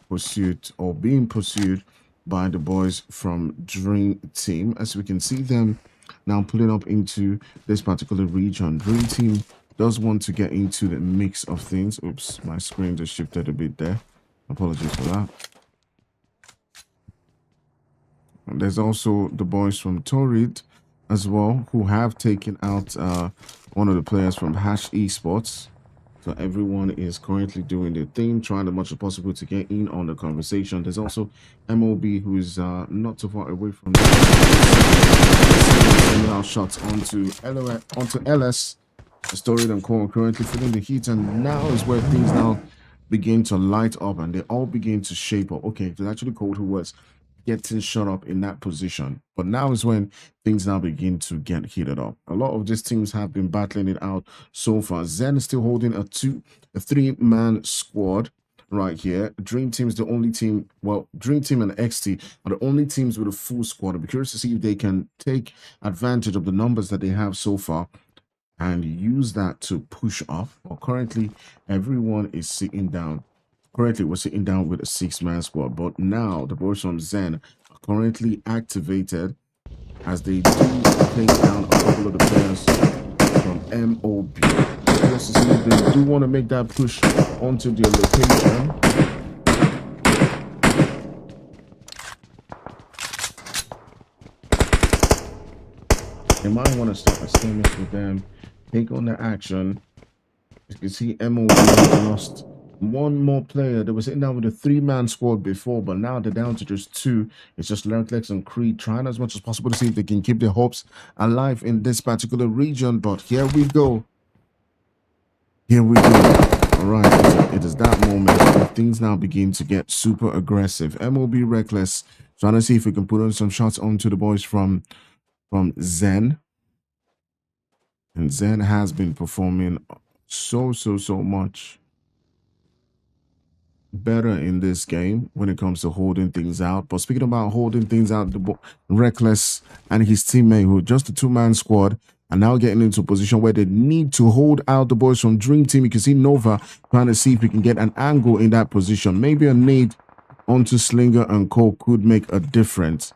pursuit or being pursued by the boys from Dream Team. As we can see them now pulling up into this particular region. Dream Team does want to get into the mix of things. Oops, my screen just shifted a bit there. Apologies for that. And there's also the boys from Torrid as well, who have taken out one of the players from Hash Esports. So everyone is currently doing their thing, trying as much as possible to get in on the conversation. There's also MOB, who is not too far away from sending out shots onto LS. The Storied and Core currently feeling the heat, and now is where things now begin to light up and they all begin to shape up. Okay, it's actually Cold who was getting shut up in that position, but now is when things now begin to get heated up. A lot of these teams have been battling it out so far. Zen is still holding a 3-man squad right here. Dream Team is the only team, well, Dream Team and XT are the only teams with a full squad. I'll be curious to see if they can take advantage of the numbers that they have so far and use that to push off. Well, currently everyone is sitting down. Currently we're sitting down with a 6-man squad, but now the boys from Zen are currently activated as they do take down a couple of the players from MOB. Just to see if they do want to make that push onto their location. They might want to start a skirmish with them, take on the action. You can see MOB lost one more player. They were sitting down with a 3-man squad before, but now they're down to just 2. It's just Lerclex and Creed trying as much as possible to see if they can keep their hopes alive in this particular region. But here we go. Here we go. All right, it is that moment where things now begin to get super aggressive. MOB Reckless trying to see if we can put on some shots onto the boys from Zen. And Zen has been performing so much better in this game when it comes to holding things out. But speaking about holding things out, the Reckless and his teammate, who are just a 2-man squad, are now getting into a position where they need to hold out the boys from Dream Team. You can see Nova trying to see if we can get an angle in that position. Maybe a nade onto Slinger and Cole could make a difference.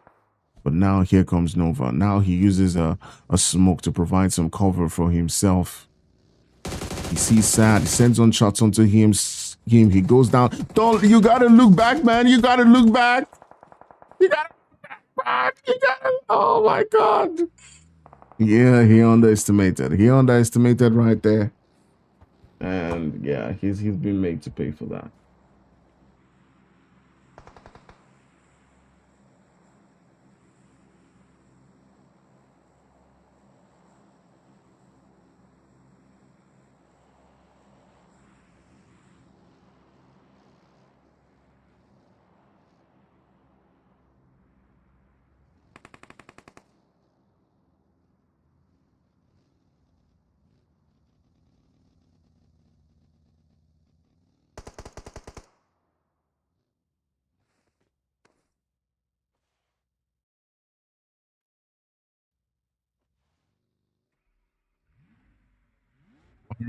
But now here comes Nova. Now he uses a smoke to provide some cover for himself. He sees Sad. He sends on shots onto him. He goes down. Don't, you gotta look back, man. You gotta look back. You gotta look back. You gotta. Oh my God. Yeah, he underestimated. He underestimated right there. And yeah, he's been made to pay for that.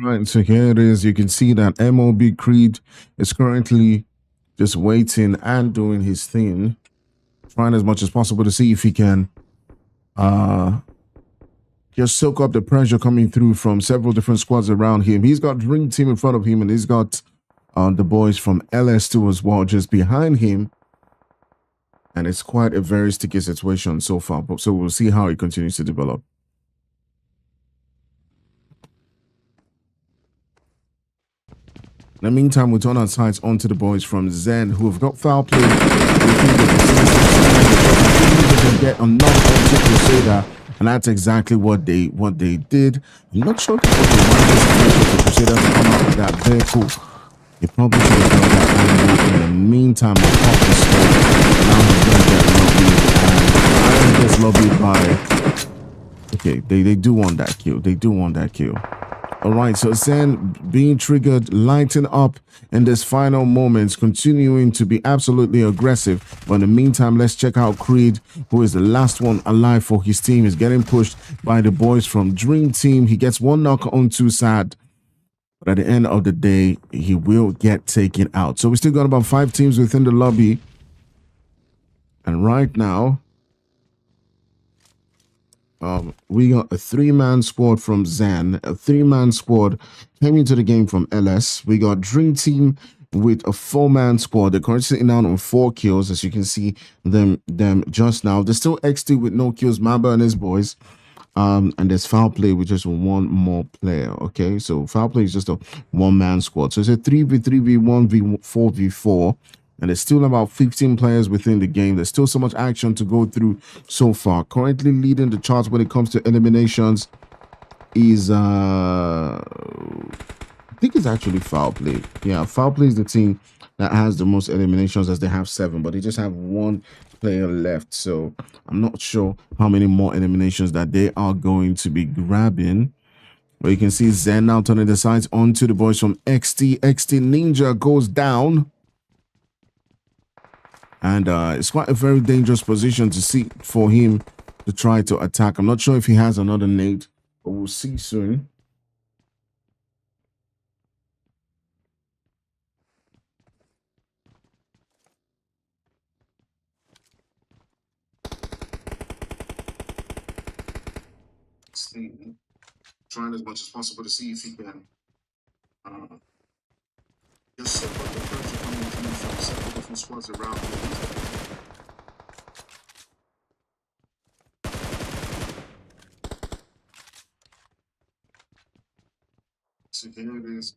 Right, so here it is. You can see that MOB Creed is currently just waiting and doing his thing, trying as much as possible to see if he can just soak up the pressure coming through from several different squads around him. He's got Dream Team in front of him, and he's got the boys from LS2 as well, just behind him. And it's quite a very sticky situation so far. So we'll see how it continues to develop. In the meantime, we'll turn our sights onto the boys from Zen, who have got foul play. They can get another onto Crusader, and that's exactly what they did. I'm not sure if they wanted the Crusader to come out with that vehicle. They probably should have done that. In the meantime, I popped the smoke. Now he's going to get lobbied, and I don't get lobbied by. Okay, they do want that kill. They do want that kill. All right, so Zen being triggered, lighting up in this final moments, continuing to be absolutely aggressive. But in the meantime, let's check out Creed, who is the last one alive for his team. Is getting pushed by the boys from Dream Team. He gets one knock on two sad. But at the end of the day, he will get taken out. So we still got about 5 teams within the lobby. And right now, we got a 3-man squad from Zen, a 3-man squad came into the game from LS. We got Dream Team with a 4-man squad. They're currently sitting down on 4 kills, as you can see them just now. There's still XT with no kills, Mamba and his boys. And there's foul play with just one more player. Okay, so foul play is just a 1-man squad. So it's a 3v3v1 v4v4. And there's still about 15 players within the game. There's still so much action to go through so far. Currently leading the charts when it comes to eliminations is I think it's actually foul play. Yeah, foul play is the team that has the most eliminations, as they have 7, but they just have 1 player left. So I'm not sure how many more eliminations that they are going to be grabbing. But you can see Zen now turning the sights onto the boys from XT. XT Ninja goes down. And it's quite a very dangerous position to see for him to try to attack. I'm not sure if he has another nade, but we'll see soon. Trying as much as possible to see if he can just set up the pressure coming through from several different squads around. So here it is.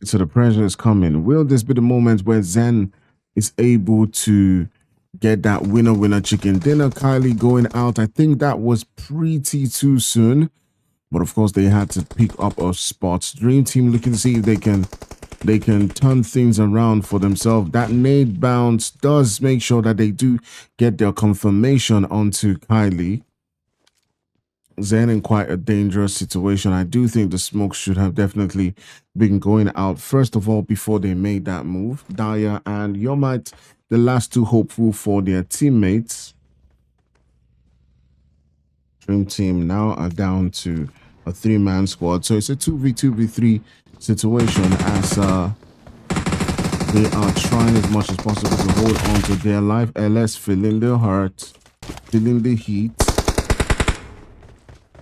So the pressure is coming. Will this be the moment where Zen is able to get that winner chicken dinner? Kylie going out. I think that was pretty too soon. But of course, they had to pick up a spot. Dream Team looking to see if they can turn things around for themselves. That nade bounce does make sure that they do get their confirmation onto Kylie. Zen in quite a dangerous situation. I do think the smoke should have definitely been going out first of all before they made that move. Daya and Yomite, the last 2 hopeful for their teammates. Dream Team now are down to a 3-man squad. So it's a 2v2v3 situation as they are trying as much as possible to hold on to their life. LS feeling the hurt, feeling the heat.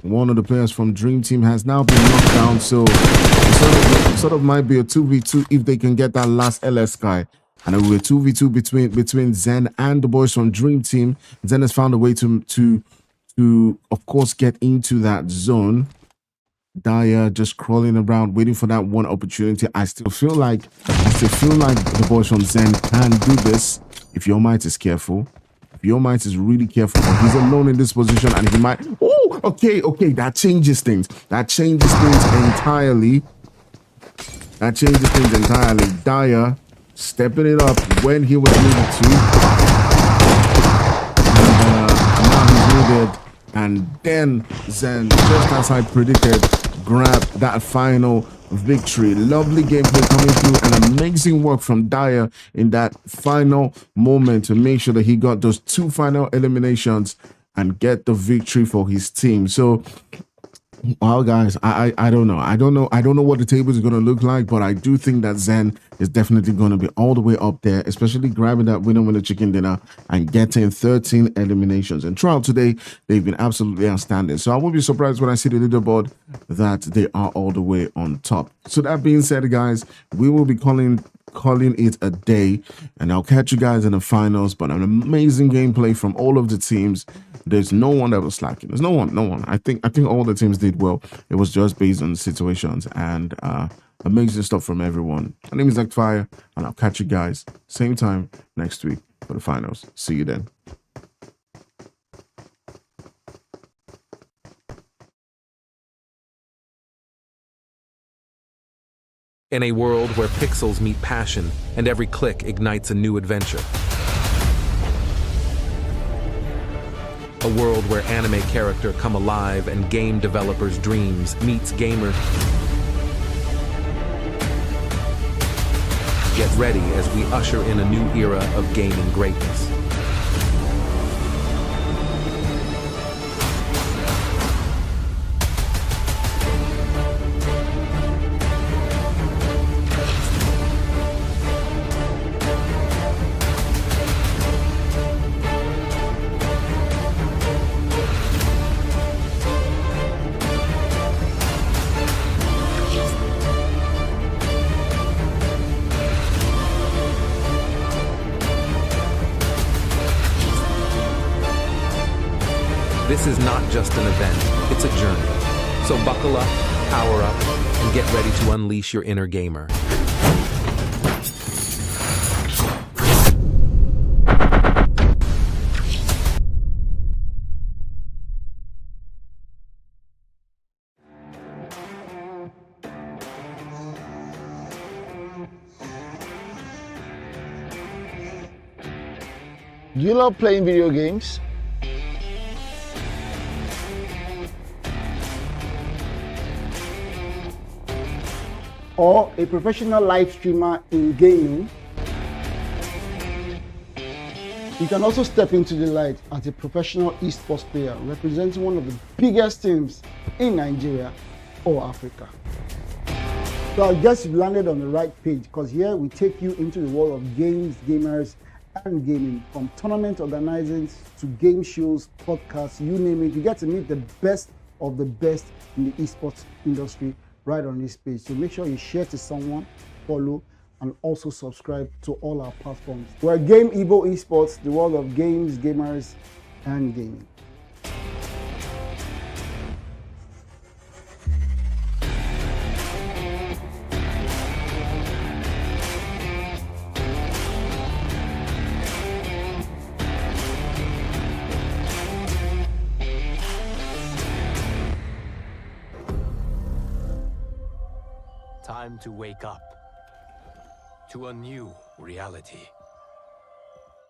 One of the players from Dream Team has now been knocked down, so it sort of might be a 2v2 if they can get that last LS guy. And it will be a 2v2 between Zen and the boys from Dream Team. Zen has found a way to of course get into that zone. Daya just crawling around waiting for that one opportunity. I still feel like the boys from Zen can do this if Yomite is careful. Yomite is really careful, but he's alone in this position and he might. Oh, okay, that changes things. That changes things entirely. Daya stepping it up when he was needed to. And now he's needed And then Zen, just as I predicted, grabbed that final victory. Lovely gameplay coming through and amazing work from Dyer in that final moment to make sure that he got those 2 final eliminations and get the victory for his team. So, well, guys, I don't know. I don't know what the table is going to look like, but I do think that Zen is definitely going to be all the way up there, especially grabbing that winner chicken dinner and getting 13 eliminations. And throughout today, they've been absolutely outstanding. So I won't be surprised when I see the leaderboard that they are all the way on top. So that being said, guys, we will be calling it a day, and I'll catch you guys in the finals. But an amazing gameplay from all of the teams. There's no one that was slacking. There's no one. I think all the teams did well. It was just based on the situations, and amazing stuff from everyone. My name is Fire, and I'll catch you guys same time next week for the finals. See you then. In a world where pixels meet passion and every click ignites a new adventure. A world where anime character come alive and game developers' dreams meets gamer. Get ready as we usher in a new era of gaming greatness. This is not just an event, it's a journey. So buckle up, power up, and get ready to unleash your inner gamer. Do you love playing video games? Or a professional live streamer in gaming? You can also step into the light as a professional esports player representing one of the biggest teams in Nigeria or Africa. So I guess you've landed on the right page, because here we take you into the world of games, gamers, and gaming. From tournament organizing to game shows, podcasts, you name it. You get to meet the best of the best in the esports industry right on this page. So make sure you share to someone, follow, and also subscribe to all our platforms. We're Game EVO Esports, the world of games, gamers, and gaming. Time to wake up to a new reality.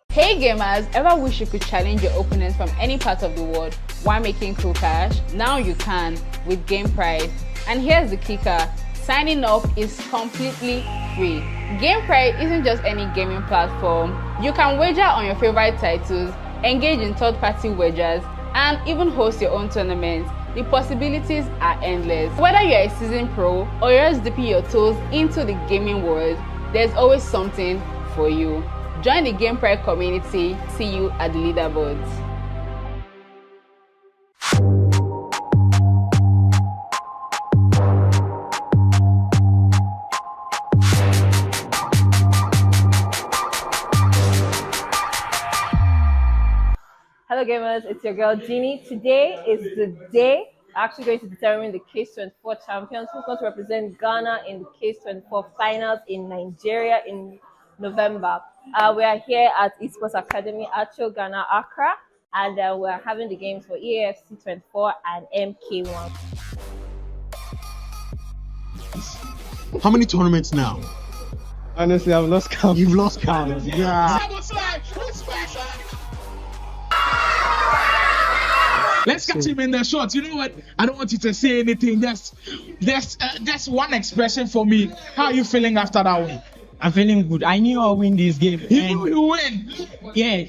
Hey gamers, ever wish you could challenge your opponents from any part of the world while making cool cash? Now you can with Game Prize. And here's the kicker, signing up is completely free. Game Prize isn't just any gaming platform. You can wager on your favorite titles, engage in third-party wagers, and even host your own tournaments. The possibilities are endless. Whether you're a seasoned pro or you're just dipping your toes into the gaming world, there's always something for you. Join the Game Prize community. See you at the leaderboards. Hello gamers, it's your girl Jeannie. Today is the day actually going to determine the Case 24 champions who's going to represent Ghana in the Case 24 finals in Nigeria in November. We are here at Esports Academy Acho, Ghana, Accra, and we're having the games for EAFC 24 and MK1. How many tournaments now? Honestly, I've lost count. You've lost count. Yeah. Let's catch him in the shot. You know what? I don't want you to say anything. Just one expression for me. How are you feeling after that one? I'm feeling good. I knew I'll win this game. You knew you win. Yeah.